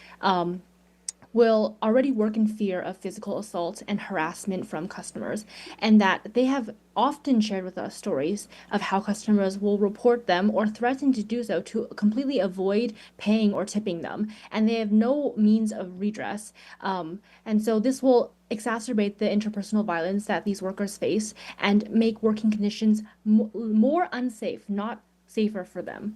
will already work in fear of physical assault and harassment from customers, and that they have often shared with us stories of how customers will report them or threaten to do so to completely avoid paying or tipping them, and they have no means of redress. And so this will exacerbate the interpersonal violence that these workers face and make working conditions more unsafe, not safer for them.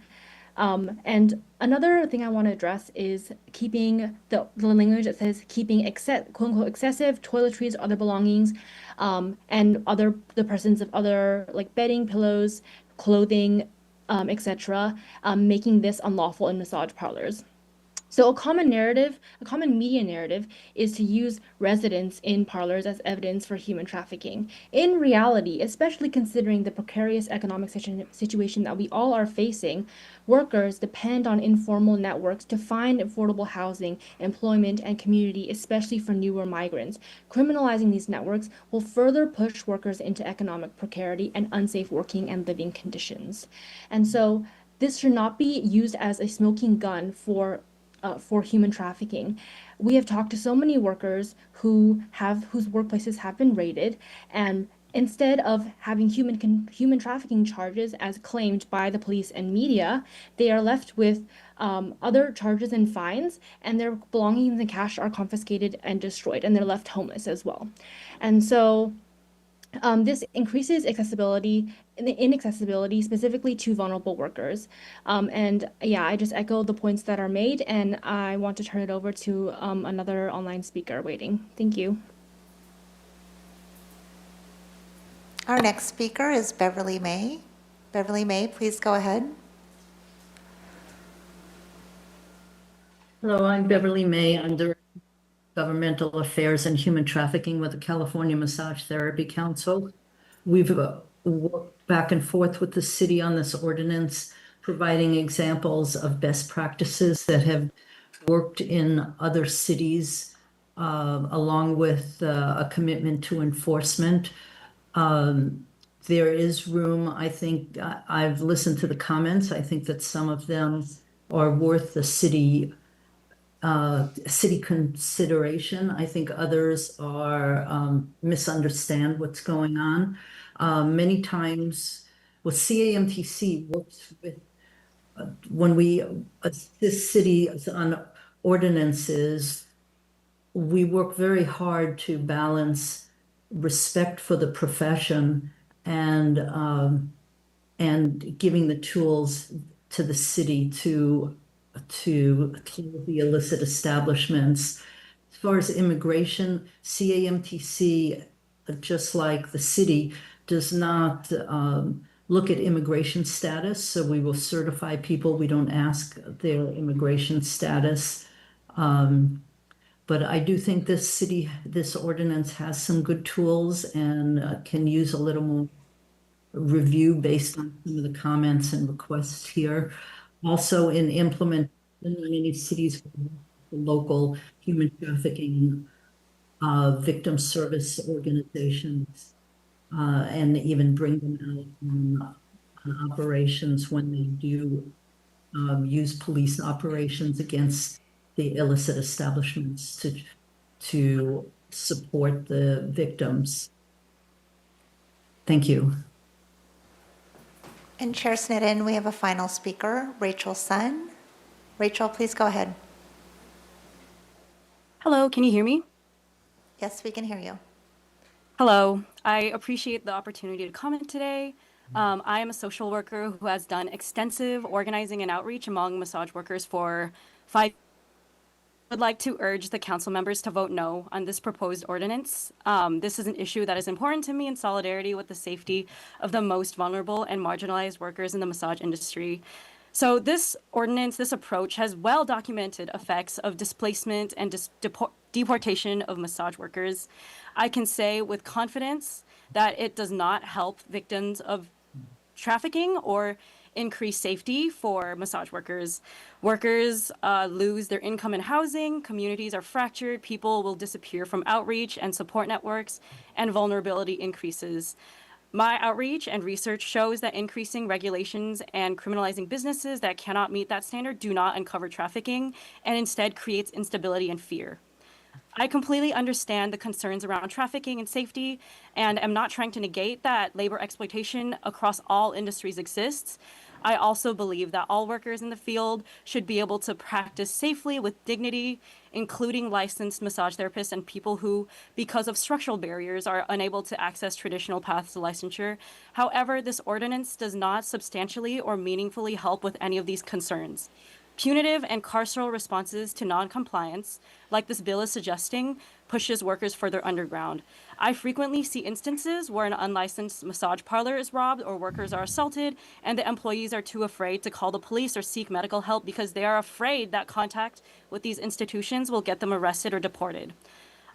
And another thing I want to address is keeping the language that says keeping quote unquote excessive toiletries, other belongings, and the presence of other like bedding, pillows, clothing, etc., making this unlawful in massage parlors. So a common media narrative is to use residents in parlors as evidence for human trafficking. In reality, especially considering the precarious economic situation that we all are facing, workers depend on informal networks to find affordable housing, employment, and community, especially for newer migrants. Criminalizing these networks will further push workers into economic precarity and unsafe working and living conditions. And so this should not be used as a smoking gun for human trafficking. We have talked to so many workers whose workplaces have been raided, and instead of having human trafficking charges as claimed by the police and media, they are left with other charges and fines, and their belongings and cash are confiscated and destroyed, and they're left homeless as well. And so this increases inaccessibility specifically to vulnerable workers. And yeah, I just echo the points that are made, and I want to turn it over to another online speaker waiting. Thank you. Our next speaker is Beverly May. Beverly May, please go ahead. Hello, I'm Beverly May. I'm Director of Governmental Affairs and Human Trafficking with the California Massage Therapy Council. We've worked back and forth with the city on this ordinance, providing examples of best practices that have worked in other cities, along with a commitment to enforcement. There is room, I think, I've listened to the comments. I think that some of them are worth the city consideration. I think others are misunderstand what's going on. Many times, what CAMTC works with when we assist cities on ordinances, we work very hard to balance respect for the profession and giving the tools to the city to close the illicit establishments. As far as immigration, CAMTC, just like the city, does not look at immigration status. So we will certify people. We don't ask their immigration status. But I do think this ordinance has some good tools and can use a little more review based on some of the comments and requests here. Also in implementation, many cities, local human trafficking victim service organizations, and even bring them out on operations when they do use police operations against the illicit establishments to support the victims. Thank you. And Chair Snedden, we have a final speaker, Rachel Sun. Rachel, please go ahead. Hello, can you hear me? Yes, we can hear you. Hello, I appreciate the opportunity to comment today. I am a social worker who has done extensive organizing and outreach among massage workers for 5 years. I would like to urge the council members to vote no on this proposed ordinance. This is an issue that is important to me in solidarity with the safety of the most vulnerable and marginalized workers in the massage industry. So this ordinance, this approach has well-documented effects of displacement and deportation of massage workers. I can say with confidence that it does not help victims of trafficking or increase safety for massage workers. Workers lose their income and housing, communities are fractured, people will disappear from outreach and support networks, and vulnerability increases. My outreach and research shows that increasing regulations and criminalizing businesses that cannot meet that standard do not uncover trafficking and instead creates instability and fear. I completely understand the concerns around trafficking and safety and am not trying to negate that labor exploitation across all industries exists. I also believe that all workers in the field should be able to practice safely with dignity, including licensed massage therapists and people who, because of structural barriers, are unable to access traditional paths to licensure. However, this ordinance does not substantially or meaningfully help with any of these concerns. Punitive and carceral responses to noncompliance, like this bill is suggesting, pushes workers further underground. I frequently see instances where an unlicensed massage parlor is robbed or workers are assaulted, and the employees are too afraid to call the police or seek medical help because they are afraid that contact with these institutions will get them arrested or deported.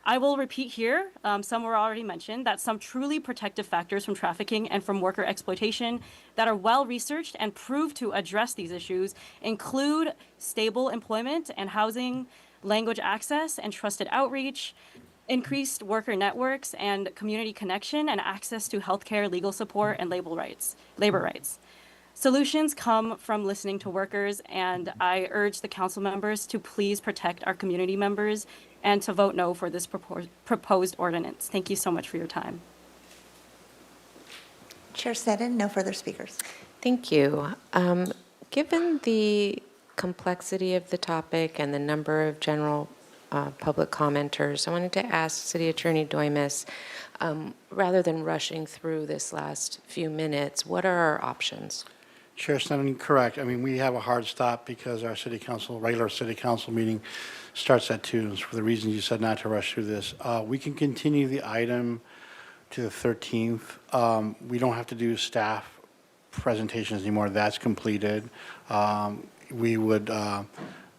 I will repeat here, some were already mentioned, that some truly protective factors from trafficking and from worker exploitation that are well researched and proved to address these issues include stable employment and housing, language access and trusted outreach, increased worker networks and community connection, and access to healthcare, legal support, and labor rights. Solutions come from listening to workers, and I urge the council members to please protect our community members and to vote no for this proposed ordinance. Thank you so much for your time. Chair Sneddon, no further speakers. Thank you. Given the complexity of the topic and the number of general public commenters, I wanted to ask City Attorney Doimes, rather than rushing through this last few minutes, what are our options? Chair Sneddon, correct. I mean, we have a hard stop because our regular city council meeting starts at 2. For the reasons you said not to rush through this. We can continue the item to the 13th. We don't have to do staff presentations anymore. That's completed. We would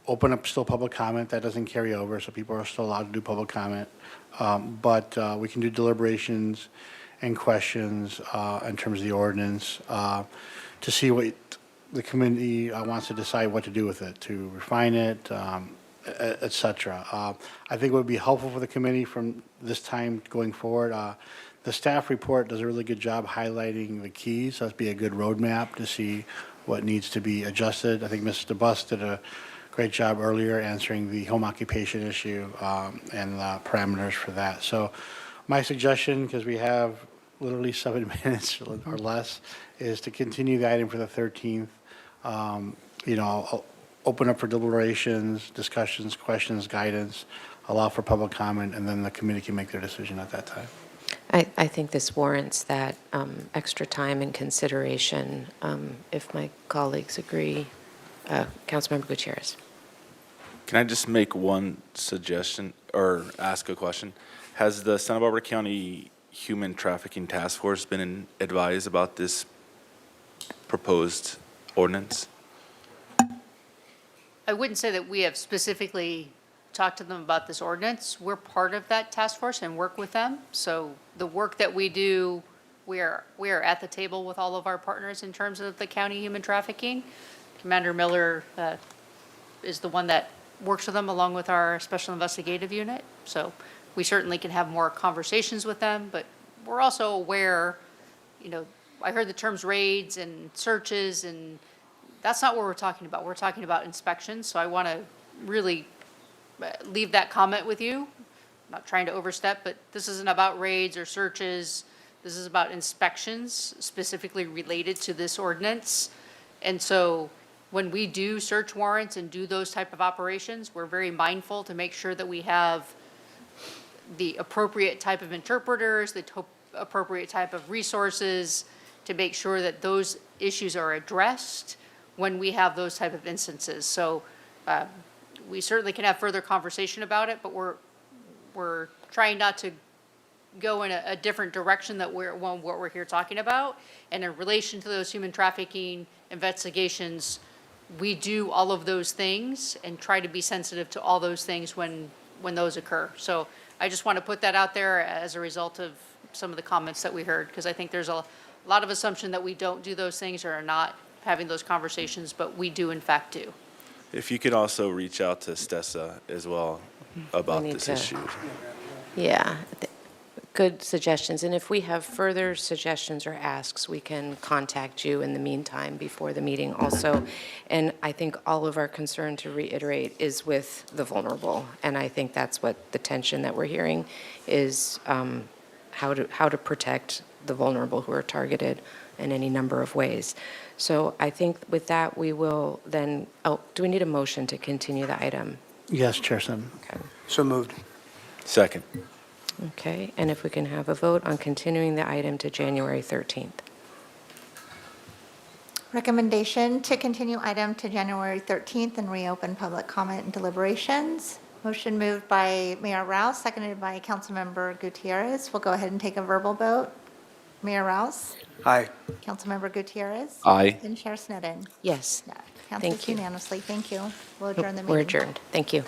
open up still public comment. That doesn't carry over, so people are still allowed to do public comment. But we can do deliberations and questions in terms of the ordinance to see what the committee wants to decide what to do with it, to refine it, et cetera. I think it would be helpful for the committee from this time going forward. The staff report does a really good job highlighting the keys. That'd be a good roadmap to see what needs to be adjusted. I think Mrs. DeBus did a great job earlier answering the home occupation issue and parameters for that. So my suggestion, because we have literally 7 minutes or less, is to continue the item for the 13th. I'll open up for deliberations, discussions, questions, guidance, allow for public comment, and then the committee can make their decision at that time. I think this warrants that extra time and consideration, if my colleagues agree. Councilmember Gutierrez. Can I just make one suggestion or ask a question? Has the Santa Barbara County Human Trafficking Task Force been advised about this proposed ordinance? I wouldn't say that we have specifically talked to them about this ordinance. We're part of that task force and work with them. So the work that we do, we are at the table with all of our partners in terms of the county human trafficking. Commander Miller is the one that works with them along with our special investigative unit. So we certainly can have more conversations with them, but we're also aware, I heard the terms raids and searches, and that's not what we're talking about. We're talking about inspections. So I want to really leave that comment with you. I'm not trying to overstep, but this isn't about raids or searches. This is about inspections specifically related to this ordinance. And so when we do search warrants and do those type of operations, we're very mindful to make sure that we have the appropriate type of interpreters, the appropriate type of resources to make sure that those issues are addressed when we have those type of instances. So we certainly can have further conversation about it, but we're trying not to go in a different direction that what we're here talking about. And in relation to those human trafficking investigations, we do all of those things and try to be sensitive to all those things when those occur. So I just want to put that out there as a result of some of the comments that we heard, because I think there's a lot of assumption that we don't do those things or are not having those conversations, but we do in fact do. If you could also reach out to Stessa as well about need this to- issue. Yeah, good suggestions. And if we have further suggestions or asks, we can contact you in the meantime before the meeting also. And I think all of our concern, to reiterate, is with the vulnerable. And I think that's what the tension that we're hearing is, how to protect the vulnerable who are targeted in any number of ways. So I think with that, we will then, do we need a motion to continue the item? Yes, Chair Sim. Okay. So moved. Second. Okay, and if we can have a vote on continuing the item to January 13th. Recommendation to continue item to January 13th and reopen public comment and deliberations. Motion moved by Mayor Rouse, seconded by Councilmember Gutierrez. We'll go ahead and take a verbal vote. Mayor Rouse? Aye. Councilmember Gutierrez? Aye. And Chair Snedden? Yes. Passes Thank you. unanimously. Thank you. We'll adjourn the meeting. We're adjourned. Thank you.